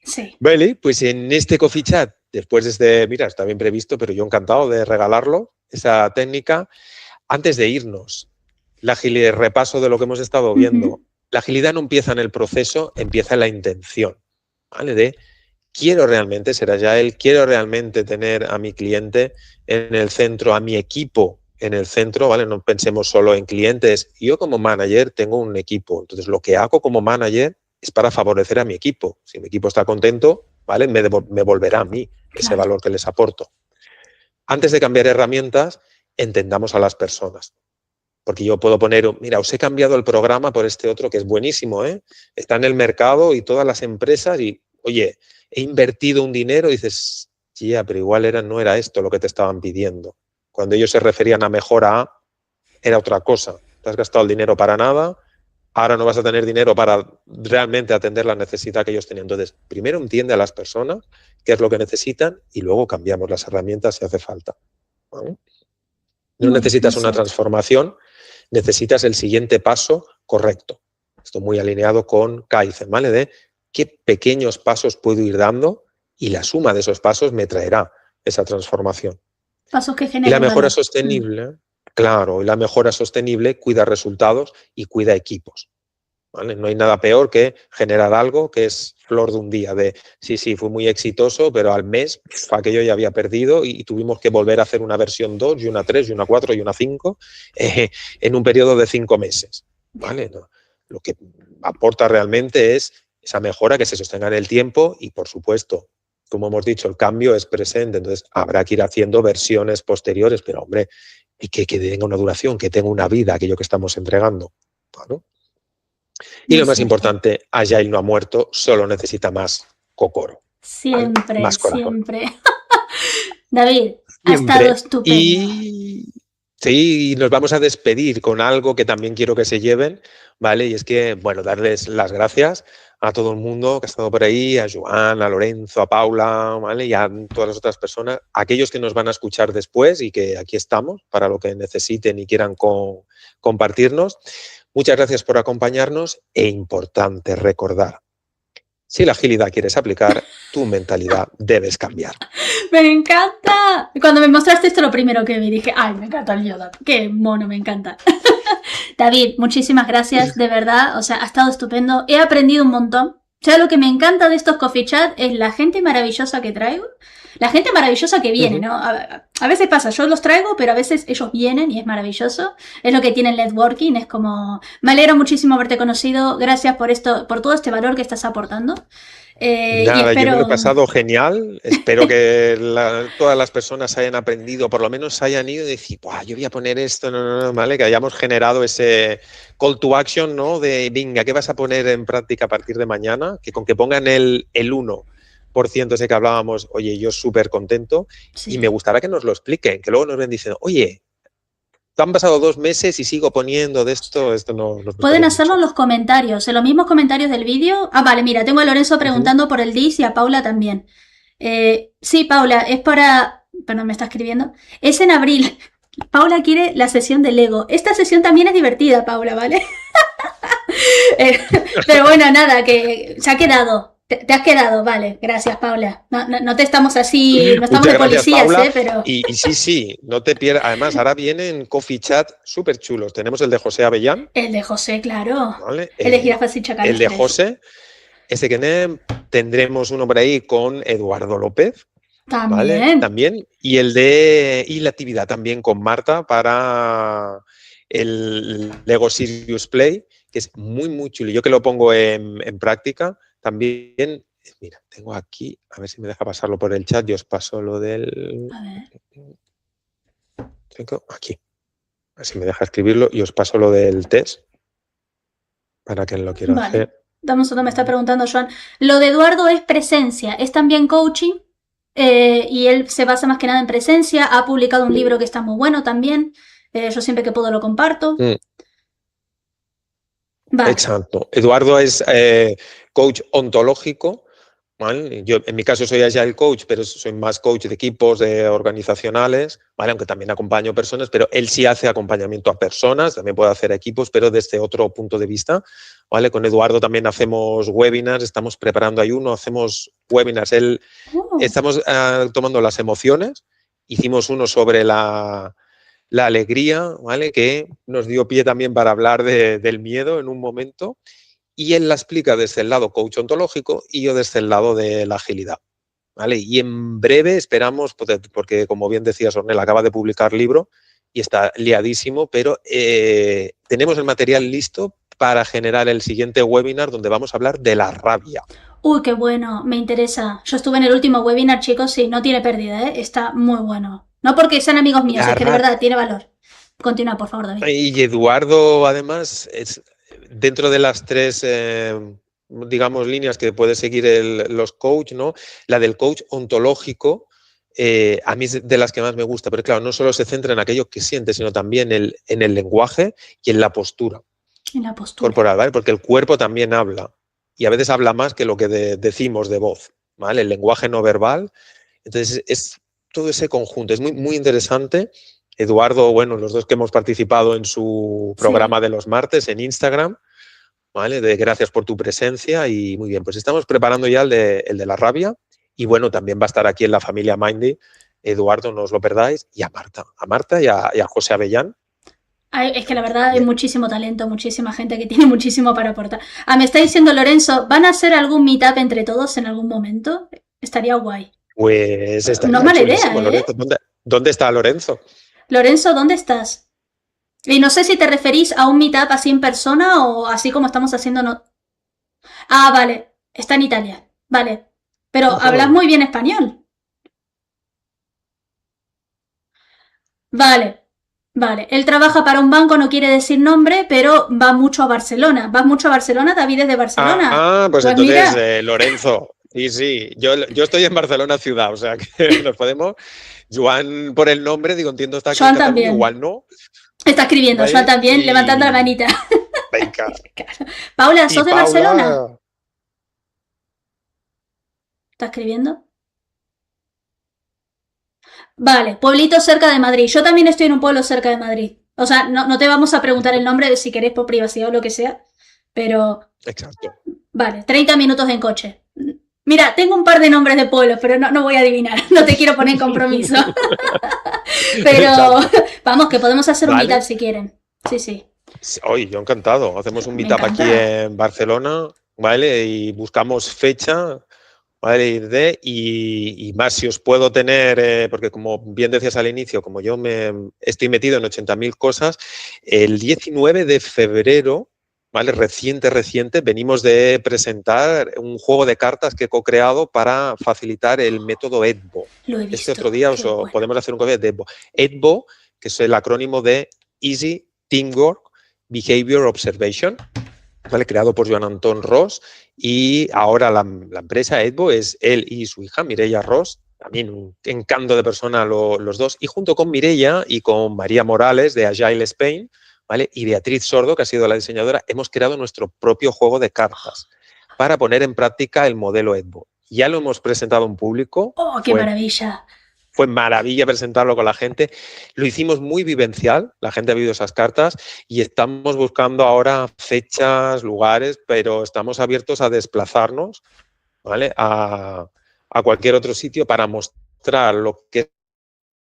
Sí. Vale, pues en este coffee chat, después de mira, está bien previsto, pero yo encantado de regalarlo, esa técnica. Antes de irnos, la agilidad, repaso de lo que hemos estado viendo. La agilidad no empieza en el proceso, empieza en la intención, ¿vale? De quiero realmente ser agile, quiero realmente tener a mi cliente en el centro, a mi equipo en el centro, ¿vale? No pensemos solo en clientes. Yo como manager tengo un equipo, entonces lo que hago como manager es para favorecer a mi equipo. Si mi equipo está contento, ¿vale? Me devolverá a mí ese valor que les aporto. Antes de cambiar herramientas, entendamos a las personas. Porque yo puedo poner, mira, os he cambiado el programa por este otro que es buenísimo, ¿eh? Está en el mercado y todas las empresas y, oye, he invertido un dinero y dices, ya, pero igual no era esto lo que te estaban pidiendo. Cuando ellos se referían a mejora A, era otra cosa. Te has gastado el dinero para nada, ahora no vas a tener dinero para realmente atender la necesidad que ellos tenían. Entonces, primero entiende a las personas qué es lo que necesitan y luego cambiamos las herramientas si hace falta. ¿Vale? No necesitas una transformación, necesitas el siguiente paso correcto. Esto muy alineado con Kaizen, ¿vale? De qué pequeños pasos puedo ir dando y la suma de esos pasos me traerá esa transformación. Pasos que generen y la mejora sostenible, claro, y la mejora sostenible cuida resultados y cuida equipos. ¿Vale? No hay nada peor que generar algo que es flor de un día, de sí, fue muy exitoso, pero al mes aquello ya había perdido y tuvimos que volver a hacer una versión 2 y una 3 y una 4 y una 5 en un periodo de 5 meses. ¿Vale? No, lo que aporta realmente es esa mejora que se sostenga en el tiempo y, por supuesto, como hemos dicho, el cambio es presente, entonces habrá que ir haciendo versiones posteriores, pero hombre, que tenga una duración, que tenga una vida aquello que estamos entregando. ¿Vale? Y lo más importante, Agile no ha muerto, solo necesita más Kokoro. Siempre, ¿vale? Más corazón. siempre. David, ha estado Siempre. estupendo. Y sí, nos vamos a despedir con algo que también quiero que se lleven, ¿vale? Y es que, bueno, darles las gracias a todo el mundo que ha estado por ahí, a Joan, a Lorenzo, a Paula, ¿vale? Y a todas las otras personas, aquellos que nos van a escuchar después y que aquí estamos para lo que necesiten y quieran compartirnos. Muchas gracias por acompañarnos e importante recordar, si la agilidad quieres aplicar, tu mentalidad debes cambiar. ¡Me encanta! Cuando me mostraste esto, lo primero que vi, dije, ¡ay, me encanta el Yoda! ¡Qué mono, me encanta! David, muchísimas gracias, de verdad, o sea, ha estado estupendo. He aprendido un montón. O sea, lo que me encanta de estos coffee chat es la gente maravillosa que traigo. La gente maravillosa que viene, ¿no? A veces pasa, yo los traigo, pero a veces ellos vienen y es maravilloso. Es lo que tiene el networking, es como... Me alegro muchísimo haberte conocido, gracias por esto, por todo este valor que estás aportando. Nada, y espero... yo me lo he pasado genial. Espero que todas las personas hayan aprendido, por lo menos hayan ido y decir, yo voy a poner esto, no, ¿vale? Que hayamos generado ese call to action, ¿no? De, venga, ¿qué vas a poner en práctica a partir de mañana? Que con que pongan el 1% ese que hablábamos, oye, yo súper contento. Sí. Y me gustaría que nos lo expliquen, que luego nos ven diciendo, oye, han pasado 2 meses y sigo poniendo de esto no... Pueden hacerlo en los comentarios, en los mismos comentarios del vídeo. Ah, vale, mira, tengo a Lorenzo preguntando por el DIS y a Paula también. Sí, Paula, es para... Perdón, me está escribiendo. Es en abril. Paula quiere la sesión de Lego. Esta sesión también es divertida, Paula, ¿vale? Pero bueno, nada, que se ha quedado. Te has quedado, vale, gracias Paula. No te estamos así, no estamos de policías, Paula, pero... Y sí, no te pierdas. Además, ahora vienen coffee chat súper chulos. Tenemos el de José Avellán. El de José, claro. ¿Vale? El de Jirafas y Chacales. El de José. Ese que tendremos uno por ahí con Eduardo López. También. ¿Vale? También. Y la actividad también con Marta para el Lego Serious Play, que es muy, muy chulo. Yo que lo pongo en práctica. También, mira, tengo aquí, a ver si me deja pasarlo por el chat, yo os paso lo del... A ver. Tengo aquí, a ver si me deja escribirlo y os paso lo del test para quien lo quiera hacer. Dame un segundo, me está preguntando Joan. Lo de Eduardo es presencia, es también coaching y él se basa más que nada en presencia, ha publicado un libro que está muy bueno también, yo siempre que puedo lo comparto. Vale. Exacto. Eduardo es coach ontológico, ¿vale? Yo en mi caso soy Agile coach, pero soy más coach de equipos, de organizacionales, ¿vale? Aunque también acompaño personas, pero él sí hace acompañamiento a personas, también puede hacer equipos, pero desde otro punto de vista, ¿vale? Con Eduardo también hacemos webinars, estamos preparando ahí uno, hacemos webinars. Estamos tomando las emociones, hicimos uno sobre la alegría, ¿vale? Que nos dio pie también para hablar del miedo en un momento, y él la explica desde el lado coach ontológico y yo desde el lado de la agilidad, ¿vale? Y en breve esperamos, porque como bien decía Ornella, acaba de publicar libro y está liadísimo, pero tenemos el material listo para generar el siguiente webinar donde vamos a hablar de la rabia. Uy, qué bueno, me interesa. Yo estuve en el último webinar, chicos, sí, no tiene pérdida, ¿eh? Está muy bueno. No porque sean amigos míos, es que de verdad tiene valor. Continúa, por favor, David. Y Eduardo, además, es dentro de las 3, digamos, líneas que puede seguir los coach, ¿no? La del coach ontológico, a mí es de las que más me gusta, pero claro, no solo se centra en aquello que siente, sino también en el lenguaje y en la postura. En la postura. Corporal, ¿vale? Porque el cuerpo también habla, y a veces habla más que lo que decimos de voz, ¿vale? El lenguaje no verbal. Entonces, es todo ese conjunto, es muy, muy interesante. Eduardo, bueno, los dos que hemos participado en su programa de los martes en Instagram, ¿vale? Gracias por tu presencia y muy bien, pues estamos preparando ya el de la rabia y bueno, también va a estar aquí en la familia Mindy, Eduardo, no os lo perdáis, y a Marta y a José Avellán. Ay, es que la verdad hay muchísimo talento, muchísima gente que tiene muchísimo para aportar. Me está diciendo Lorenzo, ¿van a hacer algún meetup entre todos en algún momento? Estaría guay. Pues estaría no mala idea, ¿eh? Lorenzo, ¿dónde está Lorenzo? Lorenzo, ¿dónde estás? Y no sé si te referís a un meetup así en persona o así como estamos haciendo. No... Ah, vale. Está en Italia. Vale. Pero hablas muy bien español. Vale. Vale, él trabaja para un banco, no quiere decir nombre, pero va mucho a Barcelona. ¿Vas mucho a Barcelona? David es de Barcelona. Pues Pues entonces, mira, Lorenzo. Sí, sí, yo estoy en Barcelona ciudad, o sea que nos podemos. Joan, por el nombre, digo, entiendo, está aquí en Joan Cataluña, también. igual no, Está escribiendo, Joan ¿vale? también, levantando la Y manita. venga. Claro. Paula, Y ¿sos de Barcelona? Paula, ¿Está escribiendo? Vale, pueblito cerca de Madrid. Yo también estoy en un pueblo cerca de Madrid. O sea, no te vamos a preguntar el nombre si querés por privacidad o lo que sea, pero exacto. vale, 30 minutos en coche. Mira, tengo un par de nombres de pueblos, pero no voy a adivinar. No te quiero poner en compromiso. Pero Exacto. vamos, que podemos hacer un meetup ¿Vale? si quieren. Sí, sí. Oye, yo encantado. Hacemos un Me meetup aquí encanta. en Barcelona, ¿vale? Y buscamos fecha, ¿vale? Y más si os puedo tener, porque como bien decías al inicio, como yo me estoy metido en 80.000 cosas, el 19 de febrero, ¿vale? Reciente, venimos de presentar un juego de cartas que he co-creado para facilitar el método EDBO. Lo he Este otro visto. día Qué bueno. podemos hacer un código de EDBO. EDBO, que es el acrónimo de Easy Teamwork Behavior Observation, ¿vale? Creado por Joan Antón Ros, y ahora la empresa Edbo es él y su hija Mireia Ros, también un encanto de persona los dos, y junto con Mireia y con María Morales de Agile Spain, ¿vale? Y Beatriz Sordo, que ha sido la diseñadora, hemos creado nuestro propio juego de cartas para poner en práctica el modelo Edbo. Ya lo hemos presentado en público, Oh, qué maravilla. fue maravilla presentarlo con la gente. Lo hicimos muy vivencial, la gente ha visto esas cartas y estamos buscando ahora fechas, lugares, pero estamos abiertos a desplazarnos, ¿vale? A cualquier otro sitio para mostrar lo que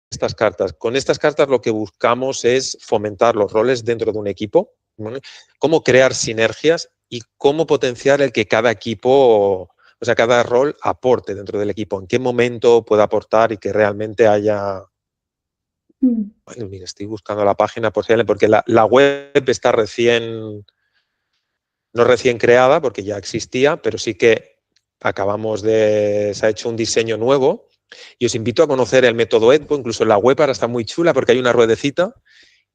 estas cartas. Con estas cartas lo que buscamos es fomentar los roles dentro de un equipo, ¿vale? Cómo crear sinergias y cómo potenciar el que cada equipo, o sea, cada rol aporte dentro del equipo, en qué momento pueda aportar y que realmente haya. Mm. Bueno, mira, estoy buscando la página posible porque la web está no recién creada porque ya existía, pero sí que se ha hecho un diseño nuevo y os invito a conocer el método EDBO. Incluso la web ahora está muy chula porque hay una ruedecita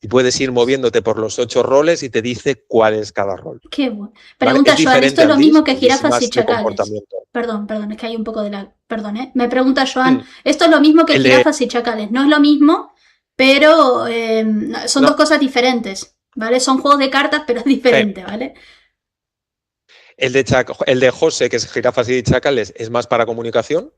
y puedes ir moviéndote por los 8 roles y te dice cuál es cada rol. Qué bueno. ¿Vale? Pregunta Es Joan, ¿esto diferente es al lo DIS, mismo que el DIS es jirafas y más de chacales? comportamiento. Perdón, es que hay un poco de lag. Perdón, ¿eh? Me pregunta Joan, Mm. ¿esto es lo mismo que El de, jirafas y chacales? No es lo mismo, pero son dos no, cosas diferentes, ¿vale? Son juegos de cartas, pero es diferente, ¿vale? el de José, que es jirafas y chacales, es más para comunicación,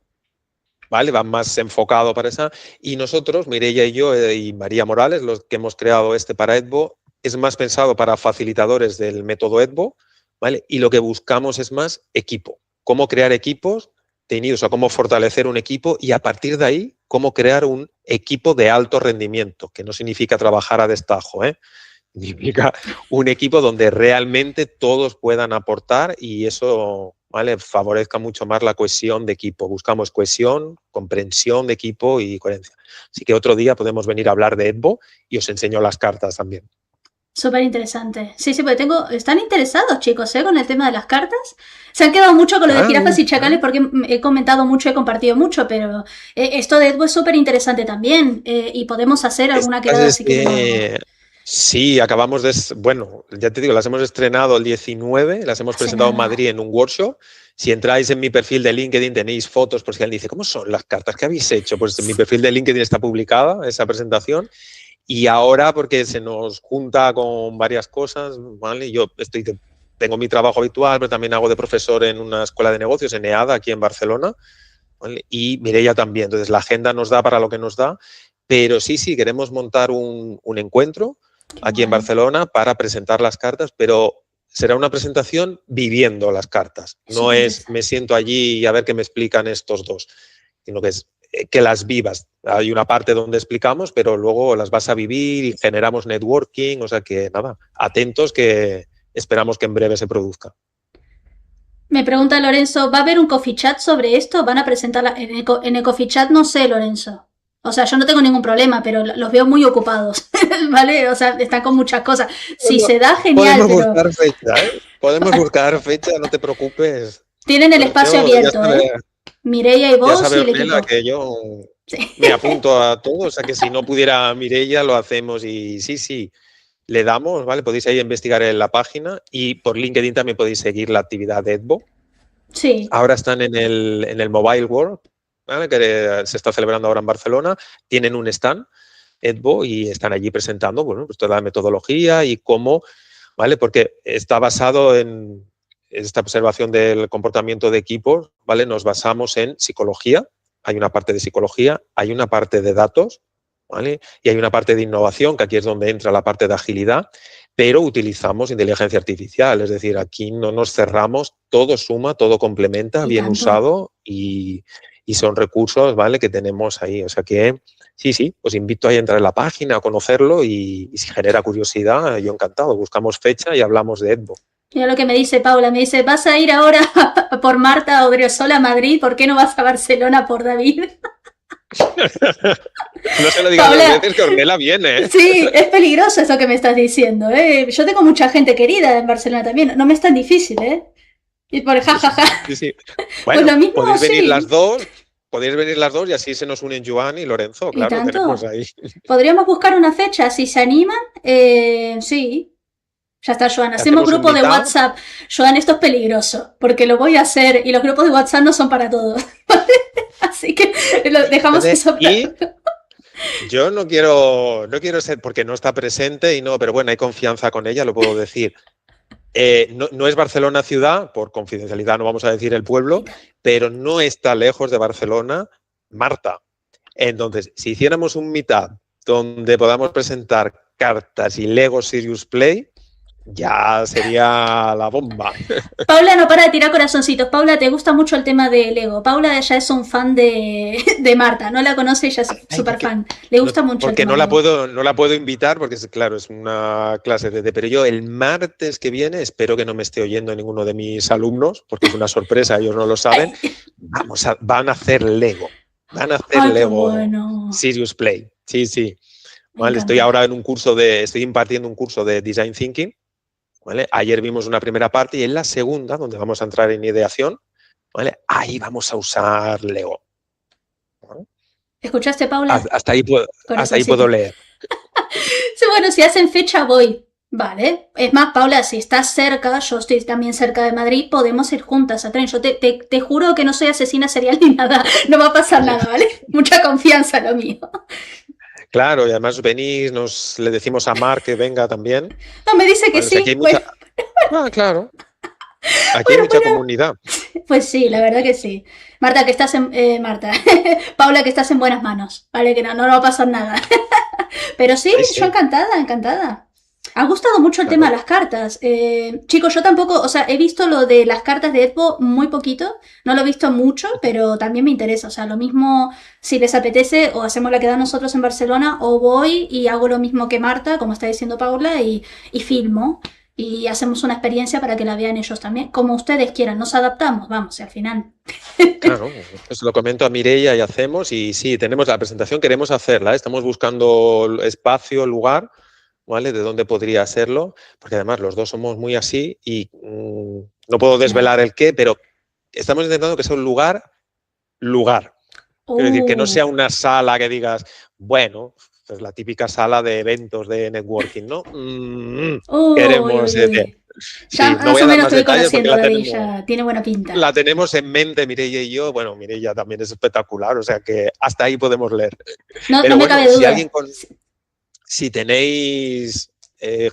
¿vale? Va más enfocado para esa. Y nosotros, Mireia y yo y María Morales, los que hemos creado este para EDBO, es más pensado para facilitadores del método EDBO, ¿vale? Y lo que buscamos es más equipo. Cómo crear equipos tenidos, o sea, cómo fortalecer un equipo y a partir de ahí, cómo crear un equipo de alto rendimiento, que no significa trabajar a destajo, ¿eh? Significa un equipo donde realmente todos puedan aportar y eso, ¿vale? Favorezca mucho más la cohesión de equipo. Buscamos cohesión, comprensión de equipo y coherencia. Así que otro día podemos venir a hablar de EDBO y os enseño las cartas también. Súper interesante. Sí, porque están interesados, chicos, ¿eh? Con el tema de las cartas. Se han quedado mucho con lo de jirafas y chacales porque he comentado mucho, he compartido mucho, pero esto de Edbo es súper interesante también. Y podemos hacer alguna quedada si quieren o algo. Sí, acabamos bueno, ya te digo, las hemos estrenado el 19, las hemos Hace presentado en nada. Madrid en un workshop. Si entráis en mi perfil de LinkedIn tenéis fotos por si alguien dice, ¿cómo son las cartas? ¿Qué habéis hecho? Pues en mi perfil de LinkedIn está publicada esa presentación. Y ahora, porque se nos junta con varias cosas, ¿vale? Tengo mi trabajo habitual, pero también hago de profesor en una escuela de negocios, en EADA, aquí en Barcelona, ¿vale? Y Mireia también. Entonces, la agenda nos da para lo que nos da, pero sí, queremos montar un encuentro Qué aquí en guay. Barcelona para presentar las cartas, pero será una presentación viviendo las cartas. No Súper es interesante. me siento allí y a ver qué me explican estos dos, sino que es que las vivas. Hay una parte donde explicamos, pero luego las vas a vivir y generamos networking, o sea que nada, atentos que esperamos que en breve se produzca. Me pregunta Lorenzo, ¿va a haber un coffee chat sobre esto? ¿Van a presentarla en el coffee chat? No sé, Lorenzo. O sea, yo no tengo ningún problema, pero los veo muy ocupados, ¿vale? O sea, están con muchas cosas. Si se da, genial, Podemos pero buscar fecha, ¿eh? Podemos buscar fecha, no te preocupes. tienen el espacio Yo abierto, ¿eh? Mireia y ya vos y sabe el Ornella equipo. que yo Sí. Me apunto a todo, o sea que si no pudiera Mireia lo hacemos y sí, le damos, ¿vale? Podéis ahí investigar en la página y por LinkedIn también podéis seguir la actividad de EDBO. Sí. Ahora están en el Mobile World, ¿vale? Que se está celebrando ahora en Barcelona. Tienen un stand, EDBO, y están allí presentando, bueno, pues toda la metodología y cómo, ¿vale? Porque está basado en esta observación del comportamiento de equipos, ¿vale? Nos basamos en psicología, hay una parte de psicología, hay una parte de datos, ¿vale? Y hay una parte de innovación, que aquí es donde entra la parte de agilidad, pero utilizamos inteligencia artificial, es decir, aquí no nos cerramos, todo suma, todo complementa, Y bien tanto. usado y son recursos, ¿vale? Que tenemos ahí, o sea que sí, os invito a entrar en la página, a conocerlo y si genera curiosidad, yo encantado, buscamos fecha y hablamos de EDBO. Mira lo que me dice Paula, me dice, ¿vas a ir ahora por Marta Odriozola a Madrid? ¿Por qué no vas a Barcelona por David? No se lo digas dos Paula, veces que Ornella viene, ¿eh? sí, es peligroso eso que me estás diciendo, ¿eh? Yo tengo mucha gente querida en Barcelona también, no me es tan difícil, ¿eh? Y por jajaja. Sí. Pues Bueno, lo mismo, sí. podéis venir las dos y así se nos unen Joan y Lorenzo, Y claro, tenemos tanto. ahí. Podríamos buscar una fecha, si se animan, sí. Ya está, Joan. Hacemos Hacemos un grupo de meetup. WhatsApp. Joan, esto es peligroso, porque lo voy a hacer y los grupos de WhatsApp no son para todos. Así que lo dejamos eso para... Y yo no quiero ser, porque no está presente y no, pero bueno, hay confianza con ella, lo puedo decir. No es Barcelona ciudad, por confidencialidad no vamos a decir el pueblo, pero no está lejos de Barcelona, Marta. Entonces, si hiciéramos un meetup donde podamos presentar cartas y Lego Serious Play, ya sería la bomba. Paula no para de tirar corazoncitos. Paula, te gusta mucho el tema de Lego. Paula ya es un fan de Marta. No la conoce, ella es súper fan. Le gusta mucho el Porque tema de Lego. no la puedo invitar porque, claro, es una clase pero yo el martes que viene, espero que no me esté oyendo ninguno de mis alumnos, porque es una sorpresa, ellos no lo saben, van a hacer Lego. Van a hacer Ay, qué Lego bueno. Serious Play. Sí. Me ¿Vale? Estoy encanta. ahora estoy impartiendo un curso de Design Thinking. ¿Vale? Ayer vimos una primera parte y en la segunda, donde vamos a entrar en ideación, ¿vale? Ahí vamos a usar Lego. ¿Vale? ¿Escuchaste, Paula? Hasta ahí puedo Corazoncito. leer. Sí, bueno, si hacen fecha voy. Vale. Es más, Paula, si estás cerca, yo estoy también cerca de Madrid, podemos ir juntas a tren. Yo te juro que no soy asesina serial ni nada. No va a pasar nada, ¿vale? Mucha confianza lo mío. Claro, y además venís, le decimos a Mar que venga también. No, me dice que ¿Vale? O sea, aquí sí. hay mucha. Ah, claro. Aquí hay Bueno, mucha bueno. comunidad. Pues sí, la verdad que sí. Marta, que estás en... Marta. Paula, que estás en buenas manos. Vale, que no va a pasar nada. Pero sí, yo Sí, encantada, encantada. Ha gustado mucho el tema claro. de las cartas. Chicos, yo tampoco, o sea, he visto lo de las cartas de Expo muy poquito, no lo he visto mucho, pero también me interesa. O sea, lo mismo, si les apetece, o hacemos la que da nosotros en Barcelona, o voy y hago lo mismo que Marta, como está diciendo Paula, y filmo. Y hacemos una experiencia para que la vean ellos también. Como ustedes quieran, nos adaptamos, vamos, al final. Claro, pues lo comento a Mireia y hacemos. Y sí, tenemos la presentación, queremos hacerla. Estamos buscando espacio, lugar, ¿vale? De dónde podría hacerlo, porque además los dos somos muy así y no puedo Claro. desvelar el qué, pero estamos intentando que sea un lugar. Quiero decir, que no sea una sala que digas, bueno, pues la típica sala de eventos de networking, ¿no? Uy, Queremos. uy, uy. Ya Sí, no más voy o a dar menos más estoy detalles porque conociendo a David, ya tiene buena pinta. la tenemos en mente, Mireia y yo. Bueno, Mireia también es espectacular, o sea que hasta ahí podemos leer. No, no Pero me bueno, cabe duda. si tenéis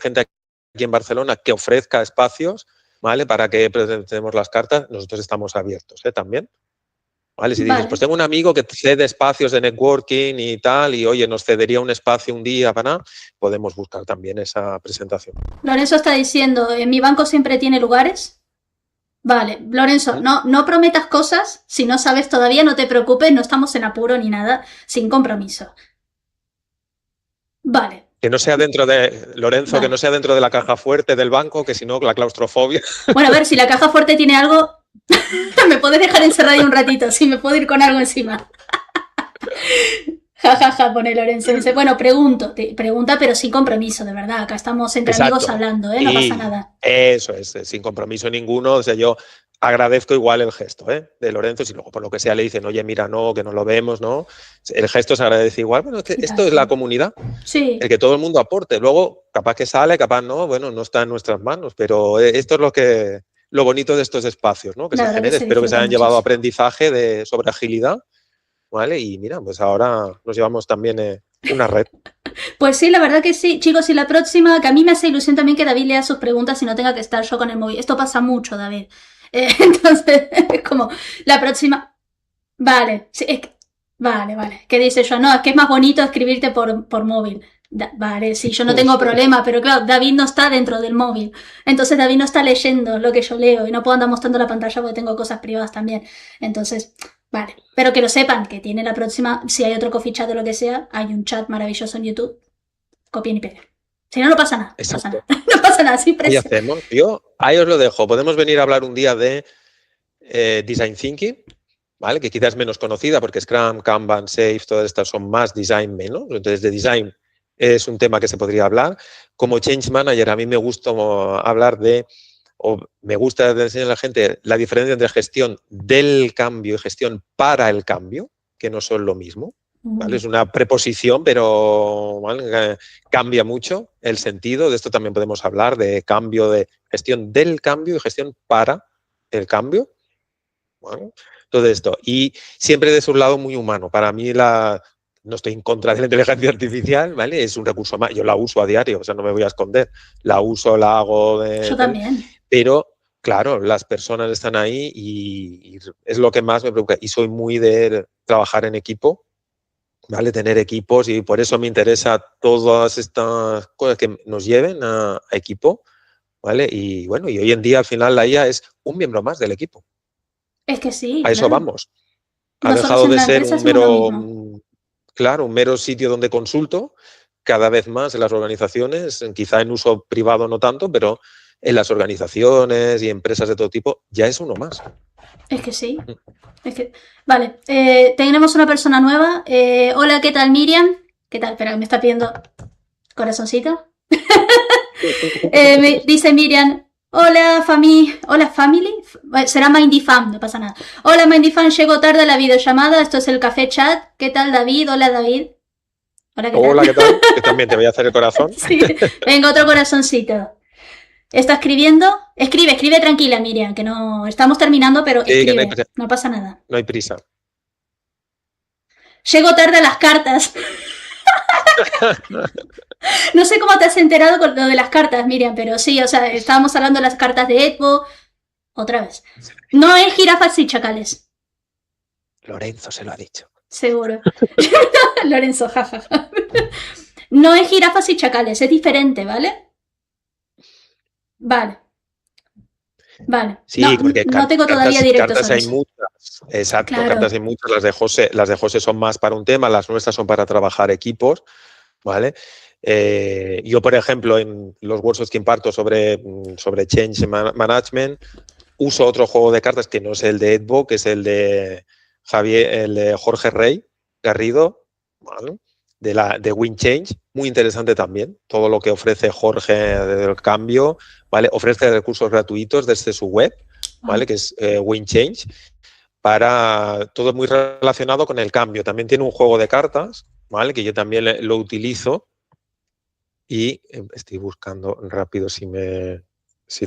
gente aquí en Barcelona que ofrezca espacios, ¿vale? Para que presentemos las cartas, nosotros estamos abiertos, también. ¿Vale? Si dices, pues Vale. tengo un amigo que cede espacios de networking y tal, y oye, nos cedería un espacio un día para, podemos buscar también esa presentación. Lorenzo está diciendo, ¿en mi banco siempre tiene lugares? Vale, Lorenzo, ¿Mm? no prometas cosas, si no sabes todavía, no te preocupes, no estamos en apuro ni nada, sin compromiso. Vale, Que no sea dentro de, Lorenzo, que no vale. sea dentro de la caja fuerte del banco, que si no, la claustrofobia. Bueno, a ver, si la caja fuerte tiene algo, me puedes dejar encerrada ahí un ratito, si me puedo ir con algo encima. Ja, ja, ja, pone Lorenzo. Dice, bueno, pregunta, pero sin compromiso, de verdad. Acá estamos entre amigos Exacto. hablando, ¿eh? No pasa Y nada. eso es, sin compromiso ninguno. O sea, yo agradezco igual el gesto de Lorenzo, si luego por lo que sea le dicen, oye, mira, no, que no lo vemos, ¿no? El gesto se agradece igual. Bueno, es que esto es la comunidad, el que todo el mundo aporte. Luego, capaz que sale, capaz no, bueno, no está en nuestras manos, pero esto es lo bonito de estos espacios, ¿no? Que se genere. Espero que se hayan llevado aprendizaje sobre agilidad, ¿vale? Y mira, pues ahora nos llevamos también una red. Pues sí, la verdad que sí. Chicos, y la próxima, que a mí me hace ilusión también que David lea sus preguntas y no tenga que estar yo con el móvil. Esto pasa mucho, David. Entonces, es como, la próxima... Vale, sí, vale. ¿Qué dice yo? No, es que es más bonito escribirte por móvil. Vale, sí, yo no tengo problema, pero claro, David no está dentro del móvil. Entonces David no está leyendo lo que yo leo y no puedo andar mostrando la pantalla porque tengo cosas privadas también. Entonces, vale. Pero que lo sepan, que tiene la próxima, si hay otro coffee chat o lo que sea, hay un chat maravilloso en YouTube. Copien y peguen. Si no, no pasa nada. Exacto. No pasa nada, sin presión. ¿Qué hacemos? Yo ahí os lo dejo. Podemos venir a hablar un día de Design Thinking, ¿vale? Que quizás es menos conocida porque Scrum, Kanban, Safe, todas estas son más design menos. Entonces, de design es un tema que se podría hablar. Como Change Manager, a mí me gusta hablar me gusta enseñar a la gente la diferencia entre gestión del cambio y gestión para el cambio, que no son lo mismo. ¿Vale? Es una preposición, pero ¿vale? Cambia mucho el sentido. De esto también podemos hablar, de cambio, de gestión del cambio y gestión para el cambio. ¿Vale? Todo esto. Y siempre desde un lado muy humano. Para mí no estoy en contra de la inteligencia artificial, ¿vale? Es un recurso más. Yo la uso a diario, o sea, no me voy a esconder. La uso, la hago. Yo también. Pero, claro, las personas están ahí y es lo que más me preocupa. Y soy muy de trabajar en equipo, ¿vale? Tener equipos y por eso me interesa todas estas cosas que nos lleven a equipo, ¿vale? Y bueno, y hoy en día al final la IA es un miembro más del equipo. Es que sí. A eso vamos. Ha dejado de ser un mero sitio donde consulto, cada vez más en las organizaciones, quizá en uso privado no tanto, pero en las organizaciones y empresas de todo tipo ya es uno más. Es que sí. Vale, tenemos una persona nueva. Hola, ¿qué tal, Miriam? ¿Qué tal? Espera, me está pidiendo corazoncito. Me dice Miriam, hola, family. Será MindyFam, no pasa nada. Hola, MindyFam, llego tarde a la videollamada. Esto es el café chat. ¿Qué tal, David? Hola, David. Hola, ¿qué tal? Que también te voy a hacer el corazón. Sí. Venga, otro corazoncito. ¿Está escribiendo? Escribe tranquila, Miriam, que no estamos terminando, pero sí, escribe, no pasa nada. No hay prisa. Llego tarde a las cartas. No sé cómo te has enterado con lo de las cartas, Miriam, pero sí, o sea, estábamos hablando de las cartas de Edbo. Otra vez. No es jirafas y chacales. Lorenzo se lo ha dicho. Seguro. Lorenzo, jajaja. No es jirafas y chacales, es diferente, ¿vale? Vale. Sí, porque no tengo todavía directos cartas hay muchas. Exacto, claro. Cartas hay muchas. Las de José son más para un tema, las nuestras son para trabajar equipos, ¿vale? Yo, por ejemplo, en los workshops que imparto sobre Change Management, uso otro juego de cartas que no es el de Edbo, que es el de Jorge Rey Garrido, ¿vale? De WinChange, muy interesante también, todo lo que ofrece Jorge del cambio, ¿vale? Ofrece recursos gratuitos desde su web, ¿vale? Que es WinChange, para todo muy relacionado con el cambio. También tiene un juego de cartas, ¿vale? Que yo también lo utilizo y estoy buscando rápido si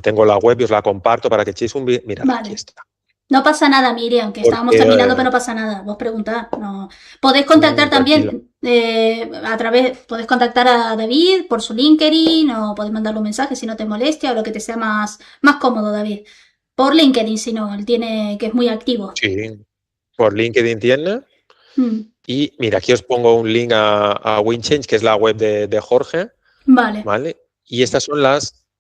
tengo la web y os la comparto para que echéis un video. Mira, vale. Aquí está. No pasa nada, Miriam, que estábamos terminando, pero no pasa nada. Vos preguntad. No. Podéis contactar también podéis contactar a David por su LinkedIn o podéis mandarle un mensaje si no te molestia o lo que te sea más cómodo, David. Por LinkedIn, si no, él tiene, que es muy activo. Sí, por LinkedIn tiene. Y mira, aquí os pongo un link a WinChange, que es la web de Jorge. Vale. Y estas son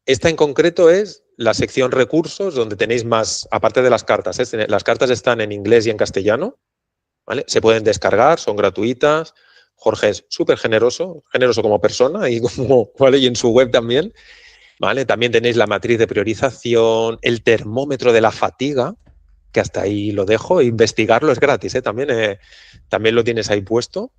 esta en concreto es la sección recursos, donde tenéis más, aparte de las cartas. Las cartas están en inglés y en castellano, ¿vale? Se pueden descargar, son gratuitas. Jorge es súper generoso como persona y ¿vale? Y en su web también, ¿vale? También tenéis la matriz de priorización, el termómetro de la fatiga, que hasta ahí lo dejo. Investigarlo es gratis, ¿eh? También lo tienes ahí puesto.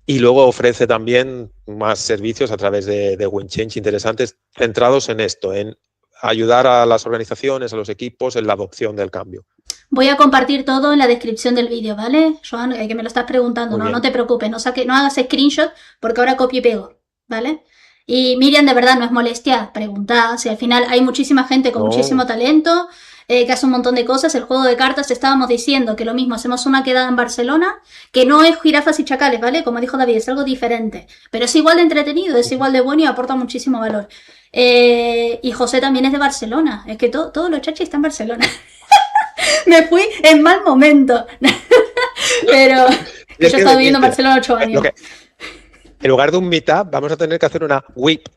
Y luego ofrece también más servicios a través de WinChange interesantes, centrados en esto, en ayudar a las organizaciones, a los equipos en la adopción del cambio. Voy a compartir todo en la descripción del vídeo, ¿vale? Joan, que me lo estás preguntando, no te preocupes, no hagas screenshot porque ahora copio y pego, ¿vale? Y Miriam, de verdad, no es molestia, preguntad, si al final hay muchísima gente con muchísimo talento, que hace un montón de cosas. El juego de cartas, estábamos diciendo que lo mismo, hacemos una quedada en Barcelona, que no es jirafas y chacales, ¿vale? Como dijo David, es algo diferente, pero es igual de entretenido, es igual de bueno y aporta muchísimo valor. Y José también es de Barcelona, es que todos los chachis están en Barcelona. Me fui en mal momento. Pero yo he estado viviendo en Barcelona 8 años. En lugar de un meetup, vamos a tener que hacer una whip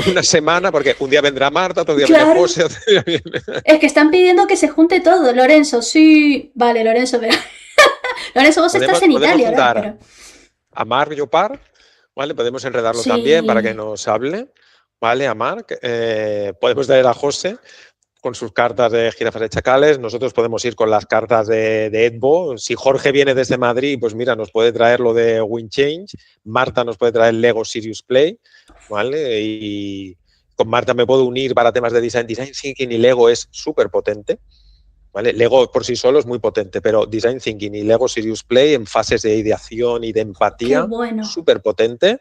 una semana, porque un día vendrá Marta, otro día vendrá José. Es que están pidiendo que se junte todo. Lorenzo, sí. Vale, Lorenzo, pero... Lorenzo, vos estás en Italia, ¿verdad? Pero... A Marc Llopart, ¿vale? Podemos enredarlo también para que nos hable, ¿vale? A Marc. Podemos traer a José con sus cartas de jirafas de chacales. Nosotros podemos ir con las cartas de Edbo. Si Jorge viene desde Madrid, pues mira, nos puede traer lo de Wind Change. Marta nos puede traer Lego Serious Play, ¿vale? Y con Marta me puedo unir para temas de design thinking, y Lego es súper potente, ¿vale? Lego por sí solo es muy potente, pero design thinking y Lego Serious Play en fases de ideación y de empatía, súper potente,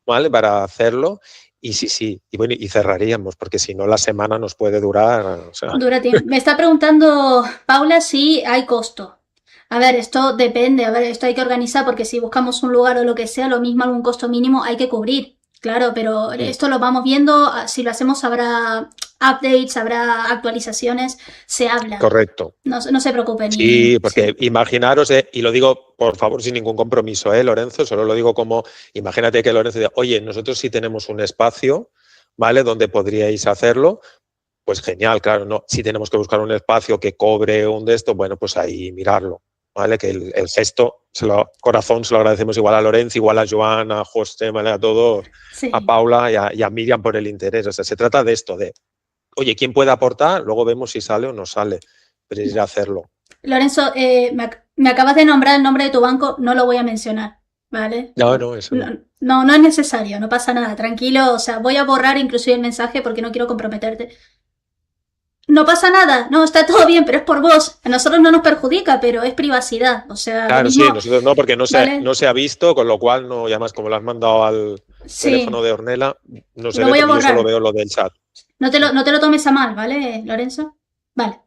¿vale? Para hacerlo. Y sí, y bueno, y cerraríamos, porque si no la semana nos puede durar. O sea. Dura tiempo. Me está preguntando Paula si hay costo. A ver, esto depende, esto hay que organizar, porque si buscamos un lugar o lo que sea, lo mismo algún costo mínimo hay que cubrir. Claro, pero esto lo vamos viendo, si lo hacemos habrá updates, habrá actualizaciones, se habla. Correcto. No se preocupen. Sí, porque imaginaros, y lo digo por favor sin ningún compromiso, Lorenzo, solo lo digo como, imagínate que Lorenzo diga, oye, nosotros sí tenemos un espacio, ¿vale? Donde podríais hacerlo, pues genial, claro, no, si tenemos que buscar un espacio que cobre un de estos, bueno, pues ahí mirarlo. ¿Vale? Que el gesto, corazón, se lo agradecemos igual a Lorenzo, igual a Joan, a José, ¿vale? A todos, a Paula y a Miriam por el interés. O sea, se trata de esto, de, oye, ¿quién puede aportar? Luego vemos si sale o no sale, pero ir a hacerlo. Lorenzo, me acabas de nombrar el nombre de tu banco, no lo voy a mencionar, ¿vale? No, eso no. No es necesario, no pasa nada, tranquilo. O sea, voy a borrar inclusive el mensaje porque no quiero comprometerte. No pasa nada, no, está todo bien, pero es por vos. A nosotros no nos perjudica, pero es privacidad. O sea, claro, mismo, sí, nosotros no, porque no se ha visto, con lo cual, no, y además como lo has mandado al teléfono de Ornella, no se ve, porque yo solo veo lo del chat. No te lo tomes a mal, ¿vale, Lorenzo? Vale.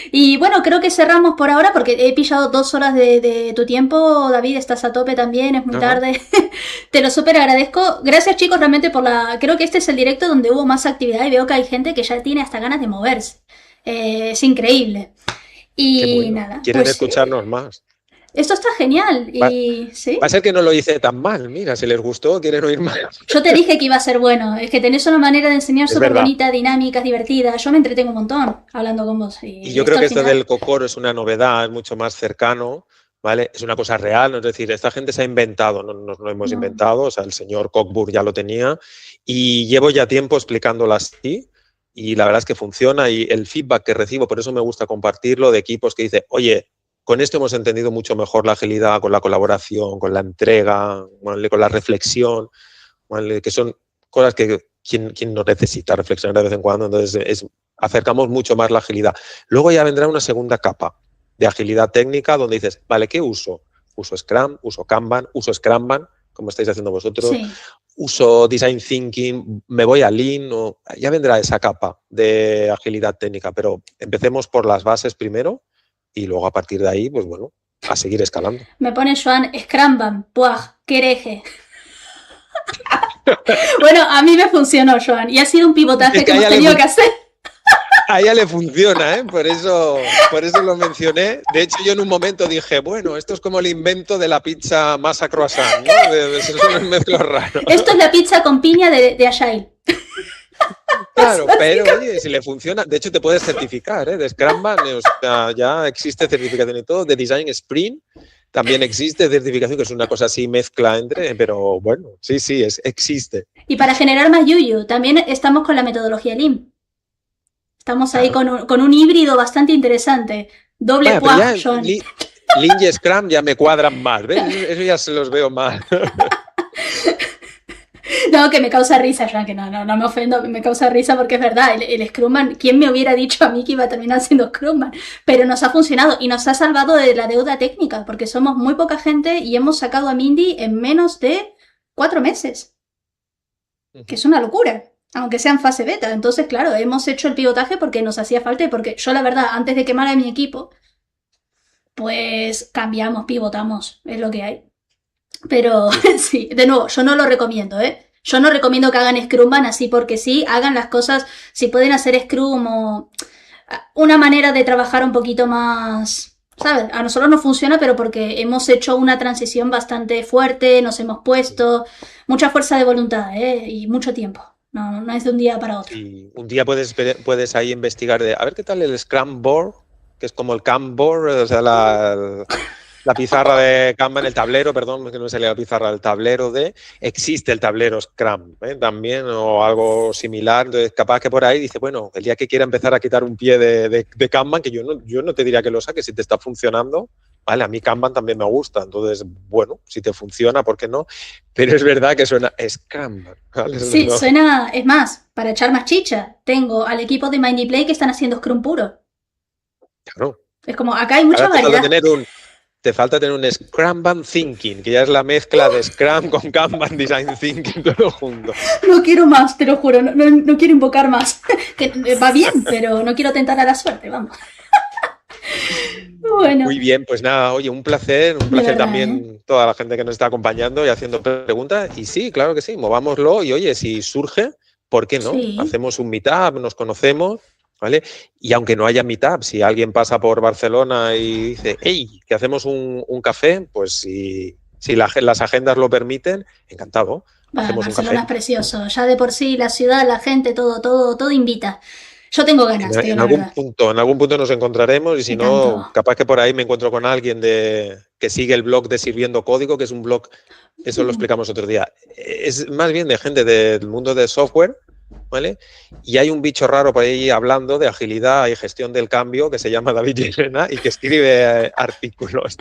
Y bueno, creo que cerramos por ahora porque he pillado 2 horas de tu tiempo. David, estás a tope también, es muy tarde. Te lo súper agradezco. Gracias, chicos, realmente creo que este es el directo donde hubo más actividad y veo que hay gente que ya tiene hasta ganas de moverse. Es increíble. Y nada. Quieren escucharnos más. Esto está genial. Va a ser que no lo hice tan mal. Mira, si les gustó, quieren oír más. Yo te dije que iba a ser bueno. Es que tenés una manera de enseñar súper bonita, dinámica, divertida. Yo me entretengo un montón hablando con vos. Y yo creo que esto del Kokoro es una novedad, es mucho más cercano, ¿vale? Es una cosa real. Es decir, esta gente se ha inventado, no nos lo hemos inventado. O sea, el señor Cockburn ya lo tenía. Y llevo ya tiempo explicándolo así. Y la verdad es que funciona. Y el feedback que recibo, por eso me gusta compartirlo, de equipos que dicen, oye, con esto hemos entendido mucho mejor la agilidad, con la colaboración, con la entrega, ¿vale? Con la reflexión, ¿vale? Que son cosas que quien no necesita reflexionar de vez en cuando, entonces acercamos mucho más la agilidad. Luego ya vendrá una segunda capa de agilidad técnica donde dices, vale, ¿qué uso? Uso Scrum, uso Kanban, uso Scrumban, como estáis haciendo vosotros, uso Design Thinking, me voy a Lean, ya vendrá esa capa de agilidad técnica, pero empecemos por las bases primero. Y luego a partir de ahí, pues bueno, a seguir escalando. Me pone Joan, Scrumban, puaj, qué hereje. Bueno, a mí me funcionó, Joan, y ha sido un pivotaje que hemos tenido que hacer. A ella le funciona, por eso lo mencioné. De hecho, yo en un momento dije, bueno, esto es como el invento de la pizza masa croissant, ¿no? Es un mezclo raro. Esto es la pizza con piña de Agile. Claro, pero oye, si le funciona, de hecho te puedes certificar, de Scrumban, o sea, ya existe certificación y todo, de Design Sprint también existe certificación, que es una cosa así mezcla entre, pero bueno, sí, existe. Y para generar más yuyu, también estamos con la metodología Lean. Estamos ahí con un híbrido bastante interesante. Doble puaj, John. Lean y Scrum ya me cuadran más, ¿ves? Eso ya se los veo más. No, que me causa risa, ya que no me ofendo, me causa risa porque es verdad, el Scrumman, ¿quién me hubiera dicho a mí que iba a terminar siendo Scrumman? Pero nos ha funcionado y nos ha salvado de la deuda técnica, porque somos muy poca gente y hemos sacado a Mindy en menos de 4 meses, que es una locura, aunque sea en fase beta. Entonces, claro, hemos hecho el pivotaje porque nos hacía falta y porque yo, la verdad, antes de quemar a mi equipo, pues cambiamos, pivotamos, es lo que hay. Pero sí, de nuevo, yo no lo recomiendo, ¿eh? Yo no recomiendo que hagan Scrumban así porque sí, hagan las cosas, si pueden hacer Scrum o una manera de trabajar un poquito más, ¿sabes? A nosotros no funciona, pero porque hemos hecho una transición bastante fuerte, nos hemos puesto mucha fuerza de voluntad, ¿eh? Y mucho tiempo. No es de un día para otro. Y un día puedes ahí investigar a ver qué tal el Scrum Board, que es como el Kanban, o sea, la pizarra de Kanban, el tablero, perdón, que no me salía la pizarra, el tablero existe el tablero Scrum, también, o algo similar. Entonces, capaz que por ahí dice, bueno, el día que quiera empezar a quitar un pie de Kanban, que yo no te diría que lo saques, si te está funcionando, vale, a mí Kanban también me gusta, entonces, bueno, si te funciona, ¿por qué no? Pero es verdad que suena Scrum, ¿vale? Sí, suena, es más, para echar más chicha, tengo al equipo de Mindy Play que están haciendo Scrum puro. Claro. Es como, acá hay mucha variedad. Te falta tener un Scrumban Thinking, que ya es la mezcla de Scrum con Kanban Design Thinking, todo junto. No quiero más, te lo juro, no quiero invocar más. Que va bien, pero no quiero tentar a la suerte, vamos. Bueno. Muy bien, pues nada, oye, un placer verdad, también toda la gente que nos está acompañando y haciendo preguntas. Y sí, claro que sí, movámoslo y oye, si surge, ¿por qué no? Sí. Hacemos un meetup, nos conocemos, ¿vale? Y aunque no haya meetup, si alguien pasa por Barcelona y dice, hey, que hacemos un café, pues si las agendas lo permiten, encantado. Bueno, Barcelona es precioso, ya de por sí, la ciudad, la gente, todo invita. Yo tengo ganas, en algún punto nos encontraremos y si no, capaz que por ahí me encuentro con alguien que sigue el blog de Sirviendo Código, que es un blog, eso lo explicamos otro día, es más bien de gente del mundo del software, ¿vale? Y hay un bicho raro por ahí hablando de agilidad y gestión del cambio que se llama David Llerena y que escribe artículos.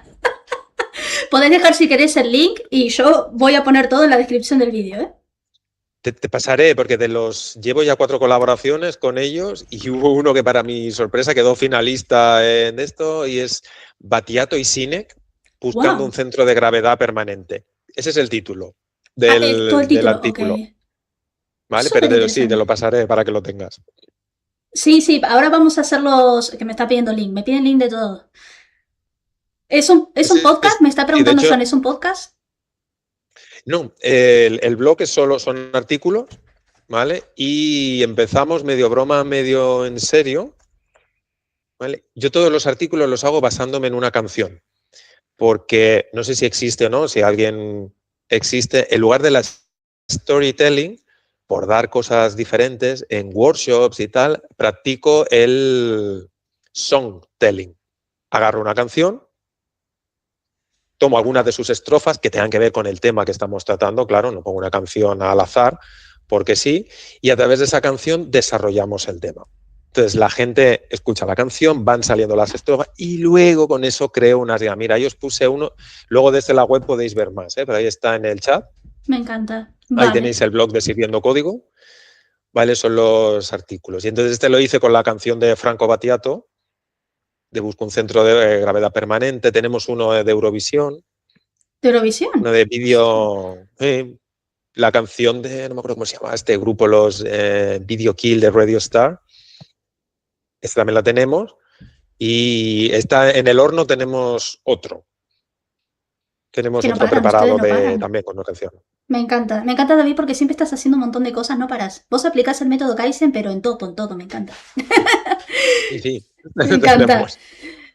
Podéis dejar si queréis el link y yo voy a poner todo en la descripción del vídeo, ¿eh? Te pasaré, porque llevo ya 4 colaboraciones con ellos y hubo uno que para mi sorpresa quedó finalista en esto y es Battiato y Sinek buscando un centro de gravedad permanente. Ese es el título del artículo. Okay. ¿Vale? Pero sí, te lo pasaré para que lo tengas. Sí, ahora vamos a hacer que me está pidiendo link, me piden link de todo. ¿Es un podcast? Me está preguntando, sí, ¿es un podcast? No, el blog son artículos, ¿vale? Y empezamos medio broma, medio en serio, ¿vale? Yo todos los artículos los hago basándome en una canción, porque no sé si existe o no, si alguien existe, en lugar de la storytelling, por dar cosas diferentes, en workshops y tal, practico el songtelling. Agarro una canción, tomo algunas de sus estrofas que tengan que ver con el tema que estamos tratando, claro, no pongo una canción al azar, porque sí, y a través de esa canción desarrollamos el tema. Entonces la gente escucha la canción, van saliendo las estrofas y luego con eso creo unas ideas. Mira, yo os puse uno, luego desde la web podéis ver más, pero ahí está en el chat. Me encanta. Ahí tenéis el blog de Sirviendo Código, ¿vale? Son los artículos. Y entonces lo hice con la canción de Franco Battiato, de Busco un centro de gravedad permanente. Tenemos uno de Eurovisión. ¿De Eurovisión? Uno de vídeo. La canción de, no me acuerdo cómo se llama este grupo, los Video Kill de Radio Star. Esta también la tenemos. Y en el horno tenemos otro. Tenemos otro preparado también con una canción. Me encanta, David, porque siempre estás haciendo un montón de cosas, no paras. Vos aplicás el método Kaizen, pero en todo, me encanta. Sí. Me encanta.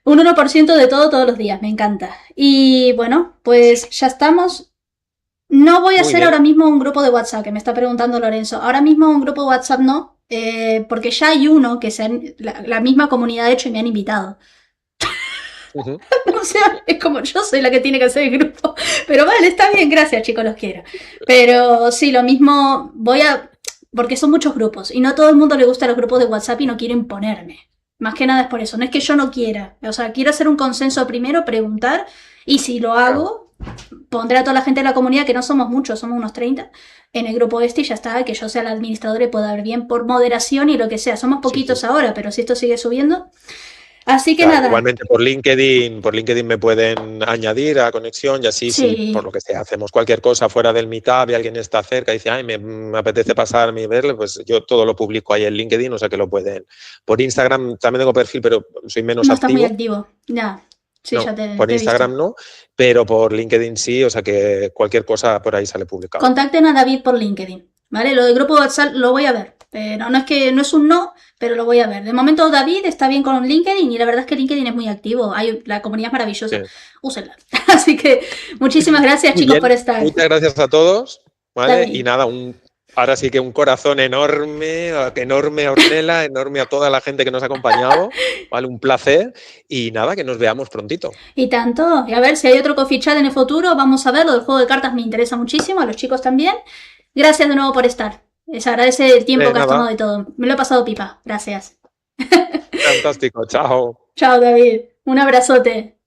Un 1% de todo todos los días, me encanta. Y bueno, pues ya estamos. No voy a hacer ahora mismo un grupo de WhatsApp, que me está preguntando Lorenzo. Ahora mismo un grupo de WhatsApp no, porque ya hay uno que la misma comunidad ha hecho y me han invitado. O sea, es como yo soy la que tiene que hacer el grupo. Pero vale, está bien, gracias chicos, los quiero. Pero sí, lo mismo porque son muchos grupos y no a todo el mundo le gustan los grupos de WhatsApp y no quiero imponerme. Más que nada es por eso, no es que yo no quiera. O sea, quiero hacer un consenso primero, preguntar y si lo hago, pondré a toda la gente de la comunidad, que no somos muchos, somos unos 30, en el grupo este y ya está, que yo sea la administradora y pueda ver bien por moderación y lo que sea. Somos Sí, poquitos sí. ahora, pero si esto sigue subiendo. Así que Claro, nada, igualmente por LinkedIn me pueden añadir a conexión y así si por sí, lo que sea hacemos cualquier cosa fuera del Meetup y alguien está cerca y dice, ay, me apetece pasarme y verle, pues yo todo lo publico ahí en LinkedIn, o sea que lo pueden. Por Instagram también tengo perfil, pero soy menos no estás muy activo. activo. Ya, sí, No, ya te por he visto. Instagram no, pero por LinkedIn sí, o sea que cualquier cosa por ahí sale publicado. Contacten a David por LinkedIn, ¿vale? Lo del grupo WhatsApp lo voy a ver, pero no es que no es un no, pero lo voy a ver. De momento David está bien con LinkedIn y la verdad es que LinkedIn es muy activo. La comunidad es maravillosa. Sí. Úsenla. Así que muchísimas gracias, Muy chicos, por bien, estar. muchas gracias a todos, ¿vale? Y David. nada, ahora sí que un corazón enorme, enorme a Ornella, enorme a toda la gente que nos ha acompañado, ¿vale? Un placer y nada, que nos veamos prontito. Y tanto, y a ver si hay otro coffee chat en el futuro, vamos a ver, lo del juego de cartas me interesa muchísimo, a los chicos también. Gracias de nuevo por estar. Se agradece el tiempo que has Nada, tomado y todo. Me lo he pasado pipa. Gracias. fantástico, chao. Chao, David. Un abrazote.